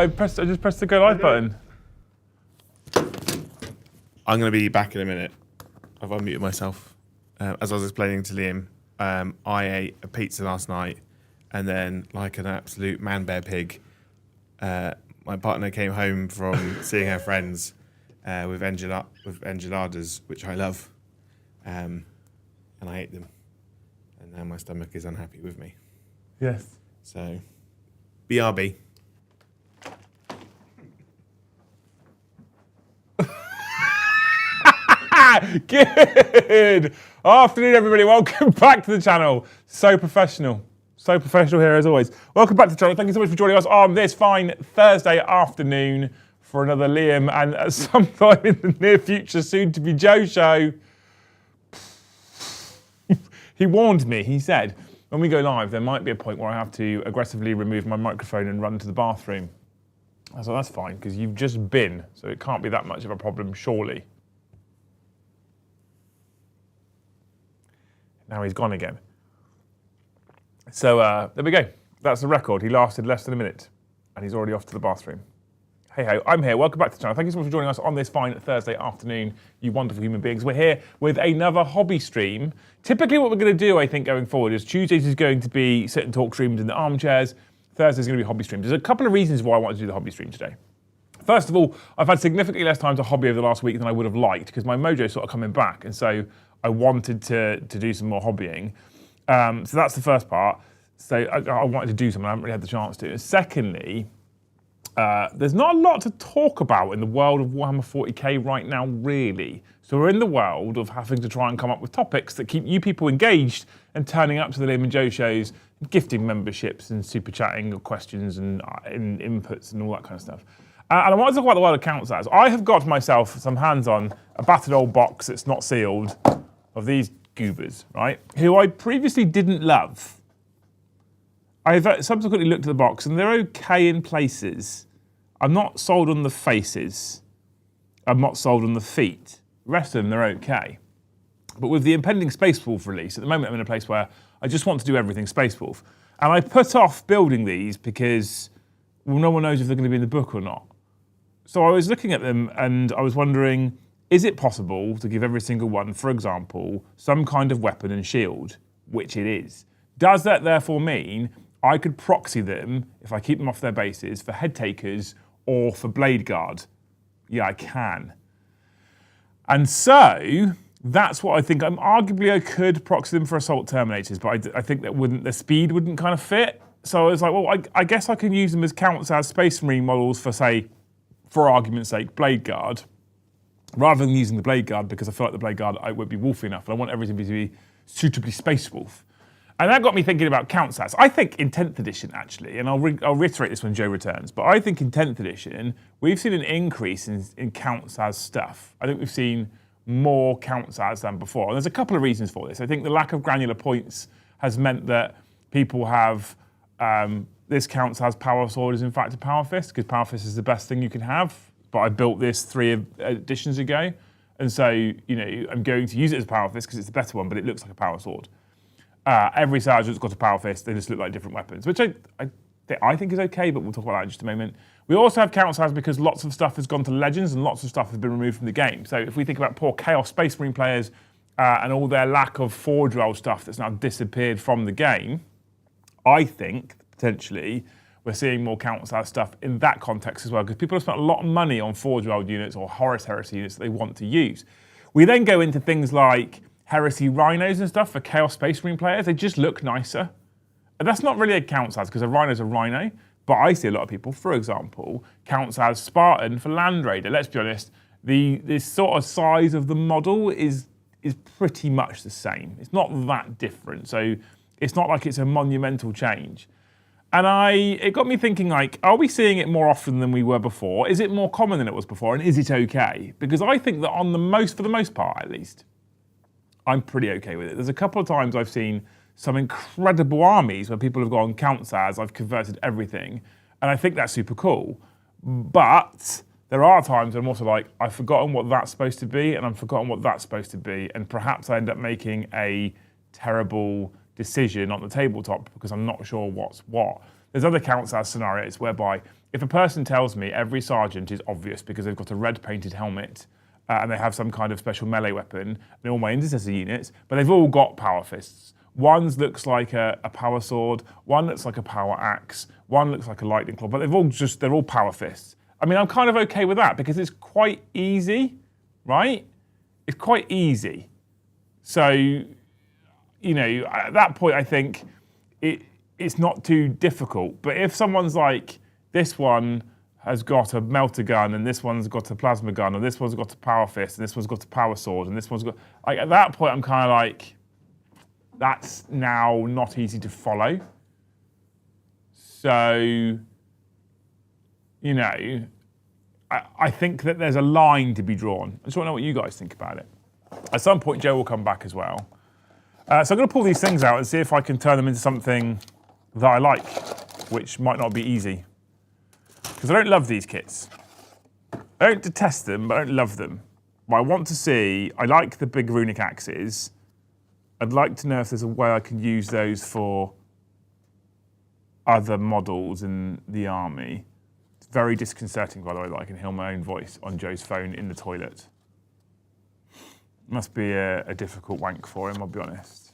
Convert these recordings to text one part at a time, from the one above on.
I just pressed the go live button. I'm going to be back in a minute. I've unmuted myself. As I was explaining to Liam, I ate a pizza last night, and then, like an absolute man-bear pig, my partner came home from seeing her friends with enchiladas, which I love, and I ate them. And now my stomach is unhappy with me. Yes. So, BRB. Good afternoon, everybody. Welcome back to the channel. So professional here as always. Welcome back to the channel. Thank you so much for joining us on this fine Thursday afternoon for another Liam and at some time in the near future, soon to be Joe show. He warned me. He said, when we go live, there might be a point where I have to aggressively remove my microphone and run to the bathroom. I said, that's fine, because you've just been, so it can't be that much of a problem, surely. Now he's gone again. So there we go. That's the record. He lasted less than a minute, and he's already off to the bathroom. Hey ho, I'm here. Welcome back to the channel. Thank you so much for joining us on this fine Thursday afternoon, you wonderful human beings. We're here with another hobby stream. Typically what we're going to do, I think, going forward is Tuesdays is going to be sit and talk streams in the armchairs. Thursdays is going to be hobby streams. There's a couple of reasons why I wanted to do the hobby stream today. First of all, I've had significantly less time to hobby over the last week than I would have liked because my mojo's sort of coming back, and so I wanted to do some more hobbying. So that's the first part. So I wanted to do something, I haven't really had the chance to. And secondly, there's not a lot to talk about in the world of Warhammer 40k right now, really. So we're in the world of having to try and come up with topics that keep you people engaged and turning up to the Liam and Joe shows, gifting memberships and super chatting questions and inputs and all that kind of stuff. And I want to talk about the world of counts as. I have got myself some hands on a battered old box that's not sealed of these goobers, right? Who I previously didn't love. I've subsequently looked at the box and they're okay in places. I'm not sold on the faces. I'm not sold on the feet. The rest of them, they're okay. But with the impending Space Wolf release, at the moment I'm in a place where I just want to do everything Space Wolf. And I put off building these because, well, no one knows if they're going to be in the book or not. So I was looking at them and I was wondering, is it possible to give every single one, for example, some kind of weapon and shield, which it is? Does that therefore mean I could proxy them, if I keep them off their bases, for head takers or for blade guard? Yeah, I can. And so that's what I think. Arguably, I could proxy them for assault terminators, but I think that the speed wouldn't kind of fit. So I was like, well, I guess I can use them as counts as Space Marine models for, say, for argument's sake, blade guard, rather than using the blade guard because I feel like the blade guard I would be wolfy enough, and I want everything to be suitably Space Wolf. And that got me thinking about count stats. I think in 10th edition, actually, and I'll reiterate this when Joe returns, but I think in 10th edition, we've seen an increase in count stats stuff. I think we've seen more count stats than before. And there's a couple of reasons for this. I think the lack of granular points has meant that people have, this counts as Power Sword is in fact a Power Fist, because Power Fist is the best thing you can have. But I built this 3 editions ago, and so, you know, I'm going to use it as a Power Fist because it's the better one, but it looks like a Power Sword. Every sergeant's got a Power Fist, they just look like different weapons, which I think is okay, but we'll talk about that in just a moment. We also have count size because lots of stuff has gone to Legends and lots of stuff has been removed from the game. So if we think about poor Chaos Space Marine players and all their lack of Forge World stuff that's now disappeared from the game, I think, potentially, we're seeing more count size stuff in that context as well, because people have spent a lot of money on Forge World units or Horus Heresy units that they want to use. We then go into things like Heresy Rhinos and stuff for Chaos Space Marine players. They just look nicer. And that's not really a count size because a Rhino's a Rhino, but I see a lot of people, for example, counts as Spartan for Land Raider. Let's be honest, the sort of size of the model is pretty much the same. It's not that different, so it's not like it's a monumental change. And it got me thinking, like, are we seeing it more often than we were before? Is it more common than it was before, and is it okay? Because I think that for the most part at least, I'm pretty okay with it. There's a couple of times I've seen some incredible armies where people have gone counts as, I've converted everything, and I think that's super cool. But there are times when I'm also like, I've forgotten what that's supposed to be, and I've forgotten what that's supposed to be, and perhaps I end up making a terrible decision on the tabletop because I'm not sure what's what. There's other counts as scenarios whereby if a person tells me every sergeant is obvious because they've got a red painted helmet and they have some kind of special melee weapon, they're all my intercessor units, but they've all got power fists. One looks like a power sword, one looks like a power axe, one looks like a lightning claw, but they're all power fists. I mean, I'm kind of okay with that because it's quite easy, right? It's quite easy. So, you know, at that point, I think it's not too difficult. But if someone's like, this one has got a melter gun, and this one's got a plasma gun, and this one's got a power fist, and this one's got a power sword, and this one's got... Like, at that point, I'm kind of like, that's now not easy to follow. So, you know, I think that there's a line to be drawn. I just want to know what you guys think about it. At some point, Joe will come back as well. So I'm going to pull these things out and see if I can turn them into something that I like, which might not be easy. Because I don't love these kits. I don't detest them, but I don't love them. But I want to see, I like the big runic axes. I'd like to know if there's a way I can use those for other models in the army. It's very disconcerting, by the way, that I can hear my own voice on Joe's phone in the toilet. Must be a difficult wank for him, I'll be honest.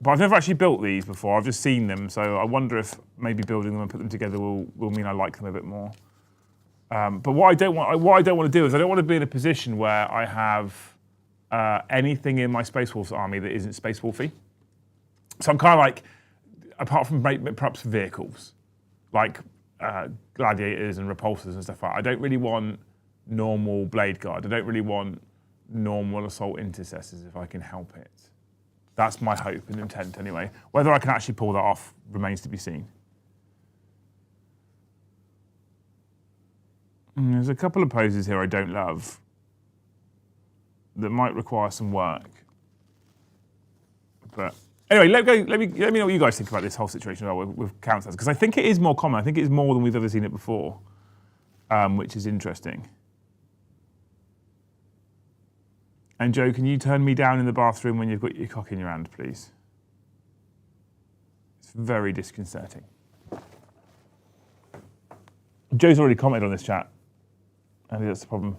But I've never actually built these before. I've just seen them, so I wonder if maybe building them and put them together will mean I like them a bit more. But what I don't want to do is I don't want to be in a position where I have anything in my Space Wolves army that isn't Space Wolfy. So I'm kind of like, apart from perhaps vehicles, like gladiators and repulsors and stuff like that, I don't really want normal blade guard. I don't really want normal assault intercessors if I can help it. That's my hope and intent anyway. Whether I can actually pull that off remains to be seen. There's a couple of poses here I don't love that might require some work. But anyway, let me know what you guys think about this whole situation with counters, because I think it is more common. I think it is more than we've ever seen it before, which is interesting. And Joe, can you turn me down in the bathroom when you've got your cock in your hand, please? It's very disconcerting. Joe's already commented on this chat. I think that's the problem.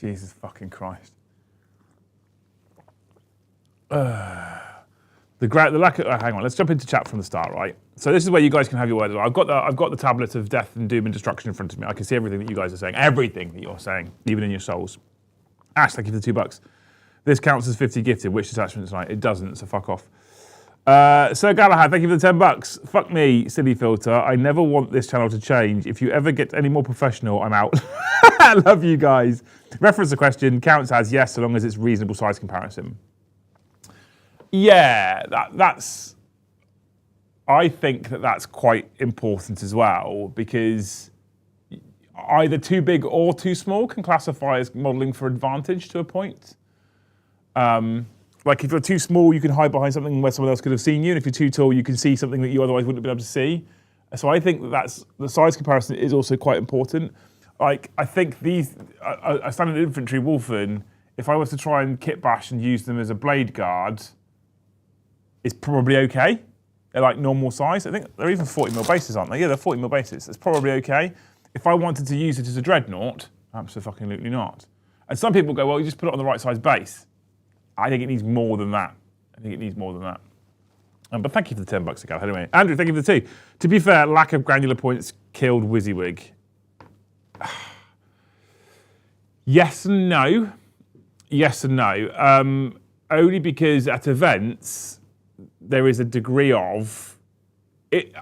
Jesus fucking Christ. The lack of... hang on, let's jump into chat from the start, right? So this is where you guys can have your word. I've got the tablet of death and doom and destruction in front of me. I can see everything that you guys are saying. Everything that you're saying, even in your souls. Ash, thank you for the $2. This counts as 50 gifted. Which attachment tonight? It doesn't, so fuck off. Sir Galahad, thank you for the $10. Fuck me, silly filter. I never want this channel to change. If you ever get any more professional, I'm out. I love you guys. Reference the question. Counts as yes, so long as it's reasonable size comparison. Yeah, that's... I think that's quite important as well, because either too big or too small can classify as modelling for advantage to a point. Like if you're too small, you can hide behind something where someone else could have seen you, and if you're too tall, you can see something that you otherwise wouldn't have been able to see. So I think that's the size comparison is also quite important. Like I think these, a standard infantry Wolfen, if I was to try and kit bash and use them as a blade guard, it's probably okay. They're like normal size. I think they're even 40mm bases, aren't they? Yeah, they're 40mm bases. It's probably okay. If I wanted to use it as a dreadnought, absolutely not. And some people go, well, you just put it on the right size base. I think it needs more than that. But thank you for the $10 account. Anyway, Andrew, thank you for the 2. To be fair, lack of granular points killed WYSIWYG. Yes and no. Yes and no. Only because at events, there is a degree of it.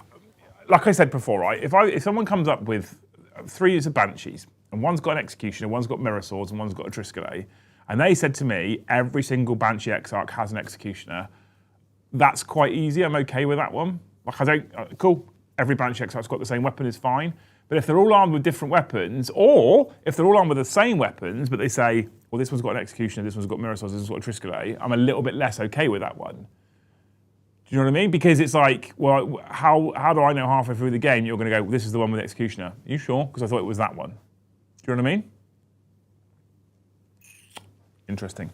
Like I said before, right? If someone comes up with 3 years of Banshees, and one's got an Executioner, one's got Mirror Swords, and one's got a Triskele, and they said to me, every single Banshee Exarch has an Executioner, that's quite easy. I'm okay with that one. Like cool. Every Banshee Exarch's got the same weapon is fine. But if they're all armed with different weapons, or if they're all armed with the same weapons, but they say, well, this one's got an Executioner, this one's got Mirror Swords, this one's got a Triskele, I'm a little bit less okay with that one. Do you know what I mean? Because it's like, well, how do I know halfway through the game you're going to go, well, this is the one with the Executioner? Are you sure? Because I thought it was that one. Do you know what I mean? Interesting.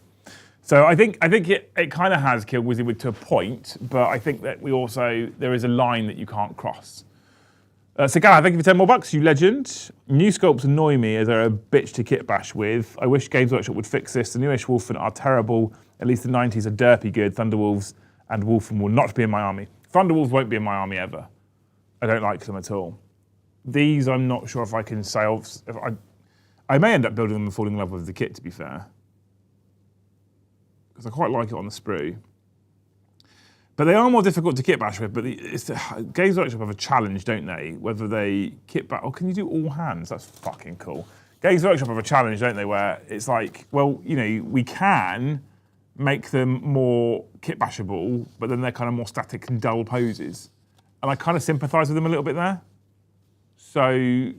So I think it kind of has killed WYSIWYG to a point, but I think that there is a line that you can't cross. So Gala, thank you for $10 more, you legend. New sculpts annoy me as they're a bitch to kit bash with. I wish Games Workshop would fix this. The newish Wolfen are terrible. At least the 90s are derpy good. Thunderwolves and Wolfen will not be in my army. Thunderwolves won't be in my army ever. I don't like them at all. These, I'm not sure if I can say. I may end up building them and falling in love with the kit, to be fair. Because I quite like it on the sprue. But they are more difficult to kit bash with, but Games Workshop have a challenge, don't they? Whether they kit bash, can you do all hands? That's fucking cool. Games Workshop have a challenge, don't they, where it's like, well, we can make them more kit bashable, but then they're kind of more static and dull poses. And I kind of sympathise with them a little bit there. So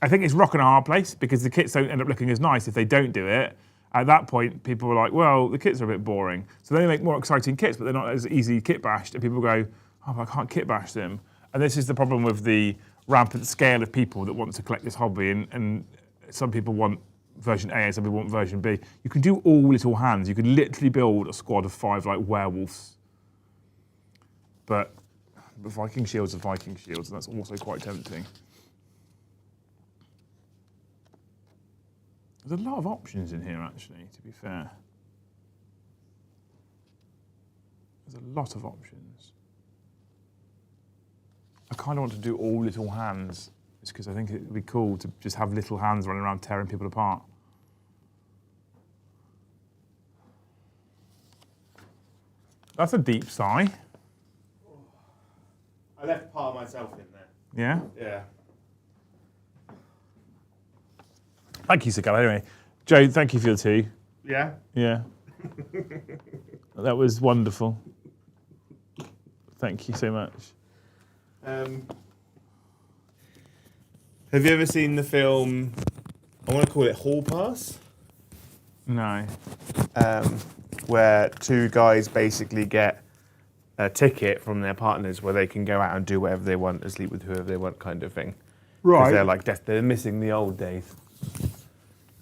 I think it's rock and a hard place because the kits don't end up looking as nice if they don't do it. At that point, people are like, well, the kits are a bit boring. So then they make more exciting kits, but they're not as easy kit bashed. And people go, oh, but I can't kit bash them. And this is the problem with the rampant scale of people that want to collect this hobby. And some people want version A and some people want version B. You can do all little hands. You can literally build a squad of 5 like werewolves. But Viking shields are Viking shields, and that's also quite tempting. There's a lot of options in here, actually, to be fair. There's a lot of options. I kind of want to do all little hands, just because I think it would be cool to just have little hands running around tearing people apart. That's a deep sigh. I left part of myself in there. Yeah? Yeah. Thank you, Sigala. Anyway, Joe, thank you for your tea. Yeah? Yeah. That was wonderful. Thank you so much. Have you ever seen the film, I want to call it Hall Pass? No. Where 2 guys basically get a ticket from their partners where they can go out and do whatever they want and sleep with whoever they want kind of thing. Right. Because they're missing the old days.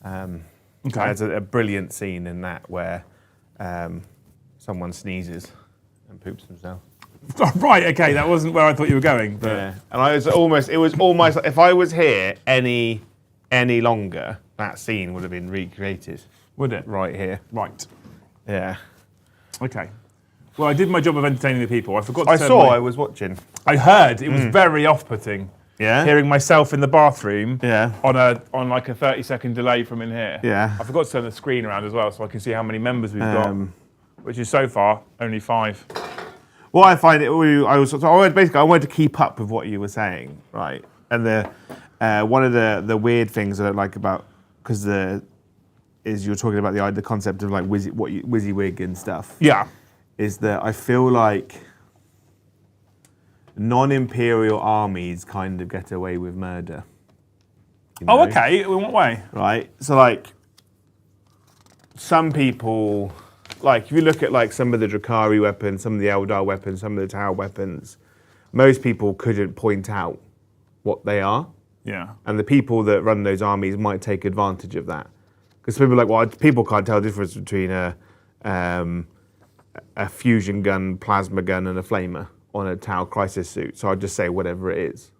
Okay. There's a brilliant scene in that where someone sneezes and poops himself. Right, okay, that wasn't where I thought you were going. But Yeah, and it was almost if I was here any longer, that scene would have been recreated. Would it? Right here. Right. Yeah. Okay. Well, I did my job of entertaining the people. I forgot to I was watching. I heard it was very off-putting. Yeah. Hearing myself in the bathroom. Yeah. On like a 30-second delay from in here. Yeah. I forgot to turn the screen around as well, so I can see how many members we've got, which is so far only 5. Well, I find it. I wanted to keep up with what you were saying, right? And one of the weird things I don't like about is you're talking about the concept of like WYSIWYG and stuff. Yeah. Is that I feel like non-imperial armies kind of get away with murder. Oh, okay. In what way? Right. So like some people. Like, if you look at like some of the Drakari weapons, some of the Eldar weapons, some of the Tau weapons, most people couldn't point out what they are. Yeah. And the people that run those armies might take advantage of that. Because people are like, well, people can't tell the difference between a fusion gun, plasma gun, and a flamer on a Tau crisis suit. So I'll just say whatever it is.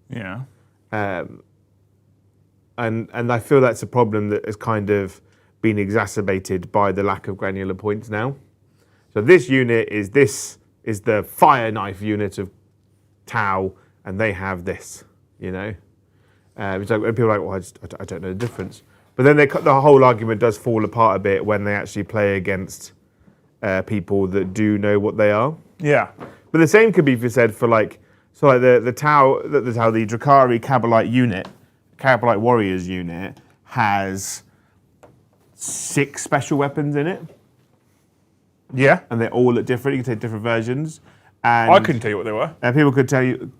Yeah. And I feel that's a problem that has kind of been exacerbated by the lack of granular points now. So this unit is the fire knife unit of Tau, and they have this, you know. So people are like, well, I don't know the difference. But then the whole argument does fall apart a bit when they actually play against people that do know what they are. Yeah. But the same could be said for like the Drakari Kabalite unit, Kabalite Warriors unit has 6 special weapons in it. Yeah. And they're all at different, you can take different versions. And I couldn't tell you what they were. And people could tell you.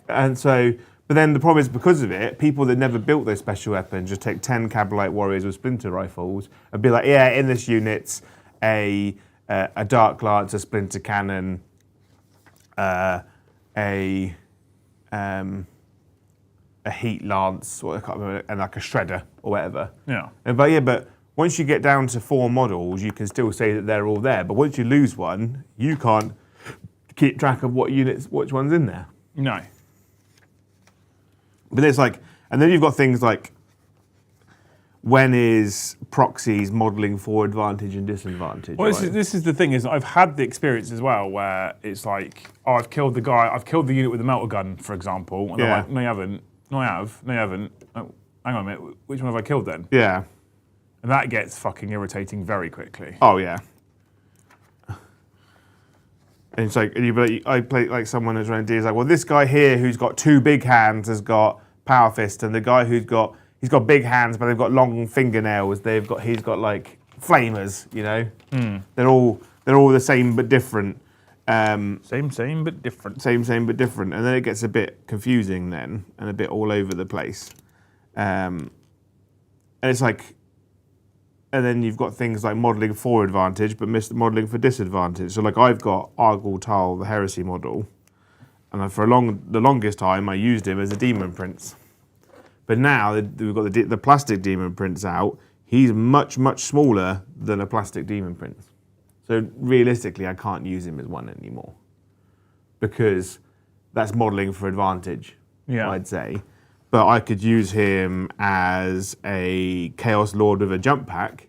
And so, but then the problem is because of it, people that never built those special weapons just take 10 Kabalite Warriors with splinter rifles and be like, yeah, in this unit's a Dark Lance, a splinter cannon, a heat lance, or I can't remember, and like a shredder or whatever. Yeah. But once you get down to 4 models, you can still say that they're all there. But once you lose one, you can't keep track of which one's in there. No. But it's like, and then you've got things like, when is proxies modelling for advantage and disadvantage? Well, right? this is the thing, is I've had the experience as well where it's like, oh, I've killed the unit with the melter gun, for example. And I'm like, no, you haven't. No, I have. No, you haven't. Oh, hang on a minute. Which one have I killed then? Yeah. And that gets fucking irritating very quickly. Oh, yeah. And it's like, I play like someone who's running D is like, well, this guy here who's got 2 big hands has got power fist, and the guy he's got big hands but they've got long fingernails. He's got like flamers, you know. They're all the same but different. Same but different. Same but different, and then it gets a bit confusing then, and a bit all over the place. And it's like. And then you've got things like modelling for advantage, but modelling for disadvantage. So like I've got Argyle Tal, the Heresy model, and for the longest time I used him as a Demon Prince. But now we've got the plastic Demon Prince out. He's much, much smaller than a plastic Demon Prince. So realistically, I can't use him as one anymore because that's modelling for advantage, I'd say. But I could use him as a Chaos Lord with a jump pack.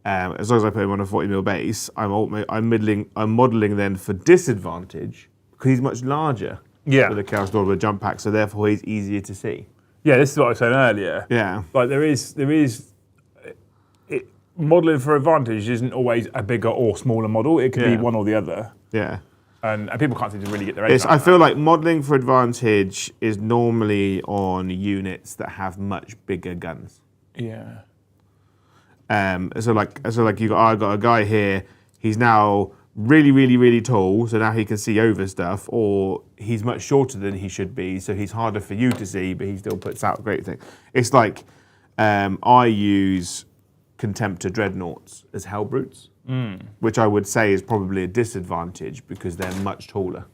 As long as I put him on a 40mm base, I'm modelling then for disadvantage because he's much larger with a Chaos Lord with a jump pack, so therefore he's easier to see. Yeah, this is what I was saying earlier. Yeah. Like modelling for advantage isn't always a bigger or smaller model. It could be one or the other. Yeah. And people can't seem to really get their heads around I feel like modelling for advantage is normally on units that have much bigger guns. Yeah. So like I got a guy here. He's now really, really, really tall, so now he can see over stuff. Or he's much shorter than he should be, so he's harder for you to see, but he still puts out great things. It's like I use Contemptor Dreadnoughts as Hellbrutes. Which I would say is probably a disadvantage because they're much taller.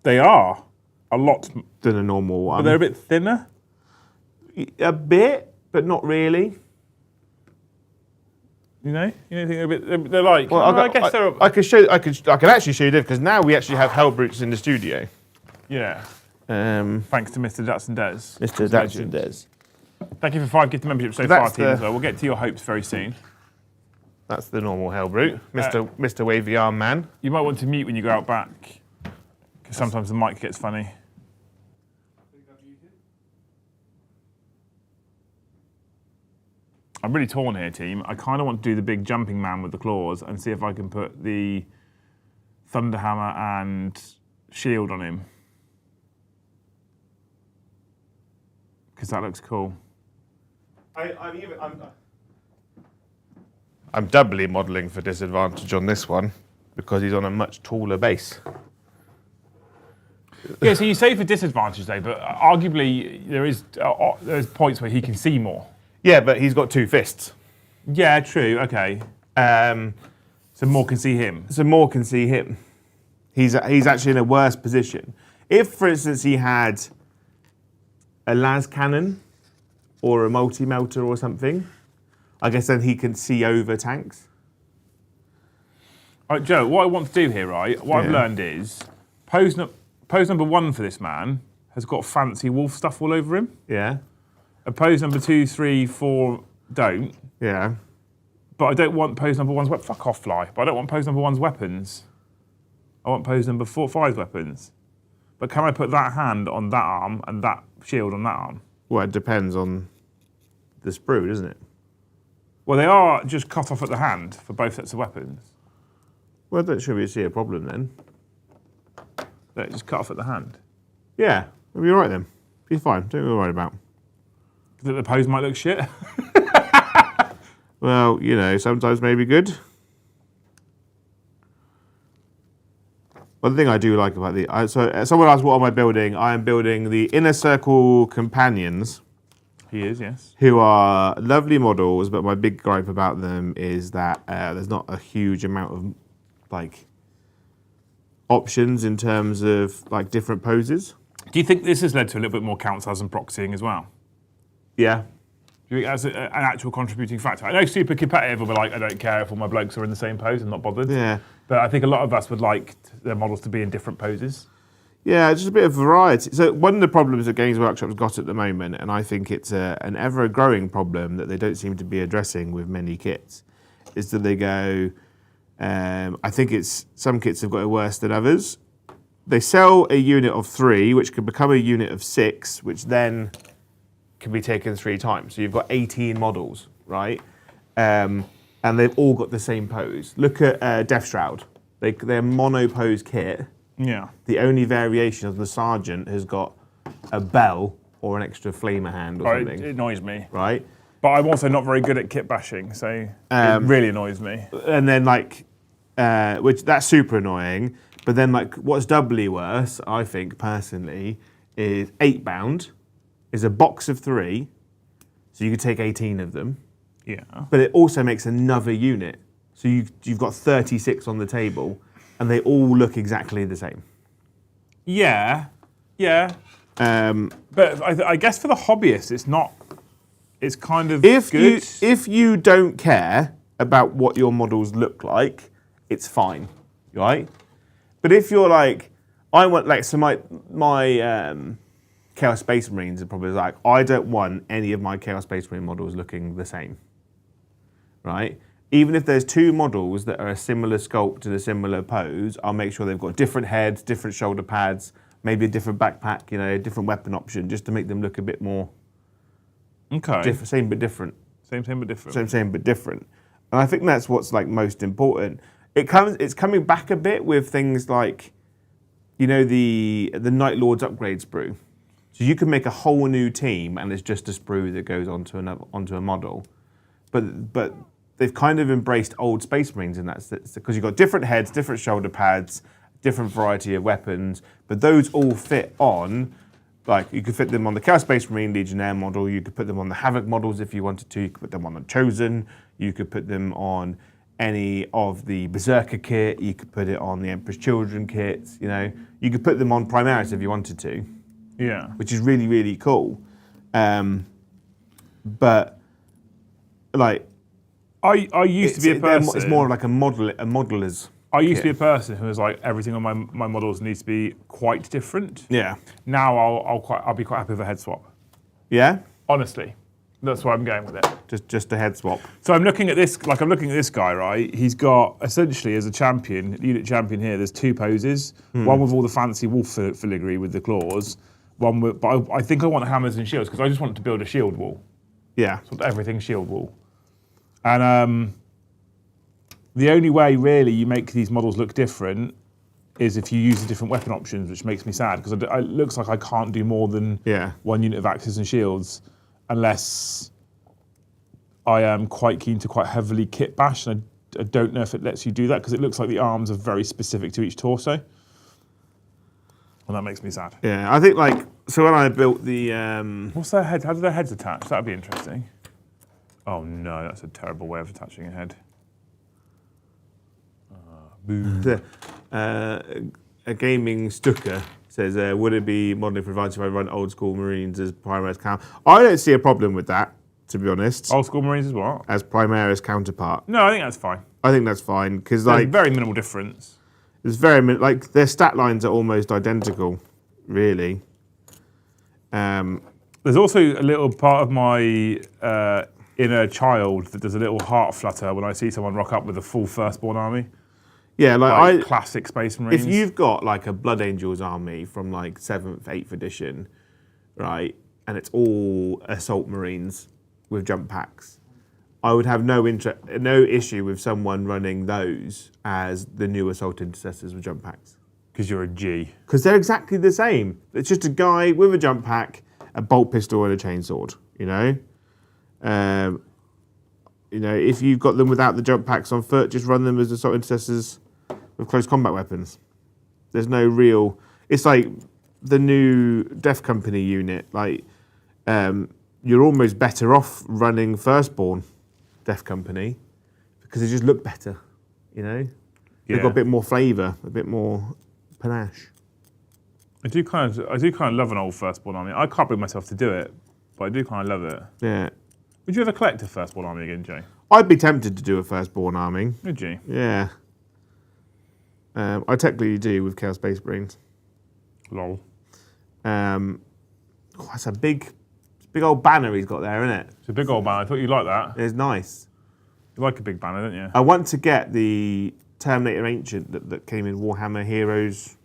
They are a lot than a normal one. But they're a bit thinner? A bit, but not really. You know? You don't think they're a bit... They're like... Well, I guess they're... I can actually show you this because now we actually have Hellbrutes in the studio. Yeah. Thanks to Mr. Datsun Des. Mr. Datsun Des. Thank you for 5 gifted memberships so far, team, as well. We'll get to your hopes very soon. That's the normal Hellbrute, Mr. Wavy Arm Man. You might want to mute when you go out back, because sometimes the mic gets funny. I'm really torn here, team. I kind of want to do the big jumping man with the claws and see if I can put the Thunderhammer and shield on him. Because that looks cool. I'm doubly modelling for disadvantage on this one because he's on a much taller base. Yeah, so you say for disadvantage though, but arguably there's points where he can see more. Yeah, but he's got 2 fists. Yeah, true. Okay. So more can see him. He's actually in a worse position. If, for instance, he had a las cannon or a multi-melter or something, I guess then he can see over tanks. Right, Joe, what I want to do here, right, what I've learned is pose number 1 for this man has got fancy wolf stuff all over him. Yeah. Pose number 2, 3, 4 don't. Yeah. But I don't want pose number 1's weapons. Fuck off, fly. But I don't want pose number 1's weapons. I want pose number 5's weapons. But can I put that hand on that arm and that shield on that arm? Well, it depends on the sprue, doesn't it? Well, they are just cut off at the hand for both sets of weapons. Well, that should be a problem then. They're just cut off at the hand. Yeah, it'll be all right then. Be fine. Don't be worried about. That the pose might look shit. Well, you know, sometimes maybe good. One thing I do like about someone asked, what am I building? I am building the Inner Circle Companions. He is, yes. Who are lovely models, but my big gripe about them is that there's not a huge amount of options in terms of different poses. Do you think this has led to a little bit more count size and proxying as well? Yeah. Do you think that's an actual contributing factor? I know super competitive will be like, I don't care if all my blokes are in the same pose, I'm not bothered. Yeah. But I think a lot of us would like their models to be in different poses. Yeah, just a bit of variety. So one of the problems that Games Workshop's got at the moment, and I think it's an ever-growing problem that they don't seem to be addressing with many kits, is that they go, I think it's some kits have got it worse than others. They sell a unit of 3, which could become a unit of 6, which then can be taken 3 times. So you've got 18 models, right? And they've all got the same pose. Look at Death Shroud. They're mono-pose kit. Yeah. The only variation of the Sergeant has got a bell or an extra flamer hand or something. It annoys me. Right? But I'm also not very good at kit bashing, so it really annoys me. And then which that's super annoying. But then what's doubly worse, I think personally, is 8-bound, is a box of 3, so you could take 18 of them. Yeah. But it also makes another unit. So you've got 36 on the table, and they all look exactly the same. Yeah. But I guess for the hobbyist, it's not. It's kind of good. If you don't care about what your models look like, it's fine, right? But if you're like, I want my Chaos Space Marines are probably like, I don't want any of my Chaos Space Marine models looking the same, right? Even if there's 2 models that are a similar sculpt and a similar pose, I'll make sure they've got different heads, different shoulder pads, maybe a different backpack, a different weapon option, just to make them look a bit more same but different. Same but different. Same but different. And I think that's what's most important. It's coming back a bit with things like, the Night Lords upgrade sprue. So you can make a whole new team, and it's just a sprue that goes onto a model. But they've kind of embraced old Space Marines in that sense, because you've got different heads, different shoulder pads, different variety of weapons, but those all fit on, you could fit them on the Chaos Space Marine Legionnaire model, you could put them on the Havoc models if you wanted to, you could put them on the Chosen, you could put them on any of the Berserker kit, you could put it on the Emperor's Children kits, you could put them on Primaris if you wanted to. Yeah. Which is really, really cool. But, I used to be a person. It's more like a modeler's. I used to be a person who was like, everything on my models needs to be quite different. Yeah. Now I'll be quite happy with a head swap. Yeah. Honestly, that's why I'm going with it. Just a head swap. So I'm looking at this. I'm looking at this guy, right? He's got essentially as a champion, unit champion here. There's 2 poses. One with all the fancy wolf filigree with the claws. One with, but I think I want hammers and shields because I just want to build a shield wall. Yeah. So everything shield wall. And the only way really you make these models look different is if you use the different weapon options, which makes me sad because it looks like I can't do more than 1 unit of axes and shields unless I am quite keen to quite heavily kit bash. And I don't know if it lets you do that because it looks like the arms are very specific to each torso. And that makes me sad. Yeah, I think so when I built the... What's their head? How do their heads attach? That'd be interesting. Oh no, that's a terrible way of attaching a head. A gaming Stucker says, would it be modelling for advantage if I run old school Marines as Primaris counter? I don't see a problem with that, to be honest. Old school Marines as what? As Primaris counterpart. No, I think that's fine. I think that's fine because There's very minimal difference. There's their stat lines are almost identical, really. There's also a little part of my inner child that does a little heart flutter when I see someone rock up with a full firstborn army. Yeah, classic Space Marines. If you've got a Blood Angels army from 7th, 8th edition, right, and it's all Assault Marines with jump packs, I would have no issue with someone running those as the new Assault Intercessors with jump packs. Because you're a G. Because they're exactly the same. It's just a guy with a jump pack, a bolt pistol, and a chainsword. If you've got them without the jump packs on foot, just run them as Assault Intercessors with close combat weapons. There's no real... It's like the new Death Company unit. You're almost better off running Firstborn Death Company because they just look better, They've got a bit more flavour, a bit more panache. I do kind of love an old Firstborn army. I can't bring myself to do it, but I do kind of love it. Yeah. Would you ever collect a Firstborn army again, Joe? I'd be tempted to do a Firstborn army. Would you? Yeah. I technically do with Chaos Space Marines. Lol. That's a big old banner he's got there, isn't it? It's a big old banner. I thought you'd like that. It's nice. You like a big banner, don't you? I want to get the Terminator Ancient that came in Warhammer Heroes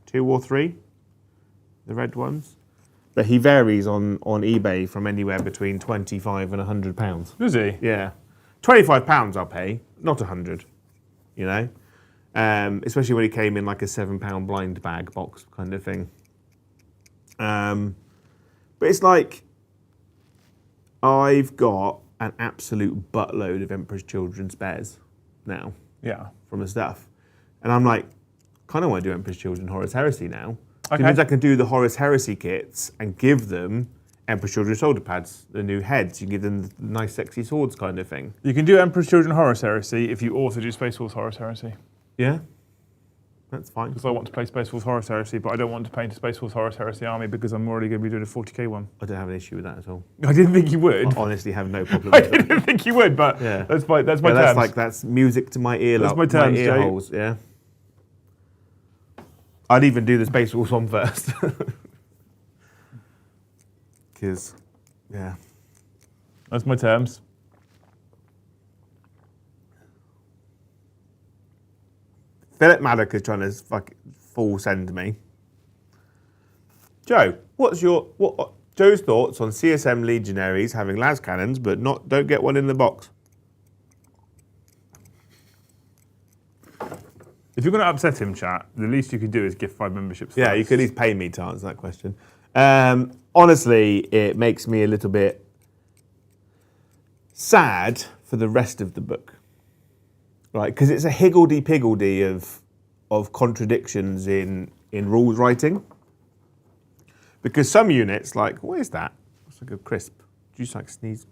2 or 3, the red ones. But he varies on eBay from anywhere between £25 and £100. Does he? Yeah. £25 I'll pay, not 100, you know? Especially when he came in like a £7 blind bag box kind of thing. But it's like, I've got an absolute buttload of Emperor's Children spares now. Yeah. From the stuff. And I'm like, kind of want to do Emperor's Children Horus Heresy now. Okay. It means I can do the Horus Heresy kits and give them Emperor's Children shoulder pads, the new heads. You can give them the nice sexy swords kind of thing. You can do Emperor's Children Horus Heresy if you also do Space Force Horus Heresy. Yeah, that's fine. Because I want to play Space Force Horus Heresy, but I don't want to paint a Space Force Horus Heresy army because I'm already going to be doing a 40k one. I don't have an issue with that at all. I didn't think you would. I honestly have no problem I with that. didn't think you would, but Yeah. that's my terms. That's music to my ear. That's my terms, ear Joe. holes, yeah. I'd even do the Space Force one first. Because, yeah. That's my terms. Philip Maddock is trying to full send me. Joe, what's Joe's thoughts on CSM Legionaries having las cannons but don't get one in the box? If you're going to upset him, chat, the least you can do is gift 5 memberships. Yeah, first. you could at least pay me to answer that question. Honestly, it makes me a little bit sad for the rest of the book, right? Because it's a higgledy-piggledy of contradictions in rules writing. Because some units, like, what is that? It's like a crisp. Do you just like sneeze?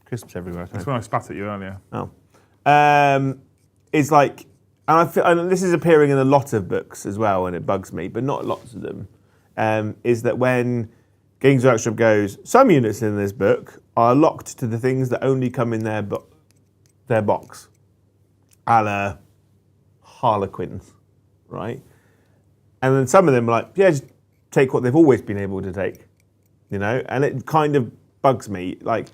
Crisps everywhere. That's when I spat at you earlier. Oh. It's like, and this is appearing in a lot of books as well, and it bugs me, but not lots of them, is that when Games Workshop goes, some units in this book are locked to the things that only come in their box, a la Harlequins, right? And then some of them are like, yeah, just take what they've always been able to take, you know? And it kind of bugs me. Like,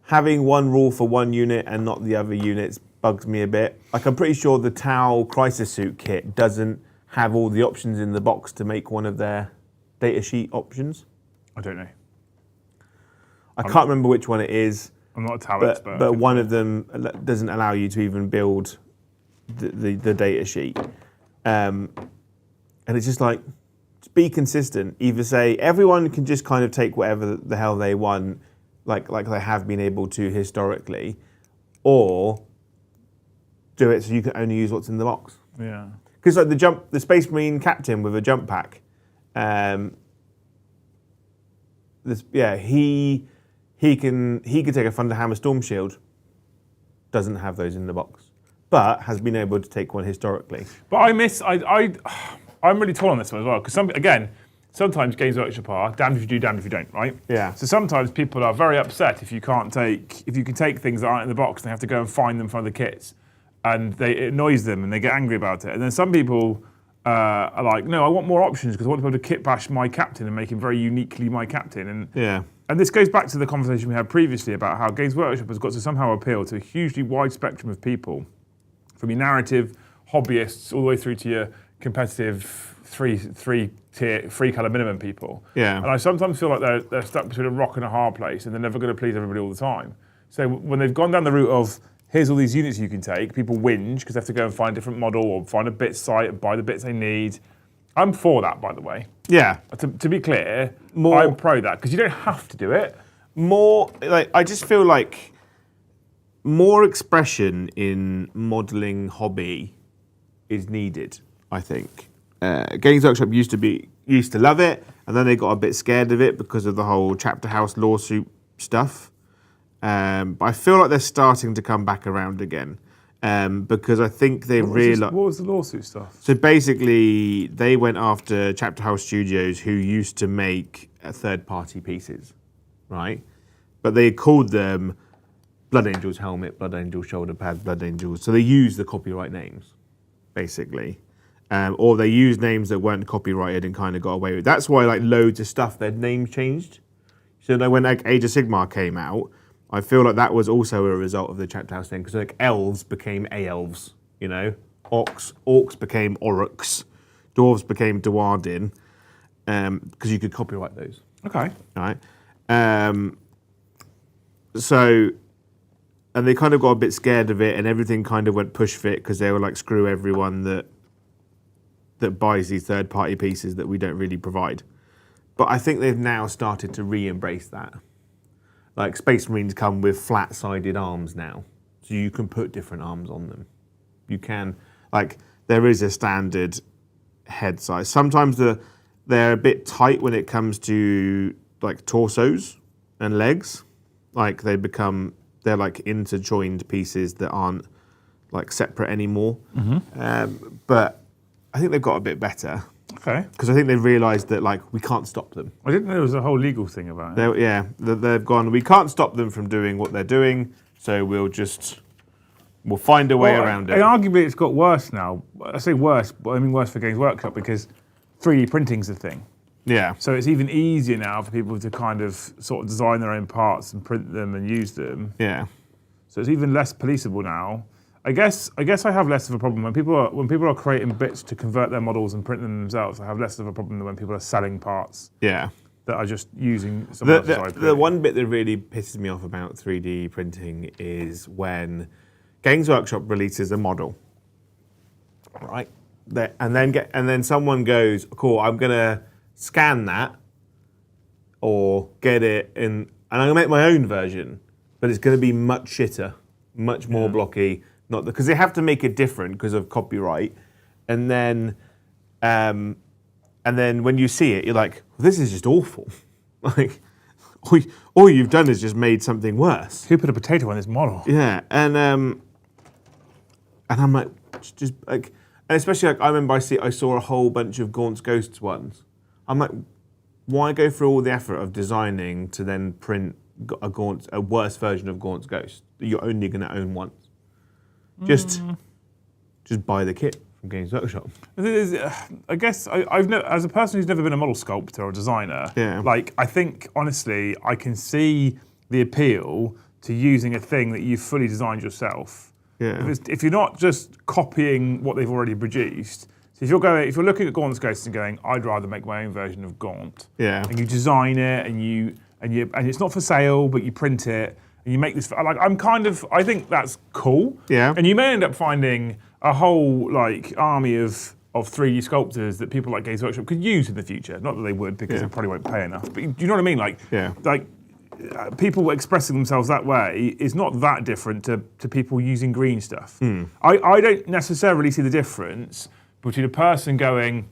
having one rule for one unit and not the other units bugs me a bit. Like, I'm pretty sure the Tau Crisis Suit kit doesn't have all the options in the box to make one of their data sheet options. I don't know. I can't remember which one it is. I'm not a Tau expert. But one of them doesn't allow you to even build the data sheet. And it's just like, just be consistent. Either say everyone can just kind of take whatever the hell they want, like they have been able to historically, or do it so you can only use what's in the box. Yeah. Because like the Space Marine captain with a jump pack, he can take a Thunderhammer Storm Shield. Doesn't have those in the box, but has been able to take one historically. But I'm really torn on this one as well, because sometimes Games Workshop are damned if you do, damned if you don't, right? Yeah. So sometimes people are very upset if you can take things that aren't in the box and they have to go and find them from the kits, and it annoys them and they get angry about it. And then some people are like, no, I want more options because I want to be able to kit bash my captain and make him very uniquely my captain. And Yeah. And this goes back to the conversation we had previously about how Games Workshop has got to somehow appeal to a hugely wide spectrum of people, from your narrative hobbyists all the way through to your competitive three-tier, three-colour minimum people. Yeah. And I sometimes feel like they're stuck between a rock and a hard place, and they're never going to please everybody all the time. So when they've gone down the route of, here's all these units you can take, people whinge because they have to go and find a different model or find a bit site and buy the bits they need. I'm for that, by the way. Yeah. To be clear, I'm pro that, because you don't have to do it. I just feel like more expression in modelling hobby is needed, I think. Games Workshop used to love it, and then they got a bit scared of it because of the whole Chapter House lawsuit stuff. But I feel like they're starting to come back around again. Because I think they realised... What was the lawsuit stuff? So basically, they went after Chapter House Studios, who used to make third-party pieces, right? but they called them Blood Angels helmet, Blood Angels shoulder pad, Blood Angels. So they used the copyright names, basically. Or they used names that weren't copyrighted and kind of got away with it. That's why like loads of stuff, their names changed. So like, when like Age of Sigmar came out, I feel like that was also a result of the Chapter House thing, because like elves became A-elves, you know? Orcs became Oryx. Dwarves became Dwarden, because you could copyright those. Okay. Right. So, and they kind of got a bit scared of it, and everything kind of went push fit, because they were like, screw everyone that buys these third-party pieces that we don't really provide. But I think they've now started to re-embrace that. Like Space Marines come with flat-sided arms now, so you can put different arms on them. You can, like, there is a standard head size. Sometimes they're a bit tight when it comes to like torsos and legs. Like they're like interjoined pieces that aren't like separate anymore. But I think they've got a bit better. Okay. Because I think they've realised that like we can't stop them. I didn't know there was a whole legal thing about it. They've gone, we can't stop them from doing what they're doing, so we'll find a way around it. And arguably it's got worse now. I say worse, but I mean worse for Games Workshop, because 3D printing's a thing. Yeah. So it's even easier now for people to kind of sort of design their own parts and print them and use them. Yeah. So it's even less policeable now. I guess I have less of a problem when people are creating bits to convert their models and print them themselves. I have less of a problem than when people are selling parts. Yeah. That are just using someone else's IP. The one bit that really pisses me off about 3D printing is when Games Workshop releases a model, right? And then someone goes, cool, I'm gonna scan that or get it in, and I'm gonna make my own version, but it's gonna be much shitter, much more blocky. Not because they have to make it different because of copyright, and then when you see it, you're like, well, this is just awful. Like, all you've done is just made something worse. Who put a potato on this model? Yeah, and I'm like, just like, and especially like I remember I saw a whole bunch of Gaunt's Ghosts ones. I'm like, why go through all the effort of designing to then print a worse version of Gaunt's Ghost that you're only going to own once? Just buy the kit from Games Workshop. I guess I've never, as a person who's never been a model sculptor or designer, like I think honestly I can see the appeal to using a thing that you've fully designed yourself. Yeah. If you're not just copying what they've already produced. So if you're looking at Gaunt's Ghosts and going, I'd rather make my own version of Gaunt. Yeah. And you design it and it's not for sale, but you print it. And you make this, like, I think that's cool. Yeah. And you may end up finding a whole, like, army of 3D sculptors that people like Games Workshop could use in the future. Not that they would, because they probably won't pay enough. But do you know what I mean? Like, people expressing themselves that way is not that different to people using green stuff. I don't necessarily see the difference between a person going,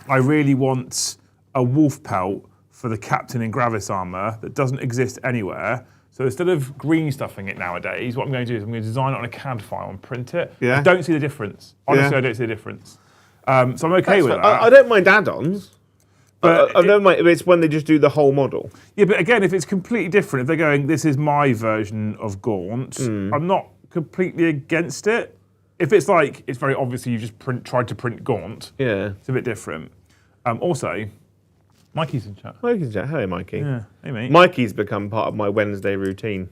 I really want a wolf pelt for the captain in Gravis armor that doesn't exist anywhere. So instead of green stuffing it nowadays, what I'm going to do is I'm going to design it on a CAD file and print it. Yeah. I don't see the difference. Honestly, I don't see the difference. So I'm okay with that. I don't mind add-ons. But I don't mind. It's when they just do the whole model. Yeah, but again, if it's completely different, if they're going, this is my version of Gaunt, I'm not completely against it. If it's like, it's very obviously you just tried to print Gaunt. Yeah. It's a bit different. Also, Mikey's in chat. Mikey's in chat. Hello, Mikey. Yeah, hey mate. Mikey's become part of my Wednesday routine.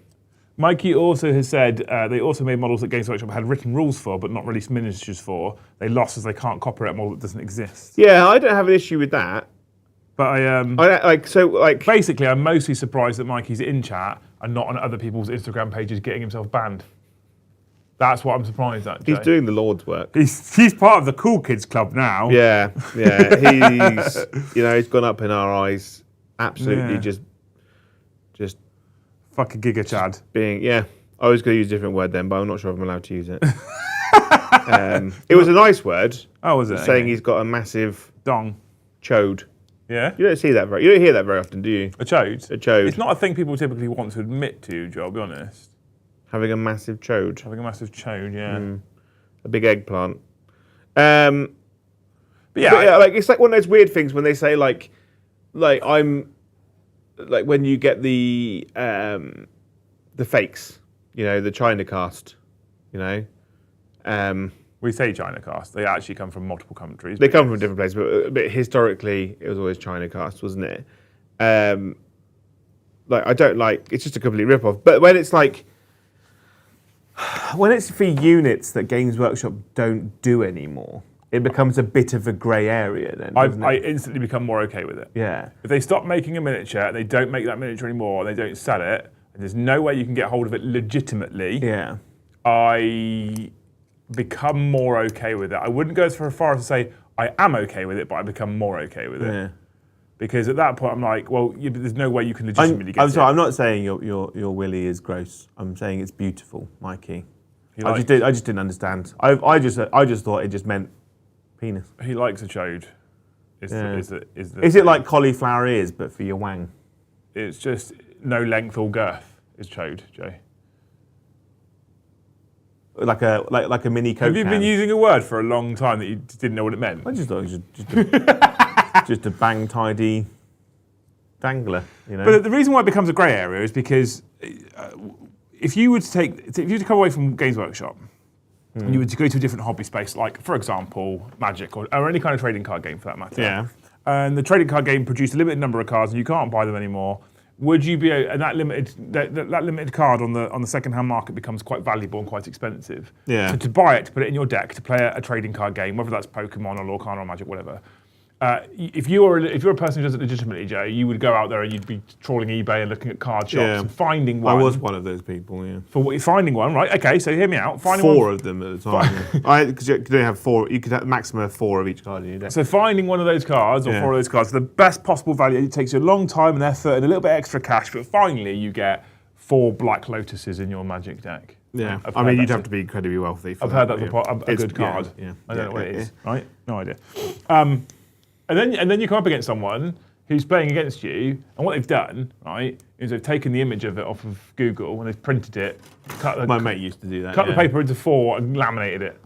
Mikey also has said they also made models that Games Workshop had written rules for, but not released miniatures for. They lost as they can't copyright a model that doesn't exist. Yeah, I don't have an issue with that. But basically, I'm mostly surprised that Mikey's in chat and not on other people's Instagram pages getting himself banned. That's what I'm surprised at. Jay. He's doing the Lord's work. He's part of the cool kids club now. Yeah. He's gone up in our eyes. Absolutely, just fucking Giga Chad. I was going to use a different word then, but I'm not sure if I'm allowed to use it. It was a nice word. Oh, was it? Saying he's got a massive dong chode. Yeah. You don't hear that very often, do you? A chode. A chode. It's not a thing people typically want to admit to, Joe. I'll be honest. Having a massive chode. Having a massive chode, yeah. A big eggplant. But like it's like one of those weird things when they say like I'm like when you get the fakes, the China cast, We say China cast. They actually come from multiple countries. They come from different places, but historically it was always China cast, wasn't it? I don't like. It's just a complete rip-off. But when it's for units that Games Workshop don't do anymore, it becomes a bit of a grey area. Then I instantly become more okay with it. Yeah. If they stop making a miniature, they don't make that miniature anymore, and they don't sell it, and there's no way you can get hold of it legitimately. Yeah. I become more okay with it. I wouldn't go so far as to say I am okay with it, but I become more okay with it. Yeah. Because at that point, I'm like, well, there's no way you can legitimately get it. I'm sorry, I'm not saying your willy is gross. I'm saying it's beautiful, Mikey. I just didn't understand. I just thought it just meant penis. He likes a chode. Is it like cauliflower ears, but for your wang? It's just no length or girth is chode, Joe. Like a mini Coke Have you been using a word for a long time that you didn't know what it meant? I just thought it was just a bang tidy dangler, But the reason why it becomes a grey area is because if you were to come away from Games Workshop and you were to go to a different hobby space, like for example Magic or any kind of trading card game for that matter, and the trading card game produced a limited number of cards and you can't buy them anymore, would you be and that limited card on the second-hand market becomes quite valuable and quite expensive. Yeah. So to buy it, to put it in your deck, to play a trading card game, whether that's Pokemon or Lorcana or Magic, whatever. If you're a person who does it legitimately, Joe, you would go out there and you'd be trawling eBay and looking at card shops and finding one. I was one of those people, yeah. For what you're finding one, right? Okay, so hear me out. Finding four of them at a time. Because you don't have four. You could have a maximum of 4 of each card in your deck. So finding one of those cards or 4 of those cards for the best possible value, it takes you a long time and effort and a little bit extra cash, but finally you get 4 Black Lotuses in your Magic deck. Yeah, I mean you'd have to be incredibly wealthy. I've heard that's a good card. Yeah. I don't know what it is. Right? No idea. And then you come up against someone who's playing against you, and what they've done, right, is they've taken the image of it off of Google and they've printed it. My mate used to do that. Cut the paper into 4 and laminated it.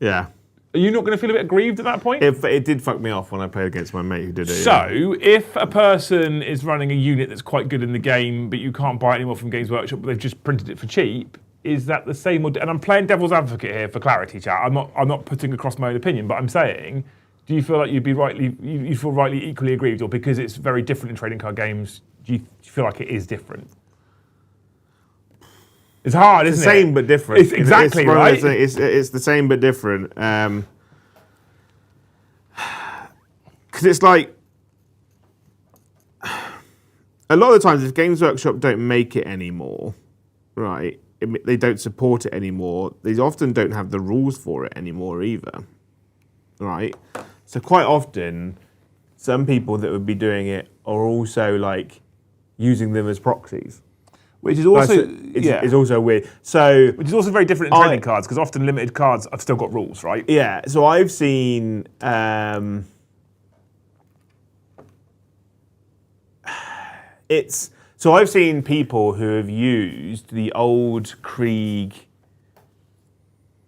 Yeah. Are you not going to feel a bit aggrieved at that point? It did fuck me off when I played against my mate who did it. So, if a person is running a unit that's quite good in the game, but you can't buy it anymore from Games Workshop, but they've just printed it for cheap, is that the same? And I'm playing devil's advocate here for clarity, chat. I'm not putting across my own opinion, but I'm saying, do you feel like you feel rightly equally aggrieved, or because it's very different in trading card games, do you feel like it is different? It's hard, isn't it? It's the same but different. It's exactly right. It's the same but different. Because it's like a lot of the times, if Games Workshop don't make it anymore, right? They don't support it anymore. They often don't have the rules for it anymore either, right? So quite often, some people that would be doing it are also like using them as proxies. Which is also it's also weird. So which is also very different in trading cards, because often limited cards have still got rules, right? Yeah. So I've seen I've seen people who have used the old Krieg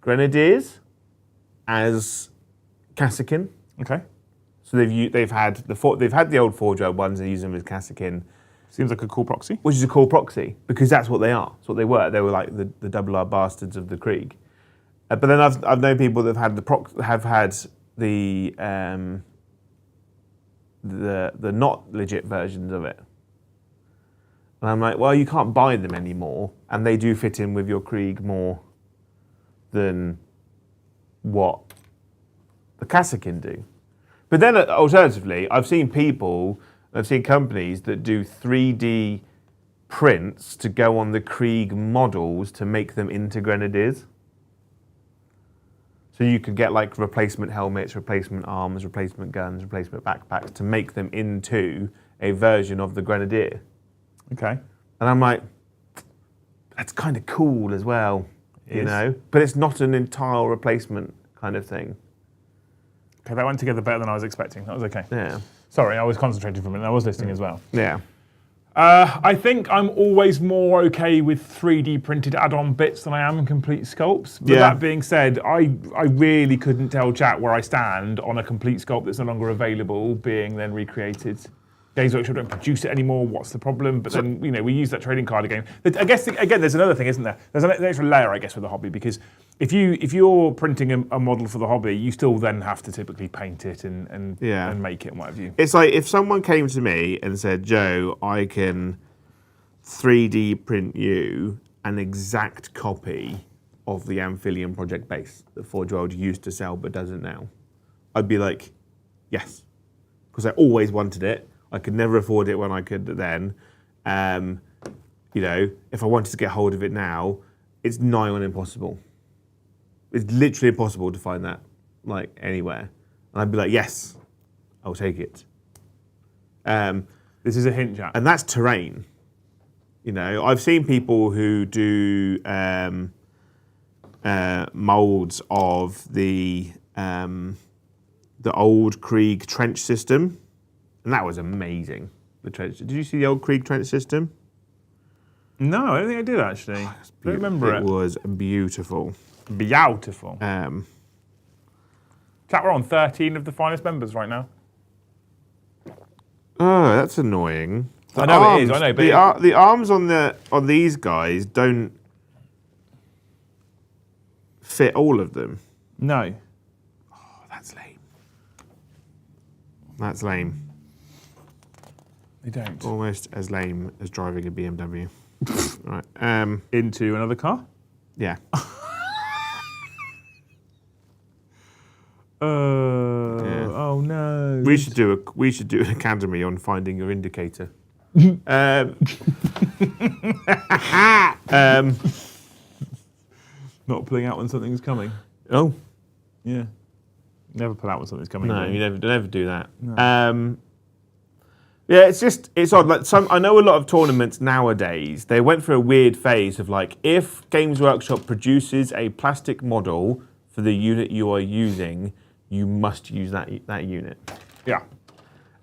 Grenadiers as Kassakin. Okay. So they've had the old Forge World ones and use them as Kassakin. Seems like a cool proxy. Which is a cool proxy, because that's what they are. That's what they were. They were like the double R bastards of the Krieg. But then I've known people that have had the not legit versions of it. And I'm like, well, you can't buy them anymore, and they do fit in with your Krieg more than what the Kassakin do. But then alternatively, I've seen companies that do 3D prints to go on the Krieg models to make them into Grenadiers. So you could get like replacement helmets, replacement arms, replacement guns, replacement backpacks to make them into a version of the Grenadier. Okay. And I'm like, that's kind of cool as well, you know? But it's not an entire replacement kind of thing. Okay, that went together better than I was expecting. That was okay. Yeah. Sorry, I was concentrating for a minute. I was listening as well. Yeah. I think I'm always more okay with 3D printed add-on bits than I am complete sculpts. But that being said, I really couldn't tell chat where I stand on a complete sculpt that's no longer available being then recreated. Games Workshop don't produce it anymore. What's the problem? But then, we use that trading card game. I guess, again, there's another thing, isn't there? There's an extra layer, I guess, with the hobby, because if you're printing a model for the hobby, you still then have to typically paint it and make it and what have you. It's like if someone came to me and said, Joe, I can 3D print you an exact copy of the Amphibian Project base that Forge World used to sell but doesn't now, I'd be like, yes. Because I always wanted it. I could never afford it when I could then. If I wanted to get hold of it now, it's nigh on impossible. It's literally impossible to find that, anywhere. And I'd be like, yes, I'll take it. This is a hint, Jack. And that's terrain. I've seen people who do molds of the old Krieg trench system. And that was amazing. The trench. Did you see the old Krieg trench system? No, I don't think I did actually. I don't remember it. It was beautiful. Beautiful. Chat, we're on 13 of the finest members right now. Oh, that's annoying. I know it is. I know, but the arms on these guys don't fit all of them. No. Oh, that's lame. That's lame. They don't. Almost as lame as driving a BMW. Right. Into another car? Yeah. Oh no. We should do an academy on finding your indicator. Not pulling out when something's coming. Oh. Yeah. Never pull out when something's coming. No, you never do that. No. Yeah, it's odd. I know a lot of tournaments nowadays, they went through a weird phase of if Games Workshop produces a plastic model for the unit you are using, you must use that unit. Yeah.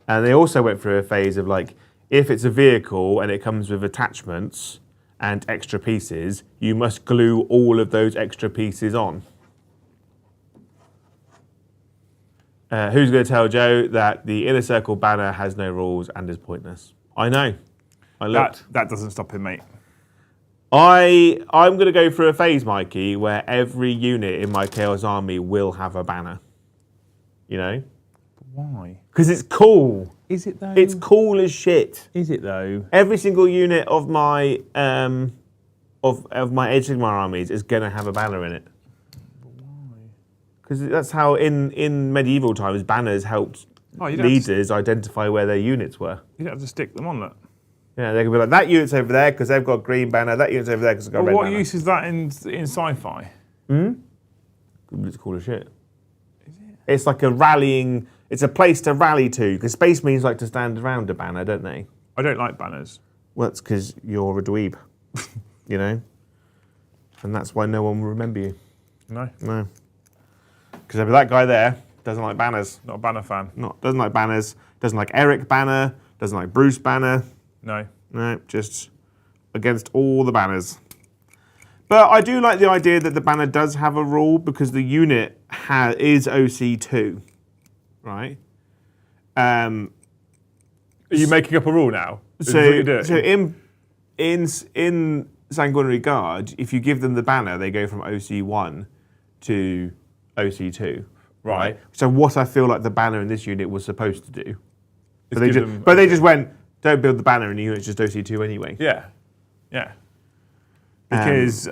And they also went through a phase of if it's a vehicle and it comes with attachments and extra pieces, you must glue all of those extra pieces on. Who's going to tell Joe that the Inner Circle banner has no rules and is pointless? I know. I looked. That doesn't stop him, mate. I'm going to go through a phase, Mikey, where every unit in my Chaos Army will have a banner. Why? Because it's cool. Is it though? It's cool as shit. Is it though? Every single unit of my of my Age of Sigmar armies is going to have a banner in it. Because that's how, in medieval times, banners helped leaders identify where their units were. You don't have to stick them on that. Yeah, they could be like, that unit's over there because they've got a green banner, that unit's over there because they've got a red banner. What use is that in sci-fi? It's cool as shit. Is it? It's like it's a place to rally to, because Space Marines like to stand around a banner, don't they? I don't like banners. Well, it's because you're a dweeb, And that's why no one will remember you. No. No. Because that guy there doesn't like banners. Not a banner fan. Doesn't like banners. Doesn't like Eric Banner. Doesn't like Bruce Banner. No. No, just against all the banners. But I do like the idea that the banner does have a rule because the unit is OC2, right? Are you making up a rule now? So in Sanguinary Guard, if you give them the banner, they go from OC1 to OC2, right? So what I feel like the banner in this unit was supposed to do, but they just went, don't build the banner, and the unit's just OC2 anyway. Yeah. Because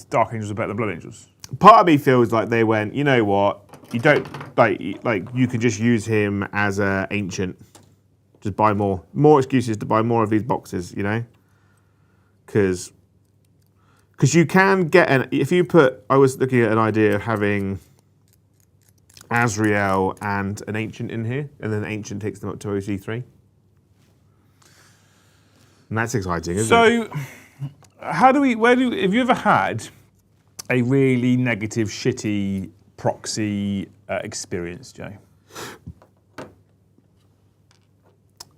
Dark Angels are better than Blood Angels. Part of me feels like they went, you know what? You don't you can just use him as an ancient. Just buy more excuses to buy more of these boxes, because you can get I was looking at an idea of having Azrael and an ancient in here, and then the ancient takes them up to OC3. And that's exciting, isn't it? So, have you ever had a really negative, shitty proxy experience, Joe?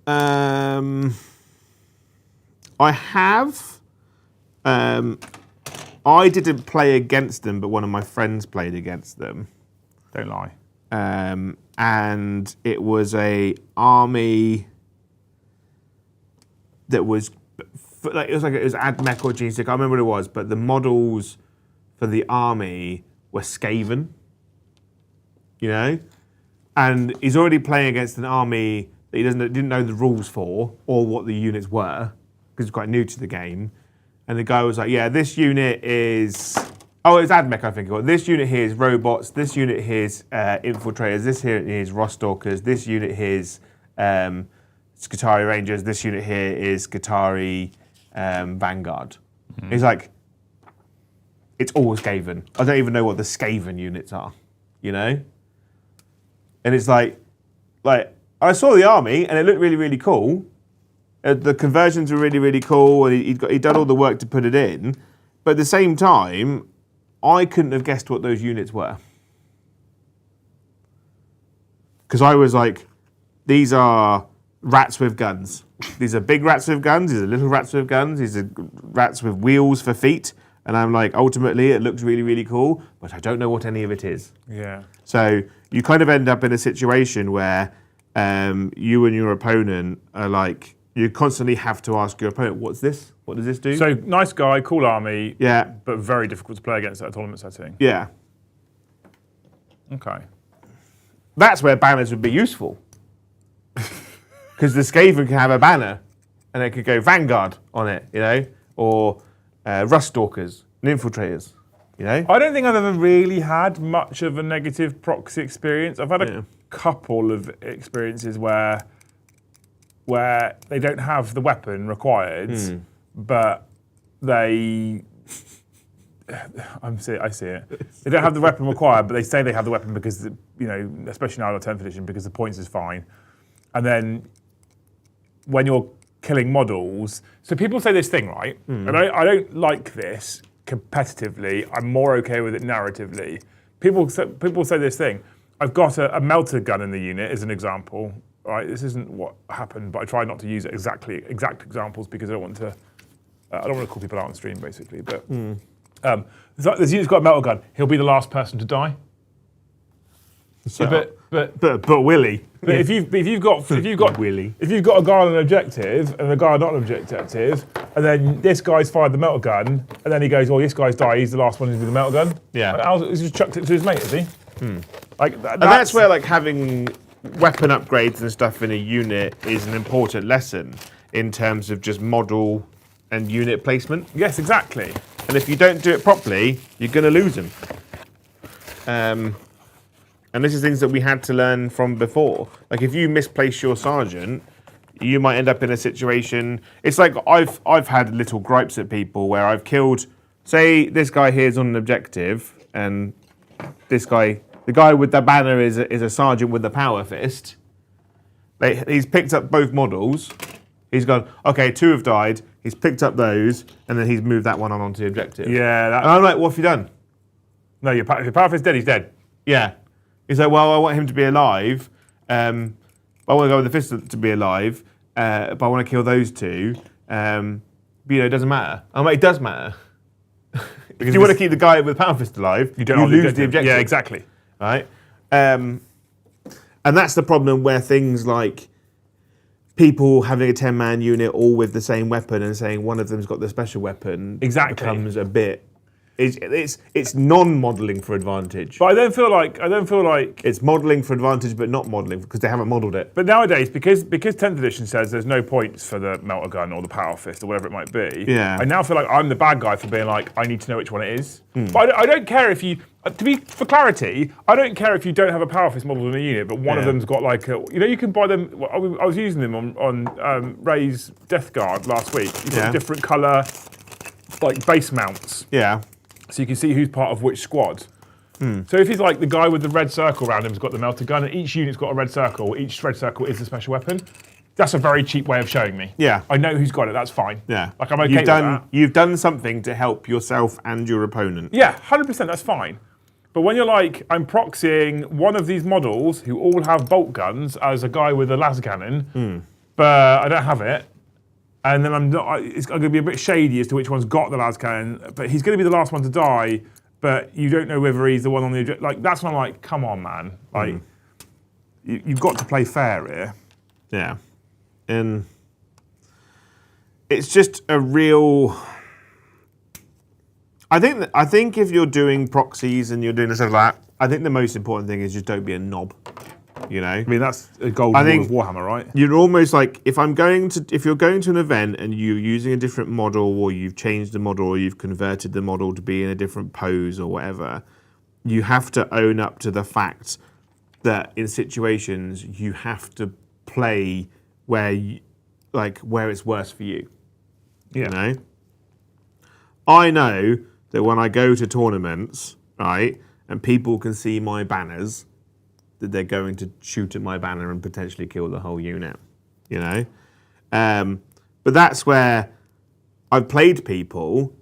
I have. I didn't play against them, but one of my friends played against them. Don't lie. and it was a army that was it was AdMech or GC. I can't remember what it was, but the models for the army were Skaven. You know, and he's already playing against an army that he didn't know the rules for or what the units were because he's quite new to the game. And the guy was like, "Yeah, this unit is." Oh, it's AdMech, I think. This unit here is robots. This unit here is infiltrators. This here is Rostalkers. This unit here is Skitarii Rangers. This unit here is Skitarii Vanguard. Mm-hmm. He's like, it's all Skaven. I don't even know what the Skaven units are, you know? And it's like I saw the army and it looked really, really cool. The conversions were really, really cool, and he'd done all the work to put it in. But at the same time, I couldn't have guessed what those units were. Because I was like, these are rats with guns. These are big rats with guns, these are little rats with guns, these are rats with wheels for feet. And I'm like, ultimately, it looks really, really cool, but I don't know what any of it is. Yeah. So you kind of end up in a situation where you and your opponent are like, you constantly have to ask your opponent, what's this? What does this do? So, nice guy, cool army, yeah, but very difficult to play against at a tournament setting. Yeah. Okay. That's where banners would be useful. Because the Skaven can have a banner, and it could go Vanguard on it, you know, or Ruststalkers and Infiltrators, you know? I don't think I've ever really had much of a negative proxy experience. I've had a couple of experiences where they don't have the weapon required, but I see it. They don't have the weapon required, but they say they have the weapon because, you know, especially now in 10th edition, because the points is fine. And then when you're killing models, so people say this thing, right? And I don't like this competitively. I'm more okay with it narratively. People say this thing. I've got a melter gun in the unit, as an example. Right, this isn't what happened, but I try not to use exact examples because I don't want to call people out on stream, basically. But this unit's got a melter gun. He'll be the last person to die. So, but Willie. But if you've got Willie. If you've got a guy on an objective and a guy not on an objective, and then this guy's fired the melter gun, and then he goes, "Well, this guy's died. He's the last one with the melter gun." Yeah. He's just chucked it to his mate, is he? Like and that's where like having weapon upgrades and stuff in a unit is an important lesson in terms of just model and unit placement. Yes, exactly. And if you don't do it properly, you're going to lose them. And this is things that we had to learn from before. Like if you misplace your sergeant, you might end up in a situation. It's like I've had little gripes at people where I've killed, say this guy here is on an objective, and this guy, the guy with the banner is a sergeant with the power fist. He's picked up both models. He's gone, okay, 2 have died. He's picked up those, and then he's moved that one onto the objective. Yeah. And I'm like, what have you done? No, if your power fist's dead, he's dead. Yeah. He's like, well, I want him to be alive. I want to go with the fist to be alive, but I want to kill those 2. But, you know, it doesn't matter. I'm like, it does matter. If you want to keep the guy with the power fist alive, you lose the objective. Yeah, exactly. Right? And that's the problem where things like people having a 10-man unit all with the same weapon and saying one of them's got the special weapon becomes a bit. It's non-modelling for advantage. But I don't feel like it's modelling for advantage, but not modelling because they haven't modelled it. But nowadays, because 10th edition says there's no points for the melter gun or the power fist or whatever it might be. Yeah. I now feel like I'm the bad guy for being like, I need to know which one it is. But I don't care if you. For clarity, I don't care if you don't have a power fist model in a unit, but one of them's got like a. You know, you can buy them. I was using them on Ray's Death Guard last week. You've got different colour, like base mounts. Yeah. So you can see who's part of which squad. So if he's like the guy with the red circle around him's got the melter gun, and each unit's got a red circle, each red circle is a special weapon, that's a very cheap way of showing me. Yeah. I know who's got it, that's fine. Yeah. Like I'm okay with that. You've done something to help yourself and your opponent. Yeah, 100%, that's fine. But when you're like, I'm proxying one of these models who all have bolt guns as a guy with a las cannon, but I don't have it, and then it's going to be a bit shady as to which one's got the las cannon, but he's going to be the last one to die, but you don't know whether he's the one on the like. That's when I'm like, come on, man. Like, you've got to play fair here. Yeah, and it's just a real. I think if you're doing proxies and you're doing stuff like that, I think the most important thing is just don't be a knob. You know, I mean that's a golden rule of Warhammer, right? You're almost like if you're going to an event and you're using a different model, or you've changed the model, or you've converted the model to be in a different pose or whatever, you have to own up to the fact that in situations you have to play where it's worse for you. Yeah. You know, I know that when I go to tournaments, right, and people can see my banners, that they're going to shoot at my banner and potentially kill the whole unit, you know? But that's where I've played people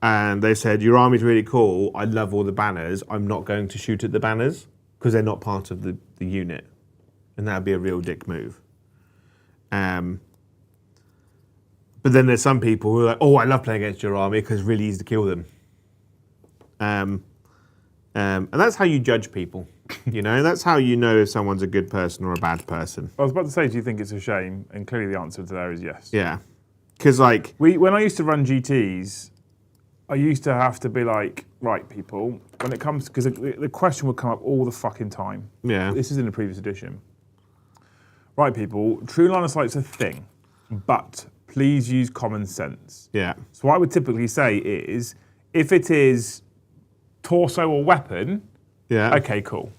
and they said, your army's really cool, I love all the banners, I'm not going to shoot at the banners because they're not part of the unit. And that would be a real dick move. But then there's some people who are like, oh, I love playing against your army because it's really easy to kill them. And that's how you judge people. You know, that's how you know if someone's a good person or a bad person. I was about to say, do you think it's a shame? And clearly the answer to that is yes. Yeah. Because, like... When I used to run GTs, I used to have to be like, right, people, when it comes... Because the question would come up all the fucking time. Yeah. This is in the previous edition. Right, people, true line of sight's a thing, but please use common sense. Yeah. So what I would typically say is, if it is torso or weapon, yeah. Okay, cool.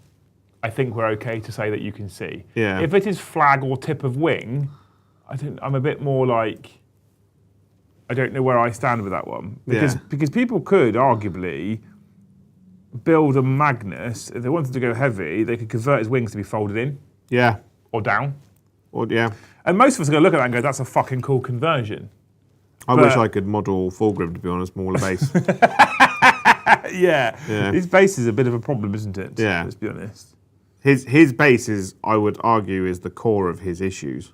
I think we're okay to say that you can see. Yeah. If it is flag or tip of wing, I'm a bit more like, I don't know where I stand with that one. Because people could arguably build a Magnus, if they wanted to go heavy, they could convert his wings to be folded in. Yeah. Or down. Or, yeah. And most of us are going to look at that and go, that's a fucking cool conversion. I wish I could model Fulgrim, to be honest, smaller base. Yeah. His base is a bit of a problem, isn't it? Yeah. Let's be honest. His base is, I would argue, is the core of his issues.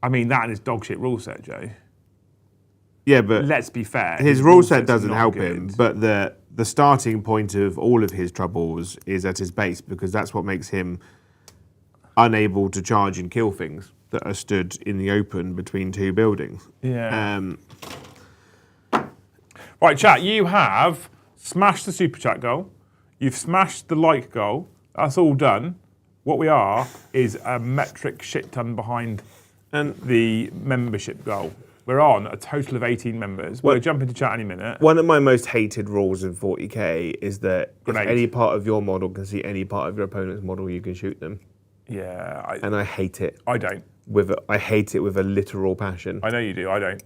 I mean, that and his dog shit rule set, Joe. Yeah, but... Let's be fair. His rule set doesn't help him, but the starting point of all of his troubles is at his base, because that's what makes him unable to charge and kill things that are stood in the open between two buildings. Yeah. Right, chat, you have smashed the super chat goal. You've smashed the like goal. That's all done. What we are is a metric shit ton behind the membership goal. We're on a total of 18 members. We'll jump into chat any minute. One of my most hated rules in 40k is that if any part of your model can see any part of your opponent's model, you can shoot them. Yeah. And I hate it. I don't. I hate it with a literal passion. I know you do, I don't.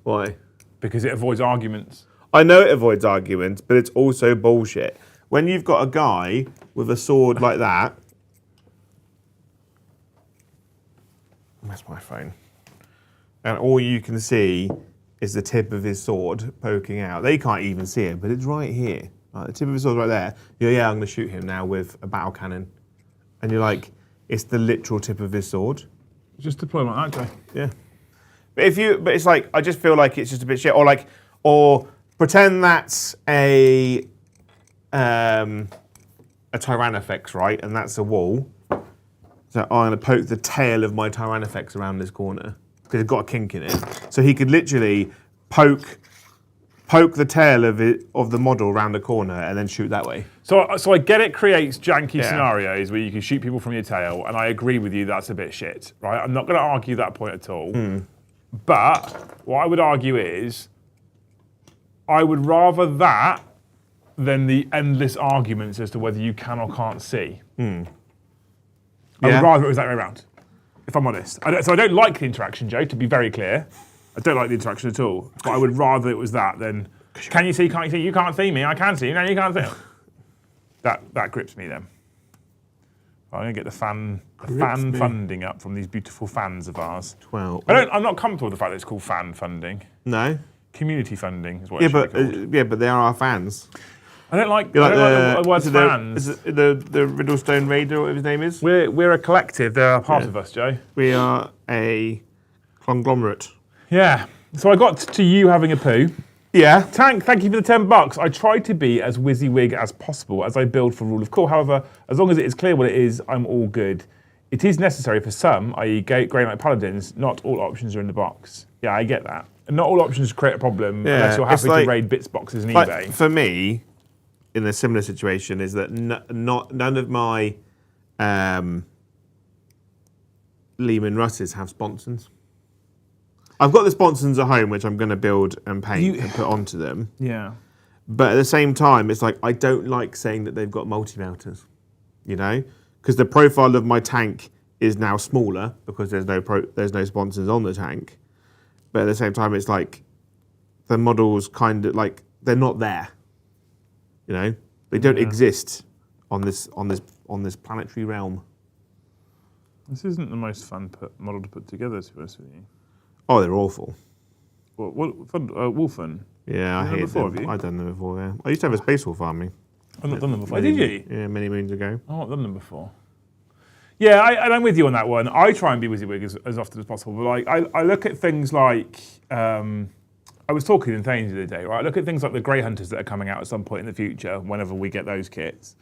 Why? Because it avoids arguments. I know it avoids arguments, but it's also bullshit. When you've got a guy with a sword like that... Where's my phone? And all you can see is the tip of his sword poking out. They can't even see it, but it's right here. Like, the tip of his sword's right there. Yeah, I'm going to shoot him now with a battle cannon. And you're like, it's the literal tip of his sword. Just deploy like that, Joe. Yeah. But it's like, I just feel like it's just a bit shit. Or pretend that's a Tyrannofex, right? And that's a wall. So I'm going to poke the tail of my Tyrannofex around this corner because it's got a kink in it. So he could literally poke the tail of the model around the corner and then shoot that way. So I get it creates janky scenarios where you can shoot people from your tail, and I agree with you that's a bit shit, right? I'm not going to argue that point at all. But what I would argue is I would rather that than the endless arguments as to whether you can or can't see. I would rather it was that way around, if I'm honest. So I don't like the interaction, Joe, to be very clear. I don't like the interaction at all. But I would rather it was that than, can you see, can't you see? You can't see me, I can see you, no, you can't see me. That grips me then. I'm going to get the fan funding up from these beautiful fans of ours. 12. I'm not comfortable with the fact that it's called fan funding. No? Community funding is what it should be called. But they are our fans. I don't like the word fans. Is it the Riddlestone Raider, or whatever his name is? We're a collective. They're a part of us, Joe. We are a conglomerate. Yeah. So I got to you having a poo. Yeah. Tank, thank you for the $10. I try to be as WYSIWYG as possible as I build for Rule of Cool. However, as long as it is clear what it is, I'm all good. It is necessary for some, i.e. Grey Knight Paladins, not all options are in the box. Yeah, I get that. And not all options create a problem unless you're happy to raid bits boxes and eBay. For me, in a similar situation, is that none of my Lehman Russes have sponsons. I've got the sponsons at home, which I'm going to build and paint and put onto them. Yeah. But at the same time, it's like I don't like saying that they've got multi-melters, you know? Because the profile of my tank is now smaller because there's no sponsons on the tank. But at the same time, it's like the models kind of like they're not there. You know, they don't exist on this planetary realm. This isn't the most fun model to put together, to be honest with you. Oh, they're awful. Wolfen? Yeah, I hate them. I've done them before, yeah. I used to have a Space Wolf army. I've not done them before. Did you? Yeah, many moons ago. I've not done them before. Yeah, I'm with you on that one. I try and be WYSIWYG as often as possible. But like, I look at things like, I was talking in Thanes the other day, right? I look at things like the Grey Hunters that are coming out at some point in the future, whenever we get those kits.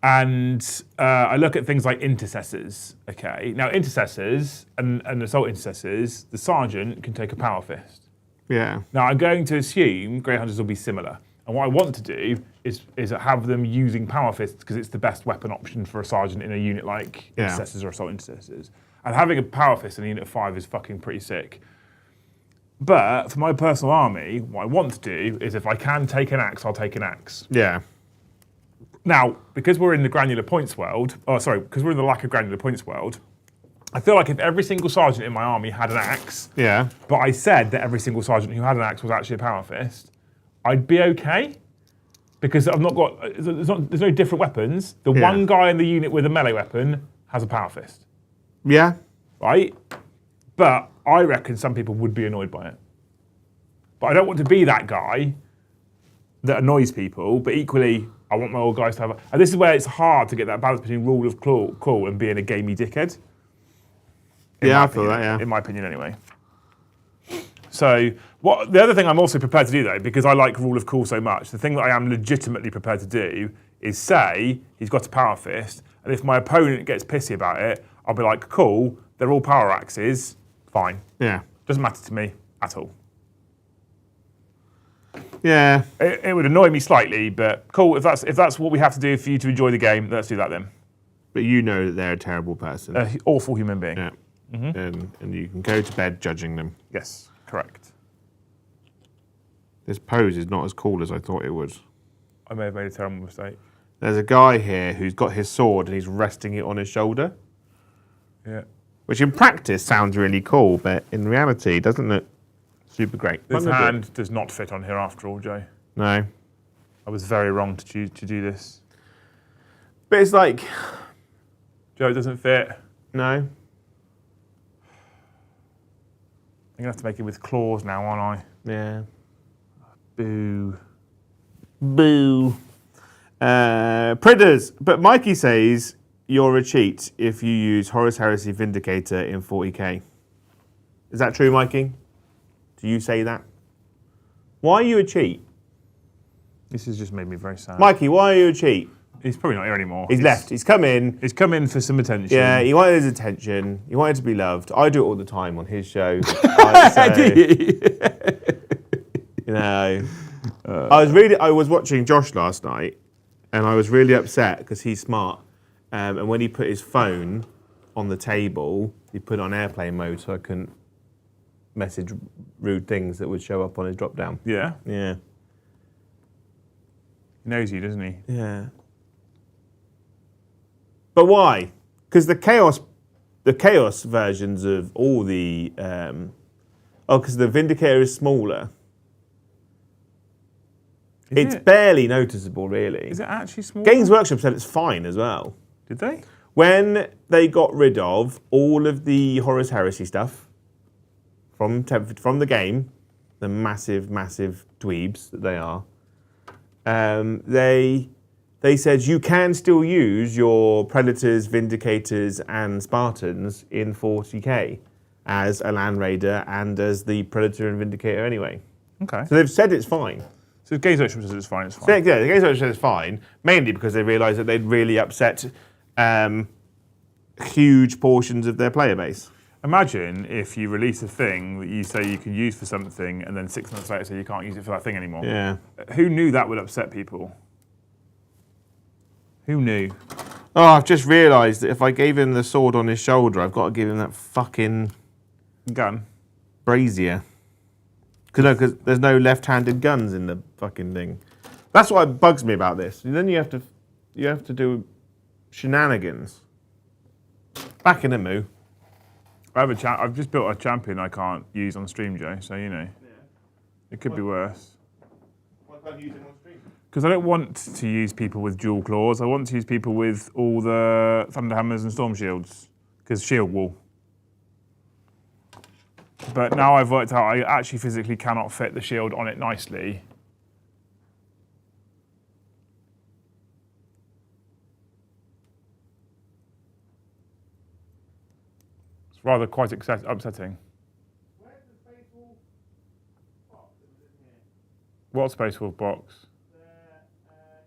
And I look at things like intercessors, okay? Now, intercessors and assault intercessors, the sergeant can take a power fist. Yeah. Now, I'm going to assume Grey Hunters will be similar. And what I want to do is have them using power fists because it's the best weapon option for a sergeant in a unit like intercessors or assault intercessors. And having a power fist in a unit of 5 is fucking pretty sick. But for my personal army, what I want to do is if I can take an axe, I'll take an axe. Yeah. Now, because we're in the granular points world, because we're in the lack of granular points world, I feel like if every single sergeant in my army had an axe, but I said that every single sergeant who had an axe was actually a power fist, I'd be okay. Because I've not got, there's no different weapons. The one guy in the unit with a melee weapon has a power fist. Yeah. Right? But I reckon some people would be annoyed by it. But I don't want to be that guy that annoys people, but equally, I want my old guys to have and this is where it's hard to get that balance between rule of cool and being a gamey dickhead. I feel that, yeah. In my opinion, anyway. So, the other thing I'm also prepared to do, though, because I like rule of cool so much, the thing that I am legitimately prepared to do is say he's got a power fist, and if my opponent gets pissy about it, I'll be like, cool, they're all power axes, fine. Yeah. Doesn't matter to me at all. Yeah. It would annoy me slightly, but cool, if that's what we have to do for you to enjoy the game, let's do that then. But you know that they're a terrible person. An awful human being. Yeah. And you can go to bed judging them. Yes, correct. This pose is not as cool as I thought it would. I may have made a terrible mistake. There's a guy here who's got his sword and he's resting it on his shoulder. Yeah. Which in practice sounds really cool, but in reality doesn't look super great. This hand does not fit on here after all, Joe. No. I was very wrong to choose to do this. But it's like... Joe, it doesn't fit. No. I'm going to have to make it with claws now, aren't I? Yeah. Boo. Boo. Pridders. But Mikey says you're a cheat if you use Horus Heresy Vindicator in 40k. Is that true, Mikey? Do you say that? Why are you a cheat? This has just made me very sad. Mikey, why are you a cheat? He's probably not here anymore. He's left. He's come in. He's come in for some attention. Yeah, he wanted his attention. He wanted to be loved. I do it all the time on his show. You know, I was watching Josh last night, and I was really upset because he's smart. And when he put his phone on the table, he put it on airplane mode so I couldn't message rude things that would show up on his drop down. Yeah? Yeah. He knows you, doesn't he? Yeah. But why? Because the chaos versions of all the because the Vindicator is smaller. It's barely noticeable, really. Is it actually smaller? Games Workshop said it's fine as well. Did they? When they got rid of all of the Horus Heresy stuff from the game, the massive, massive dweebs that they are, they said you can still use your Predators, Vindicators, and Spartans in 40k as a Land Raider and as the Predator and Vindicator anyway. Okay. So they've said it's fine. So Games Workshop says it's fine. It's fine. So, yeah, the Games Workshop says it's fine, mainly because they realised that they'd really upset huge portions of their player base. Imagine if you release a thing that you say you can use for something, and then 6 months later say you can't use it for that thing anymore. Yeah. Who knew that would upset people? Who knew? Oh, I've just realised that if I gave him the sword on his shoulder, I've got to give him that fucking Gun. brazier. Because there's no left-handed guns in the fucking thing. That's what bugs me about this. And then you have to do shenanigans. Back in the moo. I've just built a champion I can't use on stream, Joe. So it could be worse. Why can't you use him on stream? Because I don't want to use people with dual claws. I want to use people with all the Thunderhammers and Storm Shields. Because shield wall. But now I've worked out I actually physically cannot fit the shield on it nicely. It's rather quite upsetting. Where's the Space Wolf box that was in here? What Space Wolf box? The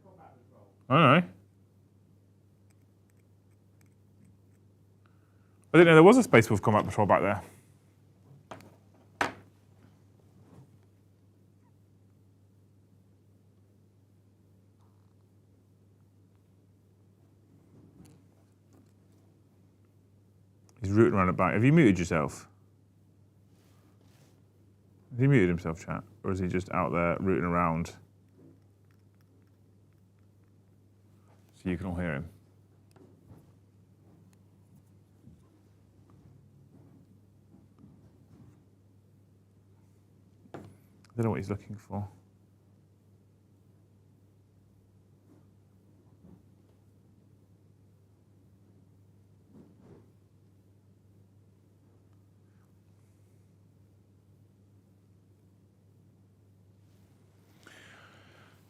combat patrol. I don't know. I didn't know there was a Space Wolf combat patrol back there. He's rooting around about. Have you muted yourself? Has he muted himself, chat? Or is he just out there rooting around? So you can all hear him. I don't know what he's looking for.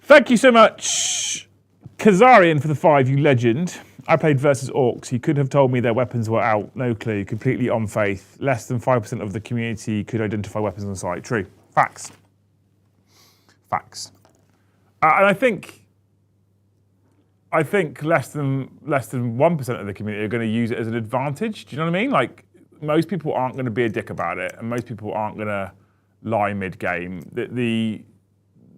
Thank you so much, Kazarian, for the 5, you legend. I played versus Orcs. He could have told me their weapons were out. No clue. Completely on faith. Less than 5% of the community could identify weapons on site. True. Facts. Facts. And I think less than 1% of the community are going to use it as an advantage. Do you know what I mean? Like, most people aren't going to be a dick about it, and most people aren't going to lie mid-game.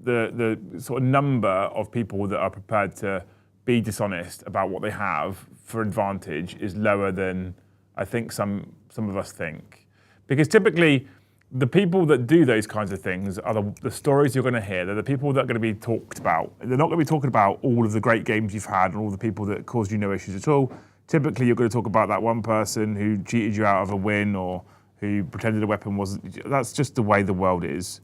The sort of number of people that are prepared to be dishonest about what they have for advantage is lower than I think some of us think. Because typically, the people that do those kinds of things are the stories you're going to hear. They're the people that are going to be talked about. They're not going to be talking about all of the great games you've had and all the people that caused you no issues at all. Typically, you're going to talk about that one person who cheated you out of a win or who pretended a weapon wasn't. That's just the way the world is.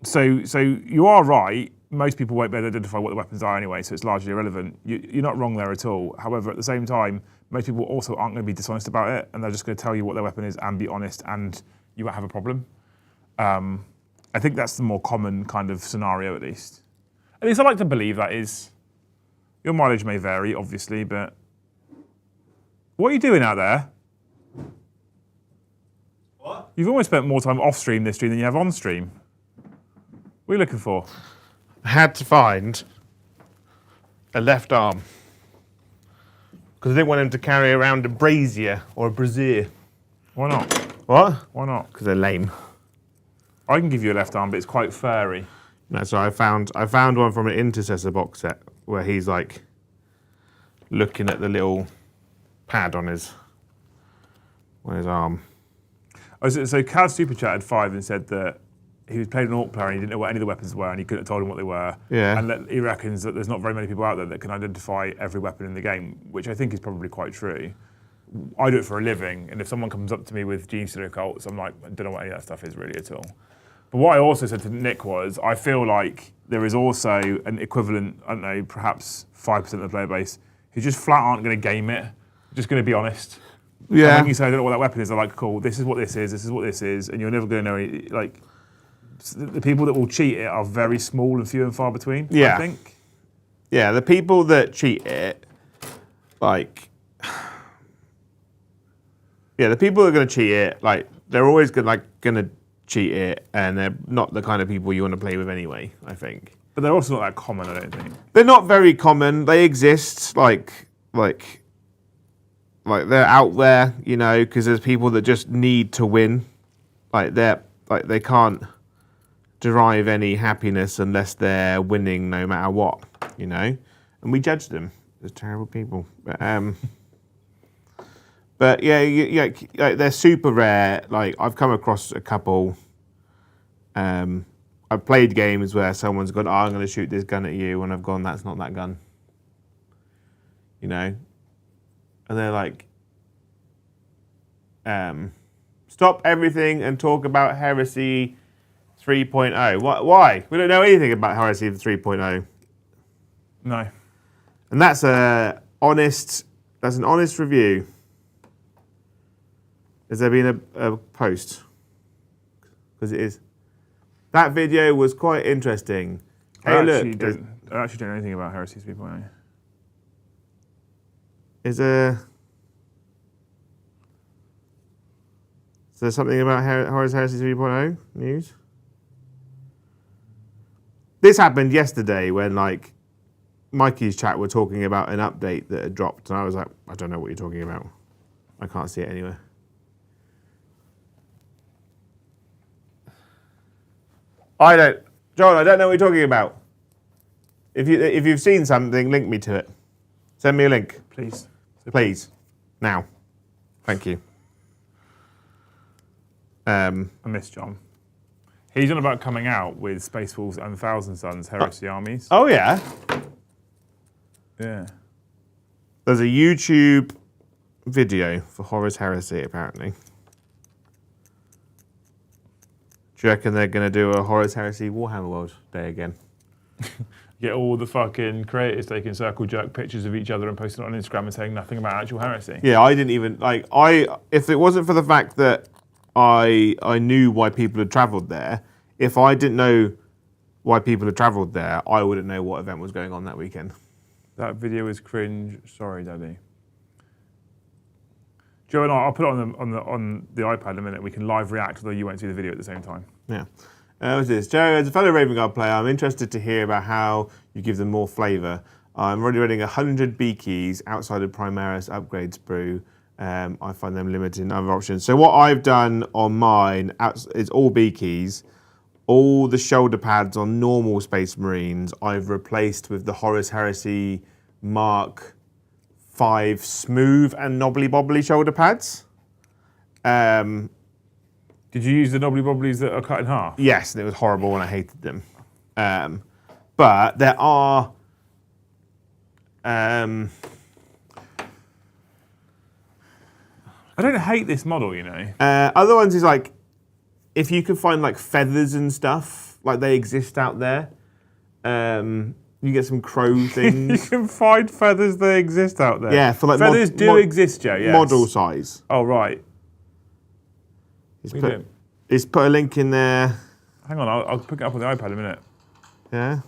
So you are right. Most people won't be able to identify what the weapons are anyway, so it's largely irrelevant. You're not wrong there at all. However, at the same time, most people also aren't going to be dishonest about it, and they're just going to tell you what their weapon is and be honest, and you won't have a problem. I think that's the more common kind of scenario, at least. At least I like to believe that is. Your mileage may vary, obviously, but what are you doing out there? What? You've almost spent more time off stream this stream than you have on stream. What are you looking for? I had to find a left arm because I didn't want him to carry around a brazier or a brazier. Why not? What? Why not? Because they're lame. I can give you a left arm, but it's quite furry. No, so I found one from an Intercessor box set where he's like looking at the little pad on his arm. Oh, so Cad Super Chat had 5 and said that he was playing an Orc player and he didn't know what any of the weapons were and he couldn't have told him what they were. Yeah. And that he reckons that there's not very many people out there that can identify every weapon in the game, which I think is probably quite true. I do it for a living, and if someone comes up to me with Gene Stealer Cults, I'm like, I don't know what any of that stuff is really at all. But what I also said to Nick was, I feel like there is also an equivalent, I don't know, perhaps 5% of the player base who just flat aren't going to game it, just going to be honest. Yeah. And when you say I don't know what that weapon is, they're like, cool, this is what this is what this is, and you're never going to know any, like, the people that will cheat it are very small and few and far between, Yeah. I think. Yeah, the people that cheat it, like, yeah, the people that are going to cheat it, like, they're always gonna cheat it, and they're not the kind of people you want to play with anyway, I think. But they're also not that common, I don't think. They're not very common. They exist, like they're out there, you know, because there's people that just need to win. They can't derive any happiness unless they're winning no matter what, you know. And we judge them as terrible people. But yeah, they're super rare. Like, I've come across a couple. I've played games where someone's gone, I'm going to shoot this gun at you, and I've gone, that's not that gun. You know? And they're like, stop everything and talk about Heresy 3.0. Why? We don't know anything about Heresy 3.0. No. And that's an honest review. Has there been a post? Because it is. That video was quite interesting. Hey, look. I actually don't know anything about Heresy 3.0. Is there something about Heresy 3.0 news? This happened yesterday when, like, Mikey's chat were talking about an update that had dropped, and I was like, I don't know what you're talking about. I can't see it anywhere. John, I don't know what you're talking about. If you've seen something, link me to it. Send me a link. Please. Please. Now. Thank you. I miss John. He's on about coming out with Space Wolves and Thousand Sons Heresy armies. Oh, yeah? Yeah. There's a YouTube video for Horus Heresy, apparently. Do you reckon they're going to do a Horus Heresy Warhammer World Day again? Get all the fucking creators taking circle jerk pictures of each other and posting it on Instagram and saying nothing about actual Heresy. Yeah, I didn't even, if it wasn't for the fact that I knew why people had travelled there, if I didn't know why people had travelled there, I wouldn't know what event was going on that weekend. That video is cringe. Sorry, Daddy. Joe and I'll put it on the iPad in a minute. We can live react, although you won't see the video at the same time. Yeah. What's this? Joe, as a fellow Raven Guard player, I'm interested to hear about how you give them more flavour. I'm already running 100 bee keys outside of Primaris upgrade sprue. I find them limited in other options. So what I've done on mine is all bee keys. All the shoulder pads on normal Space Marines I've replaced with the Horus Heresy Mark 5 smooth and knobbly bobbly shoulder pads. Did you use the knobbly bobblies that are cut in half? Yes, and it was horrible and I hated them. But there are I don't hate this model, you know. other ones is like, if you can find like feathers and stuff, like they exist out there. You get some crow things. You can find feathers that exist out there. Yeah, for like feathers do exist, Joe. Yes. Model size. Oh right. He's put a link in there. Hang on, I'll pick it up on the iPad in a minute. Yeah.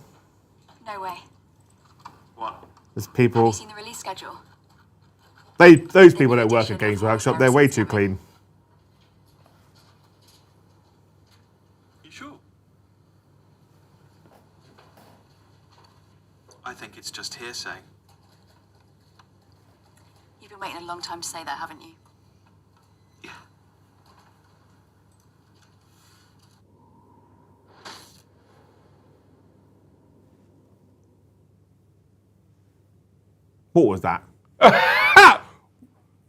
No way. What? There's people. Have you seen the release schedule? Those people don't work at Games Workshop. They're way too clean. You sure? I think it's just hearsay. You've been waiting a long time to say that, haven't you? Yeah. What was that?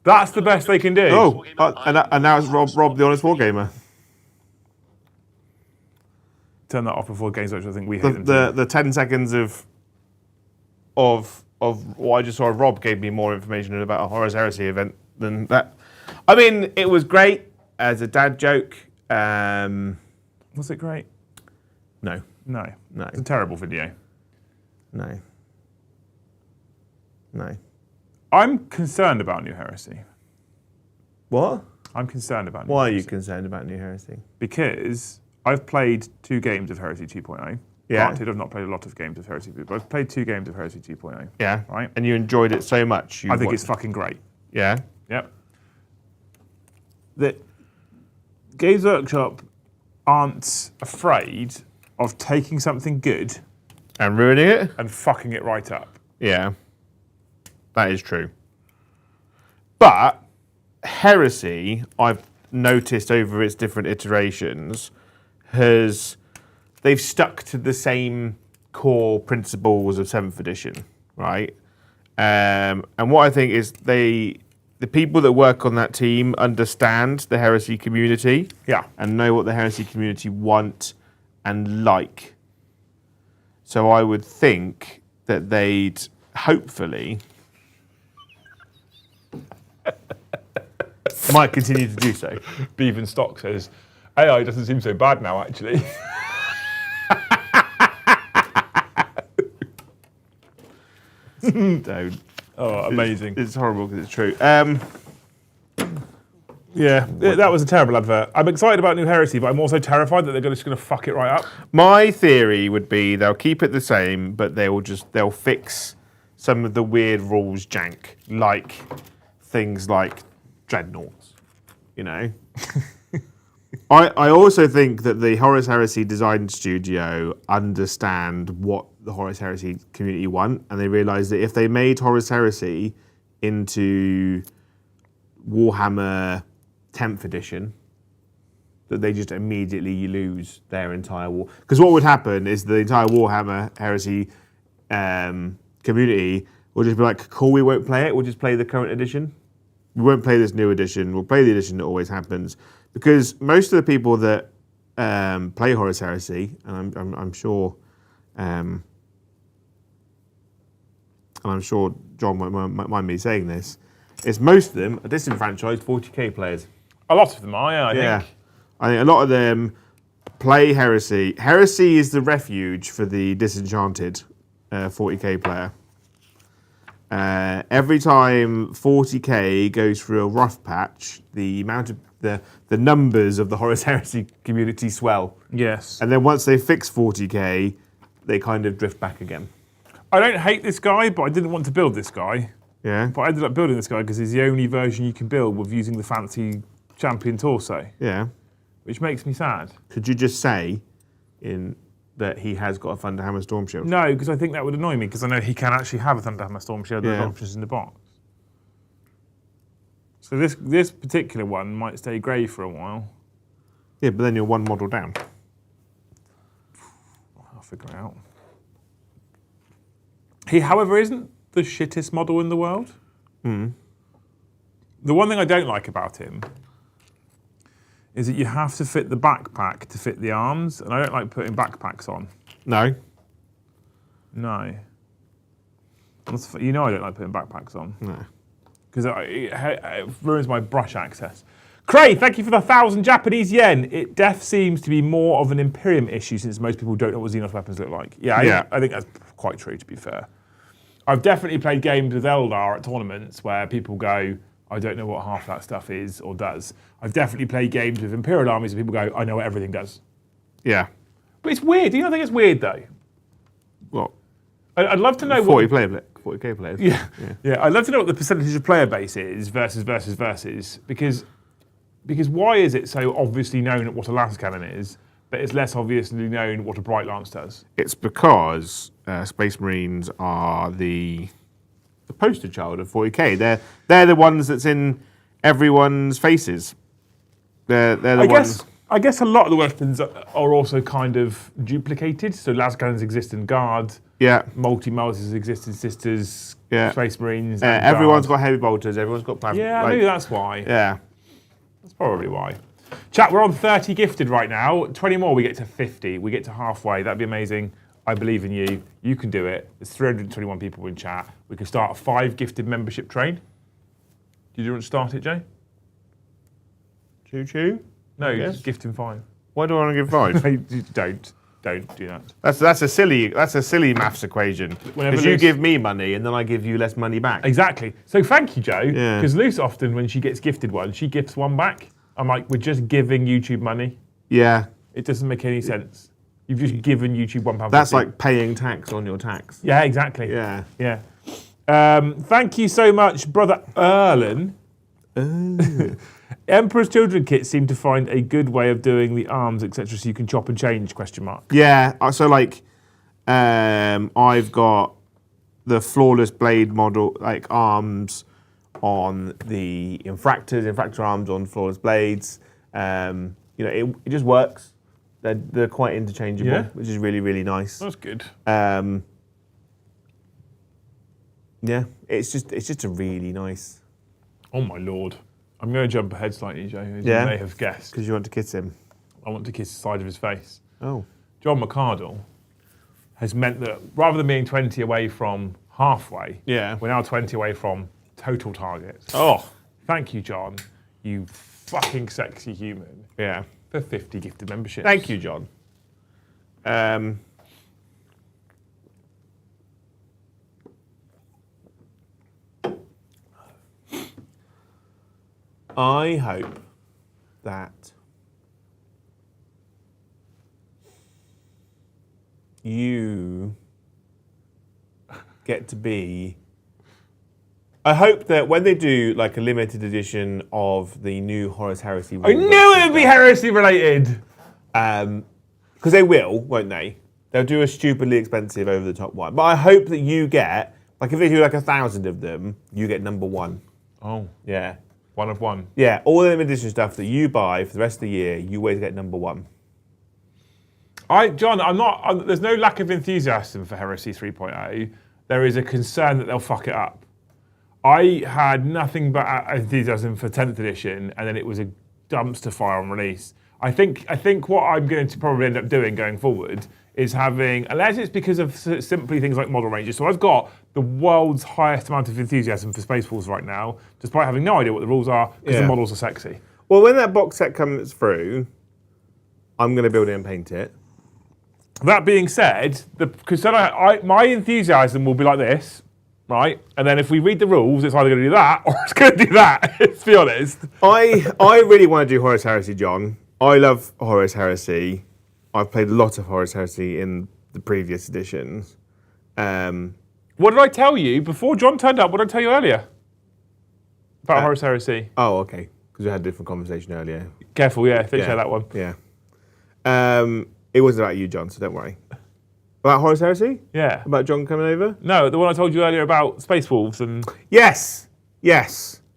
That's the best they can do. Oh, and now it's Rob the Honest Wargamer. Turn that off before Games Workshop. I think we hate them too. The 10 seconds of what I just saw of Rob gave me more information about a Horus Heresy event than that. I mean, it was great as a dad joke. Was it great? No. No. It's a terrible video. No. I'm concerned about New Heresy. What? I'm concerned about New Why are Heresy. you concerned about New Heresy? Because I've played 2 games of Heresy 2.0. Yeah. Granted, I've not played a lot of games of Heresy, but I've played 2 games of Heresy 2.0. Yeah. Right? And you enjoyed it so much. I think it's fucking great. Yeah. Yep. Games Workshop aren't afraid of taking something good And ruining it? and fucking it right up. Yeah. That is true. But Heresy, I've noticed over its different iterations, they've stuck to the same core principles of 7th edition, right? And what I think is the people that work on that team understand the Heresy community, Yeah. and know what the Heresy community want and like. So I would think that they'd hopefully might continue to do so. Beaven Stock says, AI doesn't seem so bad now, actually. Don't. Oh, amazing. It's horrible because it's true. Yeah, that was a terrible advert. I'm excited about New Heresy, but I'm also terrified that they're just going to fuck it right up. My theory would be they'll keep it the same, but they'll fix some of the weird rules jank, like things like dreadnoughts. You know. I also think that the Horus Heresy design studio understand what the Horus Heresy community want, and they realise that if they made Horus Heresy into Warhammer 10th edition, that they just immediately lose their entire war. Because what would happen is the entire Warhammer Heresy community will just be like, cool, we won't play it, we'll just play the current edition. We won't play this new edition, we'll play the edition that always happens. Because most of the people that play Horus Heresy, and I'm sure, and I'm sure John won't mind me saying this, is most of them are disenfranchised 40k players. A lot of them are, yeah, I think. I think a lot of them play Heresy. Heresy is the refuge for the disenchanted 40k player. Every time 40k goes through a rough patch, the amount of the numbers of the Horus Heresy community swell. Yes. And then once they fix 40k, they kind of drift back again. I don't hate this guy, but I didn't want to build this guy. Yeah. But I ended up building this guy because he's the only version you can build with using the fancy champion torso, Yeah. which makes me sad. Could you just say that he has got a Thunderhammer Storm Shield? No, because I think that would annoy me because I know he can actually have a Thunderhammer Storm Shield. There's Yeah. options in the box. So this particular one might stay grey for a while. Yeah, but then you're one model down. I'll figure it out. He, however, isn't the shittest model in the world. The one thing I don't like about him is that you have to fit the backpack to fit the arms, and I don't like putting backpacks on. No. No. You know I don't like putting backpacks on. No. Because it ruins my brush access. Cray, thank you for the 1,000 Japanese yen. It def seems to be more of an Imperium issue since most people don't know what Xenos weapons look like. Yeah, I think that's quite true, to be fair. I've definitely played games with Eldar at tournaments where people go, I don't know what half that stuff is or does. I've definitely played games with Imperial armies where people go, I know what everything does. Yeah. But it's weird. Do you not think it's weird, though? What? I'd love to know 40k players. Yeah. I'd love to know what the percentage of player base is versus, because why is it so obviously known what a lance cannon is, but it's less obviously known what a bright lance does? It's because Space Marines are the poster child of 40k. They're the ones that's in everyone's faces. They're the ones. I guess a lot of the weapons are also kind of duplicated. So las cannons exist in Guard. Yeah. Multi-Moses exist in Sisters. Yeah. Space Marines. Everyone's got heavy bolters. Everyone's got plasma. Yeah, maybe that's why. Yeah. That's probably why. Chat, we're on 30 gifted right now. 20 more, we get to 50. We get to halfway. That'd be amazing. I believe in you. You can do it. There's 321 people in chat. We can start a 5 gifted membership train. Do you want to start it, Jay? Choo-choo? No, Yes. just gifting 5. Why do I want to give 5? No, don't do that. That's a silly maths equation. Whenever Because you Luce- give me money and then I give you less money back. Exactly. So thank you, Joe. Yeah. Because Luce often, when she gets gifted one, she gifts one back. I'm like, we're just giving YouTube money. Yeah. It doesn't make any sense. You've just given YouTube £1.50. That's like paying tax on your tax. Yeah, exactly. Yeah. Yeah. Thank you so much, brother Erlen. Emperor's Children kits seem to find a good way of doing the arms, etc., so you can chop and change, question mark. Yeah, so like, I've got the flawless blade model, like arms on the infractor arms on flawless blades. It just works. They're quite interchangeable, which is really, really nice. That's good. Yeah, it's just a really nice. Oh my lord. I'm going to jump ahead slightly, Joe, as you may have guessed. Because you want to kiss him. I want to kiss the side of his face. Oh. John McCardle has meant that rather than being 20 away from halfway, we're now 20 away from total targets. Oh. Thank you, John, you fucking sexy human. Yeah. For 50 gifted memberships. Thank you, John. I hope that you get to be. I hope that when they do like a limited edition of the new Horus Heresy, I knew it would be heresy related. Because they will, won't they? They'll do a stupidly expensive over the top one. But I hope that you get, like if they do like 1,000 of them, you get number one. Oh. Yeah. One of one. Yeah, all the limited edition stuff that you buy for the rest of the year, you always get number one. John, there's no lack of enthusiasm for Heresy 3.0. There is a concern that they'll fuck it up. I had nothing but enthusiasm for 10th edition, and then it was a dumpster fire on release. I think what I'm going to probably end up doing going forward is having, unless it's because of simply things like model ranges. So I've got the world's highest amount of enthusiasm for Space Wolves right now, despite having no idea what the rules are, because the models are sexy. Well, when that box set comes through, I'm going to build it and paint it. That being said, because then my enthusiasm will be like this, right? And then if we read the rules, it's either going to do that or it's going to do that, to be honest. I really want to do Horus Heresy, John. I love Horus Heresy. I've played a lot of Horus Heresy in the previous editions. What did I tell you before John turned up? What did I tell you earlier about Horus Heresy? Oh, okay. Because we had a different conversation earlier. Careful, yeah. Don't share that one. Yeah. It wasn't about you, John, so don't worry. About Horus Heresy? Yeah. About John coming over? No, the one I told you earlier about Space Wolves and... Yes.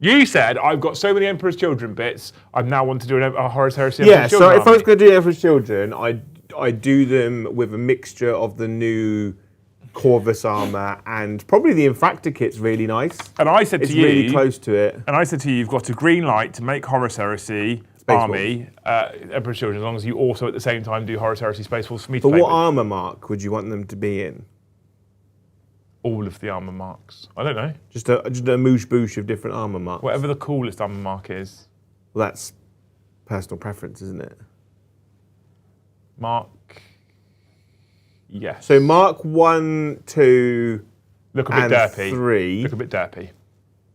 You said, I've got so many Emperor's Children bits, I now want to do a Horus Heresy Yeah, so if I was army. going to do Emperor's Children, I'd do them with a mixture of the new Corvus armour and probably the Infractor kit's really nice. And I said It's to you... really close to it. And I said to you, you've got a green light to make Horus Heresy army, Emperor's Children, as long as you also at the same time do Horus Heresy Space Wolves for me to But play what with. armour mark would you want them to be in? All of the armour marks. I don't know. Just a moosh boosh of different armour marks. Whatever the coolest armour mark is. Well, that's personal preference, isn't it? Mark... Yes. So Mark 1, 2, Look a bit and derpy. 3 Look a bit derpy.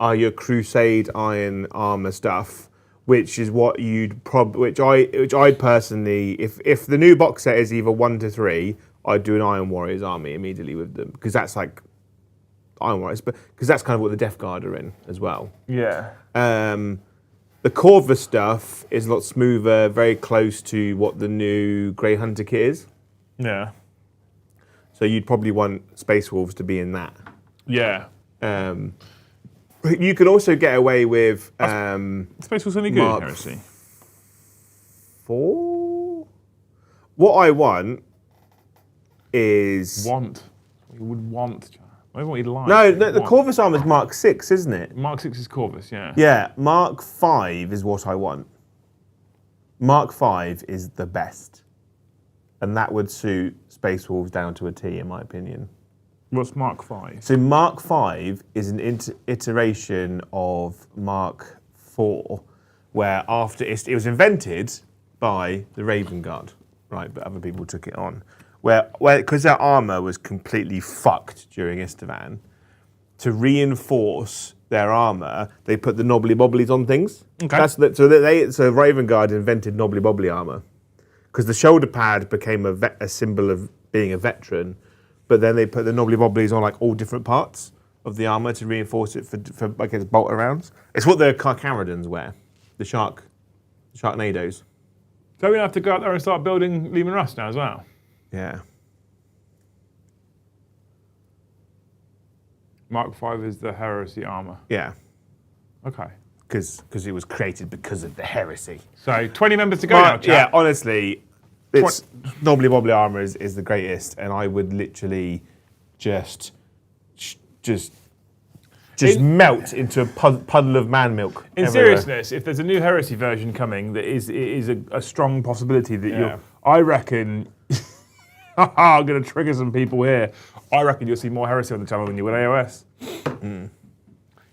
are your Crusade Iron armour stuff, which is what you'd which I personally, if the new box set is either 1 to 3, I'd do an Iron Warriors army immediately with them, because that's like Iron Warriors, but because that's kind of what the Death Guard are in as well. Yeah. The Corvus stuff is a lot smoother, very close to what the new Grey Hunter kit is. Yeah. So you'd probably want Space Wolves to be in that. Yeah. You can also get away with Space Wolves only good Mark in Heresy. 4. What I want is You would want. I don't know what you'd like. no. You'd The want. Corvus armor is Mark 6, isn't it? Mark 6 is Corvus, yeah. Yeah, Mark 5 is what I want. Mark 5 is the best, and that would suit Space Wolves down to a T, in my opinion. What's Mark 5? So Mark 5 is an iteration of Mark 4, where after it was invented by the Raven Guard, right? But other people took it on. Where because their armor was completely fucked during Istvan, to reinforce their armor, they put the knobbly bobblies on things. Okay. So Raven Guard invented knobbly bobbly armor because the shoulder pad became a symbol of being a veteran. But then they put the knobbly bobblies on like all different parts of the armor to reinforce it for I guess bolt rounds. It's what the Carcharodons wear. the Sharknadoes. So we're going to have to go out there and start building Lehman Russ now as well. Yeah. Mark V is the Heresy armor. Yeah. Okay. Because it was created because of the Heresy. So 20 members to go now, chat. Yeah, honestly, it's Knobbly Wobbly armor is the greatest, and I would literally just melt into a puddle of man milk. In everywhere. seriousness, if there's a new Heresy version coming, that is a strong possibility that Yeah. I reckon. I'm going to trigger some people here. I reckon you'll see more Heresy on the channel than you will AOS.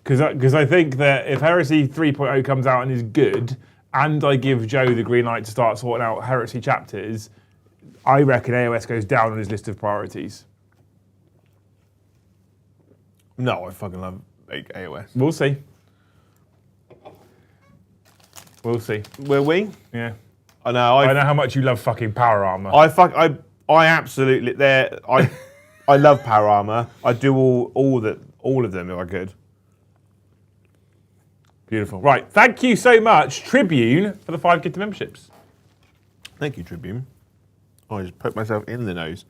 Because I think that if Heresy 3.0 comes out and is good, and I give Joe the green light to start sorting out Heresy chapters, I reckon AOS goes down on his list of priorities. No, I fucking love AOS. We'll see. We'll see. Will we? Yeah. I know. I know how much you love fucking power armor. I absolutely I love power armor. I do all of them if I could. Beautiful. Right. Thank you so much, Tribune, for the 5 gifted memberships. Thank you, Tribune. I just poked myself in the nose.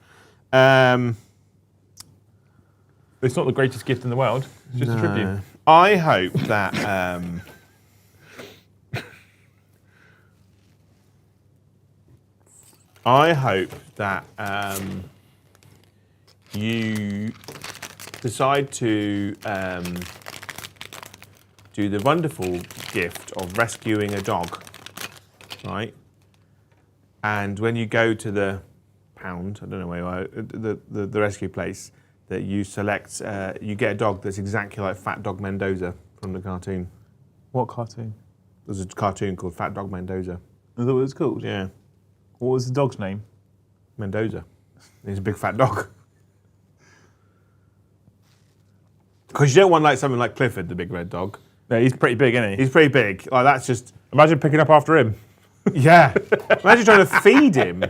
It's not the greatest gift in the world. It's just a Tribune. I hope that you decide to do the wonderful gift of rescuing a dog, right? And when you go to the pound, I don't know where you are, the rescue place, that you select, you get a dog that's exactly like Fat Dog Mendoza from the cartoon. What cartoon? There's a cartoon called Fat Dog Mendoza. Is that what it's called? Yeah, What was the dog's name? Mendoza. He's a big fat dog. Because you don't want like something like Clifford, the big red dog. Yeah, he's pretty big, isn't he? He's pretty big. Like that's just Imagine picking up after him. yeah. Imagine trying to feed him.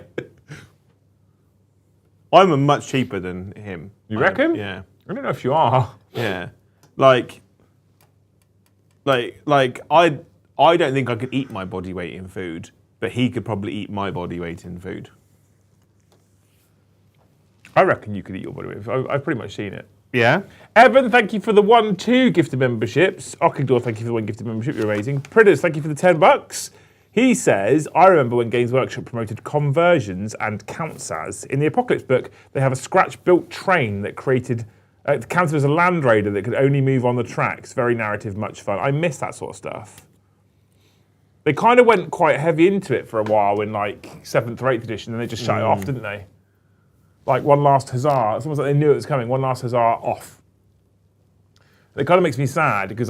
I'm much cheaper than him. You reckon? Yeah. I don't know if you are. Yeah. Like I don't think I could eat my body weight in food, but he could probably eat my body weight in food. I reckon you could eat your body weight. I've pretty much seen it. Yeah. Evan, thank you for the 1-2 gifted memberships. Ockendor, thank you for the 1 gifted membership. You're amazing. Pridders, thank you for the $10. He says, I remember when Games Workshop promoted conversions and counts as. In the Apocalypse book, they have a scratch-built train that created, counted as a Land Raider that could only move on the tracks. Very narrative, much fun. I miss that sort of stuff. They kind of went quite heavy into it for a while in like 7th or 8th edition, and they just shut it off, didn't they? Like One Last Huzzah. It's almost like they knew it was coming. One Last Huzzah off. It kind of makes me sad because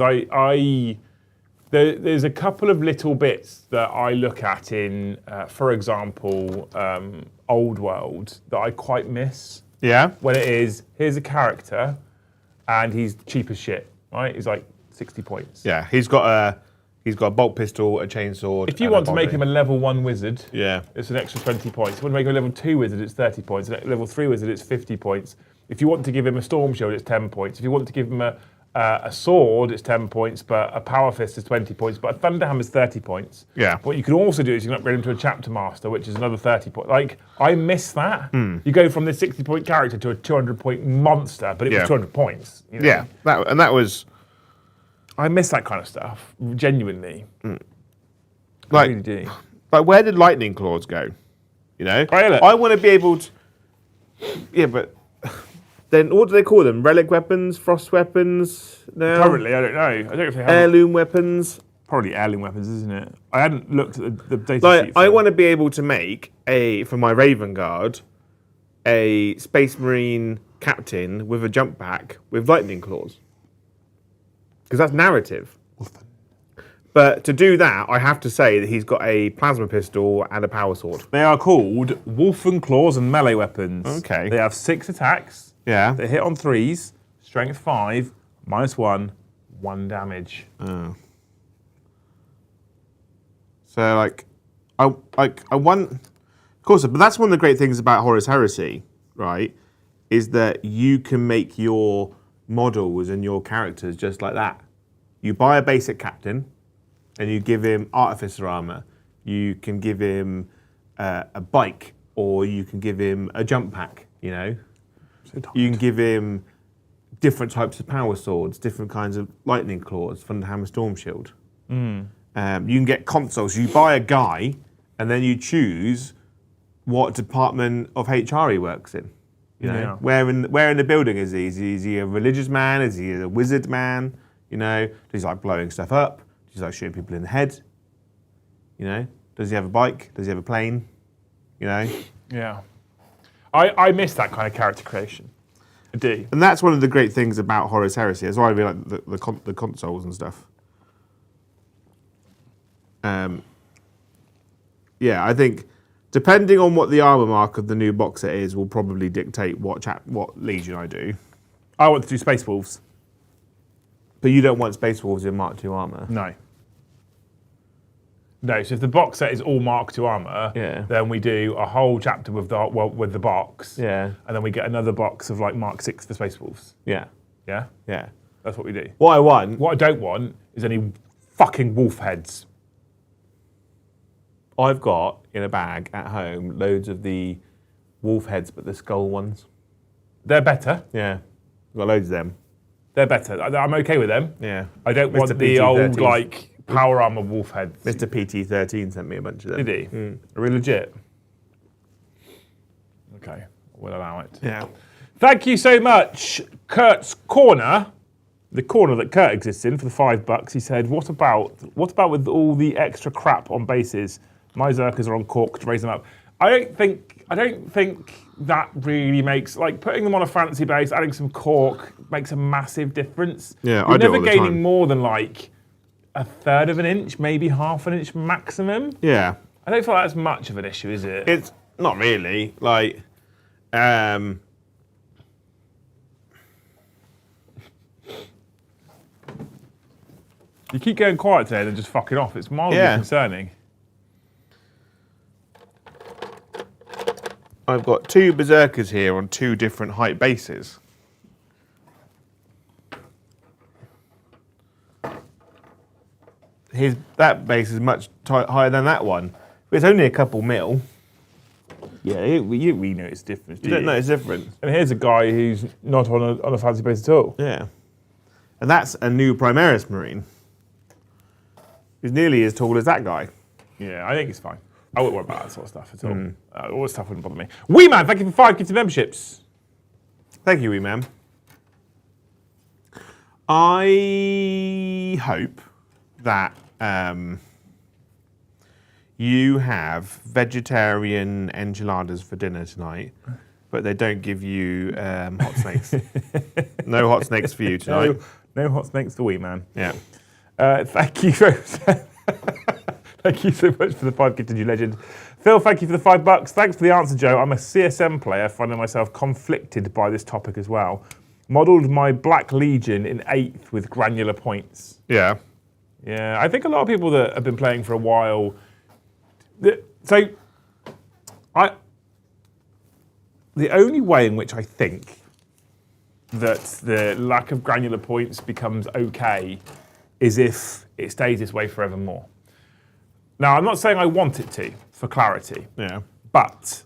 there's a couple of little bits that I look at in, for example, Old World that I quite miss. Yeah. When it is, here's a character and he's cheap as shit, right? He's like 60 points. Yeah. He's got a bolt pistol, a chainsaw. If you want to make him a level 1 wizard, yeah, it's an extra 20 points. If you want to make him a level 2 wizard, it's 30 points. A level 3 wizard, it's 50 points. If you want to give him a storm shield, it's 10 points. If you want to give him a sword, it's 10 points, but a power fist is 20 points, but a thunderhammer is 30 points. Yeah. What you can also do is you can upgrade him to a chapter master, which is another 30 points. Like, I miss that. You go from this 60-point character to a 200-point monster, but it was 200 points. You know? Yeah, that was... I miss that kind of stuff, genuinely. Like, I really do. Like, where did lightning claws go? You know? Violet. I want to be able to... Yeah, but... Then what do they call them? Relic weapons? Frost weapons? Now? Currently, I don't know. I don't know if they have... Heirloom weapons? Probably heirloom weapons, isn't it? I hadn't looked at the data Like, sheet. I want to be able to make, for my Raven Guard, a Space Marine captain with a jump pack with lightning claws. Because that's narrative. But to do that, I have to say that he's got a plasma pistol and a power sword. They are called Wolf and Claws and melee weapons. Okay. They have 6 attacks. Yeah. They hit on 3s, strength 5, -1, 1 damage. Oh. So, like, I want... Of course, but that's one of the great things about Horus Heresy, right? Is that you can make your models and your characters just like that. You buy a basic captain, and you give him artificer armor, you can give him a bike, or you can give him a jump pack, you know? You can give him different types of power swords, different kinds of lightning claws, Thunderhammer Storm Shield. You can get consoles. You buy a guy, and then you choose what department of HR he works in. You know, where in the building is he? Is he a religious man? Is he a wizard man? You know, does he like blowing stuff up? Does he like shooting people in the head? You know, does he have a bike? Does he have a plane? You know? Yeah. I miss that kind of character creation. I do. And that's one of the great things about Horus Heresy. That's why I really like the consoles and stuff. Yeah, I think depending on what the armor mark of the new box set is, will probably dictate what Legion I do. I want to do Space Wolves. But you don't want Space Wolves in Mark II armor. No. No, so if the box set is all Mark II armor, then we do a whole chapter with the box. Yeah. And then we get another box of like Mark VI for Space Wolves. Yeah. Yeah? Yeah. That's what we do. What I want... What I don't want is any fucking wolf heads. I've got in a bag at home loads of the wolf heads, but the skull ones. They're better. Yeah. I've got loads of them. They're better. I'm okay with them. Yeah. I don't want the PT-13. old, like, power armor wolf heads. Mr. PT-13 sent me a bunch of them. Did he? Are we legit? Okay, we'll allow it. Yeah. Thank you so much, Kurt's Corner, the corner that Kurt exists in for the $5. He said, "What about with all the extra crap on bases? My Zerkers are on cork to raise them up." I don't think that really makes, like, putting them on a fancy base, adding some cork makes a massive difference. Yeah, You're I do it never all the gaining time. more than like a third of an inch, maybe half an inch maximum. Yeah. I don't feel like that's much of an issue, is it? It's not really. Like, You keep going quiet today and then just fucking off. It's mildly concerning. I've got two Berserkers here on two different height bases. That base is much higher than that one. But it's only a couple mil. Yeah, we know it's different. You don't know it's different. And here's a guy who's not on a fancy base at all. Yeah. And that's a new Primaris Marine. He's nearly as tall as that guy. Yeah, I think it's fine. I wouldn't worry about that sort of stuff at all. All this stuff wouldn't bother me. Wee Man, thank you for 5 gifted memberships. Thank you, wee man. I hope that you have vegetarian enchiladas for dinner tonight, but they don't give you hot snakes. No hot snakes for you tonight. No hot snakes for Wee Man. Yeah. Thank you thank you so much for the 5 gifted, you legend. Phil, thank you for the $5. Thanks for the answer, Joe. I'm a CSM player, finding myself conflicted by this topic as well. Modelled my Black Legion in 8th with granular points. Yeah. Yeah, I think a lot of people that have been playing for a while. The only way in which I think that the lack of granular points becomes okay is if it stays this way forevermore. Now, I'm not saying I want it to, for clarity. Yeah. But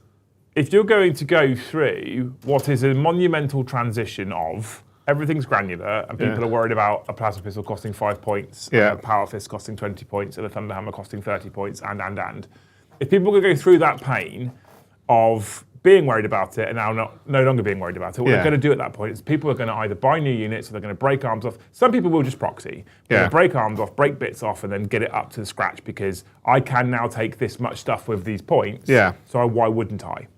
if you're going to go through what is a monumental transition of everything's granular and people are worried about a plasma pistol costing 5 points, and a power fist costing 20 points, and a thunderhammer costing 30 points, and. If people are going to go through that pain of being worried about it and now no longer being worried about it, what they're going to do at that point is people are going to either buy new units or they're going to break arms off. Some people will just proxy. They're going to break arms off, break bits off, and then get it up to the scratch because I can now take this much stuff with these points. Yeah. So why wouldn't I?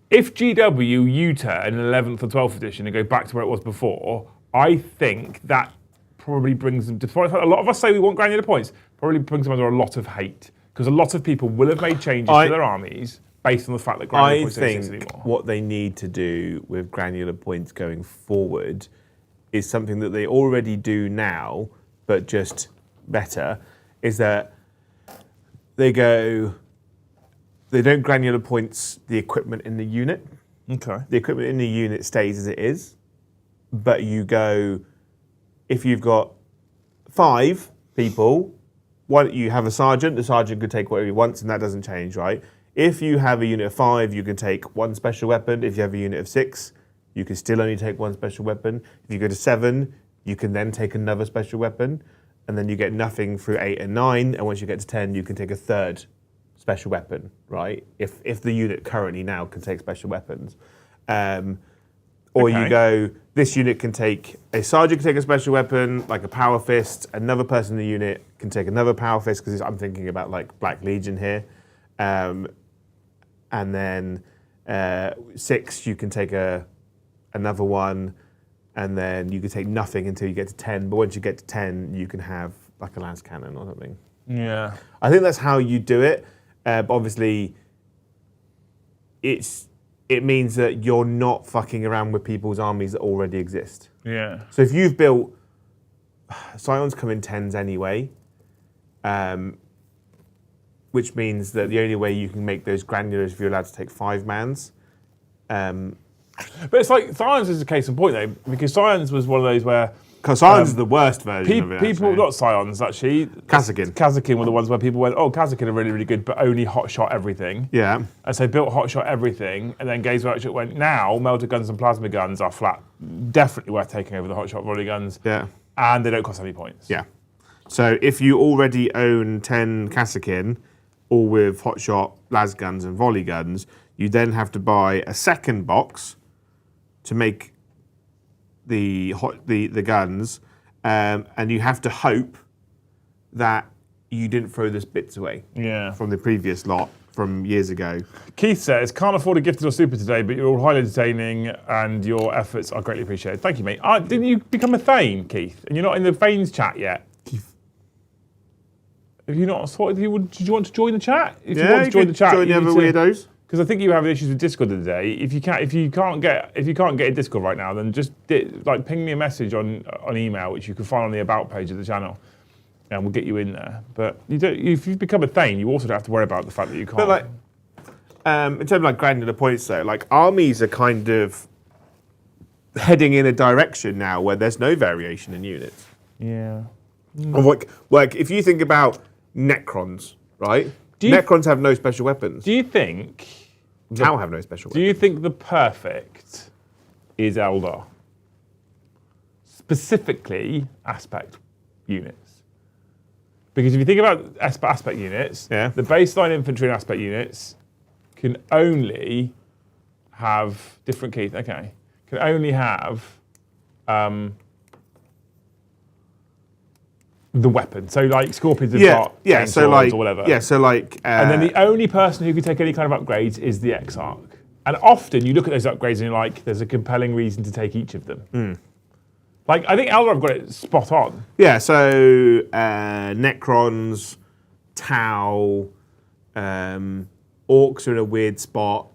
If GW U-turn in 11th or 12th edition and go back to where it was before, I think that probably brings them, despite a lot of us say we want granular points, probably brings them under a lot of hate because a lot of people will have made changes to their armies based on the fact that granular points don't exist anymore. What they need to do with granular points going forward is something that they already do now, but just better, is that they don't granular points the equipment in the unit. Okay. The equipment in the unit stays as it is, but you go, if you've got 5 people, you have a sergeant. The sergeant could take whatever he wants, and that doesn't change, right? If you have a unit of 5, you can take 1 special weapon. If you have a unit of 6, you can still only take 1 special weapon. If you go to 7, you can then take another special weapon, and then you get nothing through 8 and 9. And once you get to 10, you can take a 3rd special weapon, right? If the unit currently now can take special weapons. Or you go, this unit can take, a sergeant can take a special weapon, like a power fist. Another person in the unit can take another power fist, because I'm thinking about like Black Legion here. And then 6, you can take another one, and then you can take nothing until you get to 10. But once you get to 10, you can have like a lance cannon or something. Yeah. I think that's how you do it. But obviously, it means that you're not fucking around with people's armies that already exist. Yeah. So if you've built, Scions come in 10s anyway, which means that the only way you can make those granular is if you're allowed to take 5 mans. But it's like Scions is a case in point though, because Scions was one of those where Because Scions is the worst version of it, people, actually. not Scions actually. Kazakin were the ones where people went, oh, Kazakin are really, really good, but only hotshot everything. Yeah. And so built hotshot everything, and then Games Workshop went, now melter guns and plasma guns are flat, definitely worth taking over the hotshot volley guns. Yeah. And they don't cost any points. Yeah. So if you already own 10 Kazakin, all with hotshot, las guns and volley guns, you then have to buy a second box to make the guns, and you have to hope that you didn't throw the bits away from the previous lot from years ago. Keith says, can't afford a gifted or super today, but you're all highly entertaining and your efforts are greatly appreciated. Thank you, mate. Didn't you become a Thane, Keith? And you're not in the Thanes chat yet? Keith. Have you not thought, did you want to join the chat? If Yeah, you want to join the chat, join the other weirdos. Because I think you were having issues with Discord today. If you can't get in Discord right now, then just ping me a message on email, which you can find on the about page of the channel, and we'll get you in there. But if you've become a Thane, you also don't have to worry about the fact that you can't. But in terms of granular points, though, armies are kind of heading in a direction now where there's no variation in units. Yeah. Like if you think about Necrons, right? Necrons have no special weapons. Do you think Tau have no special weapons? Do you think the perfect is Eldar? Specifically, aspect units. Because if you think about aspect units, the baseline infantry and aspect units can only have different keys. Okay, can only have the weapon. So Scorpions have got chainsaws or whatever. Yeah, so and then the only person who can take any kind of upgrades is the Exarch. And often you look at those upgrades and you're like, there's a compelling reason to take each of them. I think Eldar have got it spot on. Yeah, so Necrons, Tau, Orcs are in a weird spot.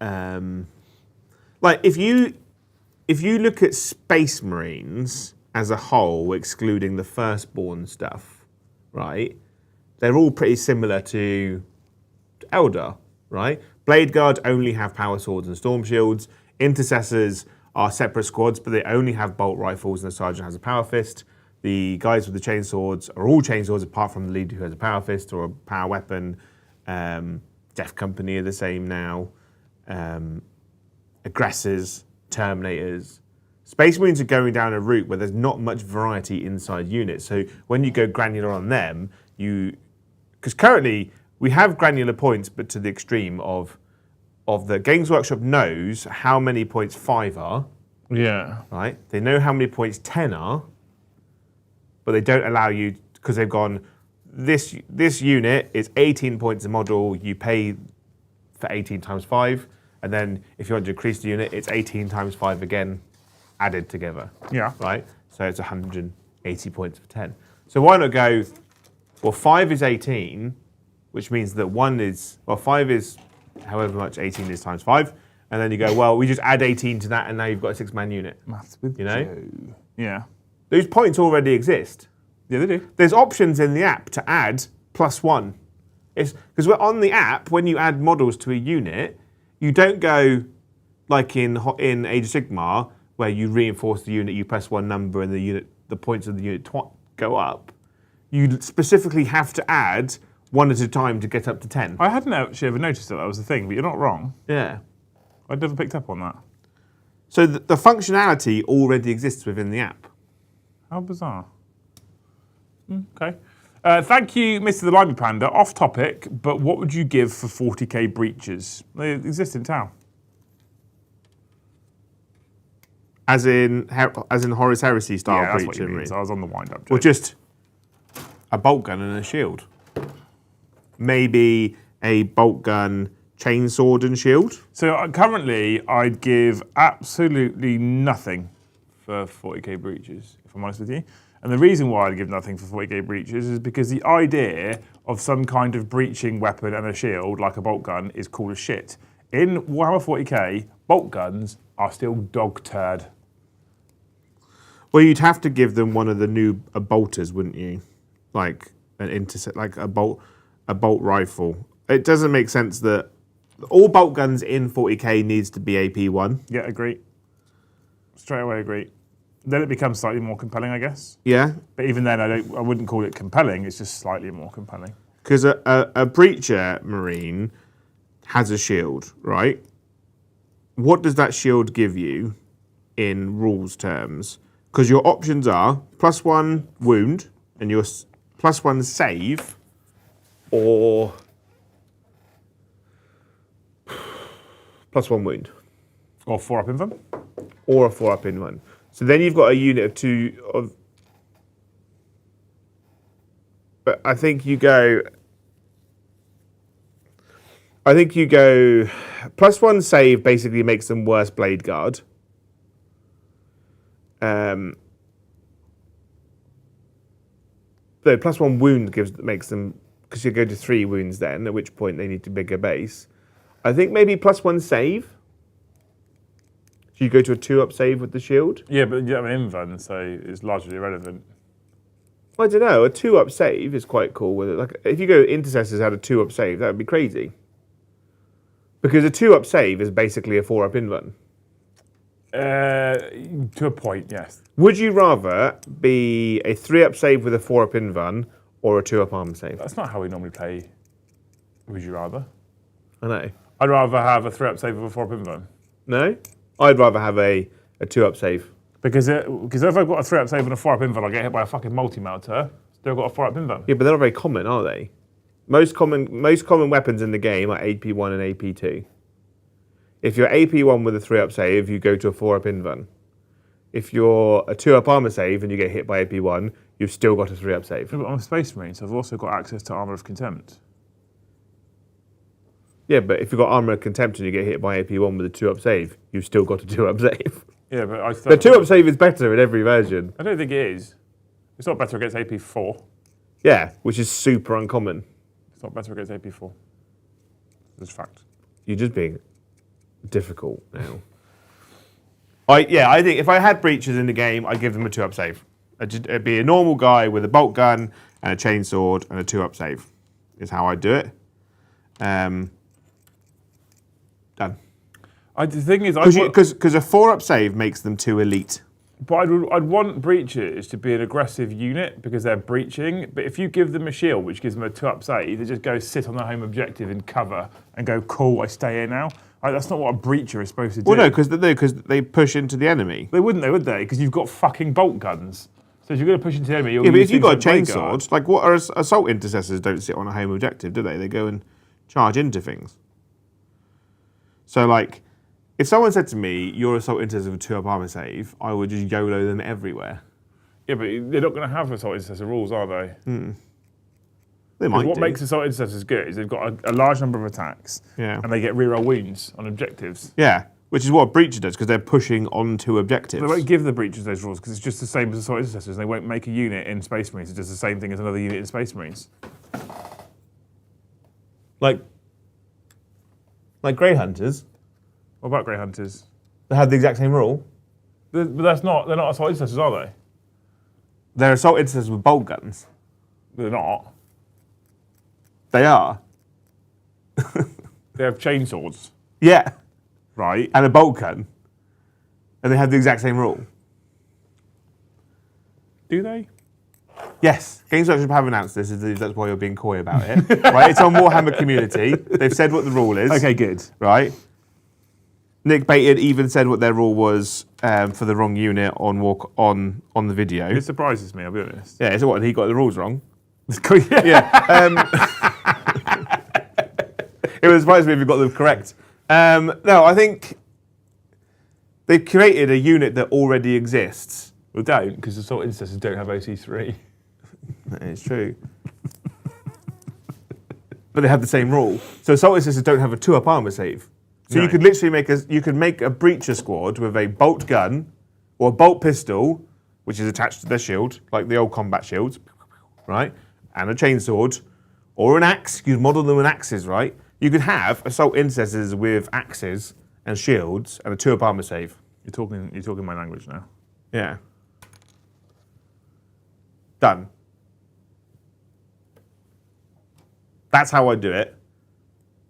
If you look at Space Marines as a whole, excluding the Firstborn stuff, right? They're all pretty similar to Eldar, right? Blade Guard only have power swords and storm shields. Intercessors are separate squads, but they only have bolt rifles, and the sergeant has a power fist. The guys with the chainswords are all chainswords, apart from the leader who has a power fist or a power weapon. Death Company are the same now. Aggressors, Terminators. Space Marines are going down a route where there's not much variety inside units. So when you go granular on them, because currently we have granular points, but to the extreme of the Games Workshop knows how many points 5 are. Yeah. Right? They know how many points 10 are, but they don't allow you, because they've gone, this unit is 18 points a model, you pay for 18 times 5, and then if you want to increase the unit, it's 18 times 5 again, added together. Yeah. Right? So it's 180 points for 10. So why not go, 5 is 18, which means that 5 is however much 18 is times 5, and then you go, we just add 18 to that, and now you've got a 6-man unit. Maths with Joe. Yeah. Those points already exist. Yeah, they do. There's options in the app to add +1. It's because we're on the app, when you add models to a unit, you don't go like in Age of Sigmar, where you reinforce the unit, you press one number, and the points of the unit go up. you specifically have to add one at a time to get up to 10. I hadn't actually ever noticed that was the thing, but you're not wrong. Yeah. I'd never picked up on that. So the functionality already exists within the app. How bizarre. Okay. Thank you, Mr. the Limey Panda. Off topic, but what would you give for 40k breaches? They exist in town. As in Horus Heresy style Yeah, that's breach. what you mean. So I was on the wind-up. Or just a bolt gun and a shield. Maybe a bolt gun, chainsword and shield. So currently, I'd give absolutely nothing for 40k breaches, if I'm honest with you. And the reason why I'd give nothing for 40k breaches is because the idea of some kind of breaching weapon and a shield, like a bolt gun, is cool as shit. In Warhammer 40k, bolt guns are still dog turd. Well, you'd have to give them one of the new bolters, wouldn't you? Like an intercept, like a bolt rifle. It doesn't make sense that all bolt guns in 40k needs to be AP1. Yeah, agree. Straight away agree. Then it becomes slightly more compelling, I guess. Yeah, But even then, I wouldn't call it compelling. It's just slightly more compelling. because a breacher marine has a shield, right? What does that shield give you in rules terms? Because your options are +1 wound and your +1 save, or +1 wound, Or 4 up in them. or a 4-up in one. So then you've got a unit of 2 of. But I think you go +1 save basically makes them worse blade guard. No, +1 wound makes them, because you go to 3 wounds then, at which point they need to bigger base. I think maybe +1 save. So you go to a 2-up save with the shield. Yeah, but you have an invuln, so it's largely irrelevant. I don't know. A 2-up save is quite cool with it. Like if you go intercessors had a 2-up save, that would be crazy. Because a 2-up save is basically a 4-up invuln. To a point, yes. Would you rather be a 3-up save with a 4-up invuln or a 2-up armor save? That's not how we normally play. Would you rather? I know. I'd rather have a 3-up save with a 4-up invuln. No? I'd rather have a 2-up save. Because if I've got a 3-up save and a 4-up invuln, I get hit by a fucking multi-melter. Still got a 4-up invuln. Yeah, but they're not very common, are they? Most common weapons in the game are AP1 and AP2. If you're AP1 with a 3-up save, you go to a 4-up invuln. If you're a 2-up armor save and you get hit by AP1, you've still got a 3-up save. Yeah, but I'm a space marine, so I've also got access to armor of contempt. Yeah, but if you've got armor of contempt and you get hit by AP1 with a 2-up save, you've still got a 2-up save. Yeah, but I The 2-up save is better in every version. I don't think it is. It's not better against AP4. Yeah, which is super uncommon. It's not better against AP4. It's a fact. You're just being difficult now. I think if I had breaches in the game, I'd give them a 2-up save. It'd be a normal guy with a bolt gun and a chainsword and a 2-up save. Is how I'd do it. Done. The thing is, Because a 4-up save makes them too elite. But I'd want breaches to be an aggressive unit because they're breaching. But if you give them a shield, which gives them a 2-up save, they just go sit on their home objective in cover and go, cool, I stay here now. Like, that's not what a breacher is supposed to do. Well, no, because they push into the enemy. They wouldn't, would they? Because you've got fucking bolt guns. So if you're going to push into the enemy, you'll Yeah, but use if you've got a things like blade guard. chainsword, like what are assault intercessors don't sit on a home objective, do they? They go and charge into things. So, like, if someone said to me, your assault intercessor with 2-up armor save, I would just YOLO them everywhere. Yeah, but they're not going to have assault intercessor rules, are they? They might What do. makes assault intercessors good is they've got a large number of attacks, Yeah. and they get reroll wounds on objectives. Yeah, which is what a breacher does, because they're pushing onto objectives. They won't give the breaches those rules because it's just the same as assault intercessors. They won't make a unit in Space Marines that does the same thing as another unit in Space Marines. Like Grey Hunters, What about Grey Hunters? they have the exact same rule. But they're not assault intercessors, are they? They're assault intercessors with bolt guns. They're not. They are. They have chainswords, Yeah, right? and a bolt gun. And they have the exact same rule. Do they? Yes, Games Workshop have announced this. That's why you're being coy about it. Right? It's on Warhammer Community. They've said what the rule is. Okay, good. Right? Nick Baited even said what their rule was for the wrong unit on the video. It surprises me, I'll be honest. Yeah, so what? He got the rules wrong. Yeah. It would surprise me if he got them correct. No, I think they've created a unit that already exists. Well, don't, because assault intercessors don't have OC3. That is true. But they have the same rule. So assault intercessors don't have a 2-up armor save. So No. you could literally make a breacher squad with a bolt gun or a bolt pistol, which is attached to their shield, like the old combat shields, right? And a chainsword, or an axe. You'd model them with axes, right? You could have assault intercessors with axes and shields and a 2-up armor save. You're talking my language now. Yeah. Done. That's how I do it.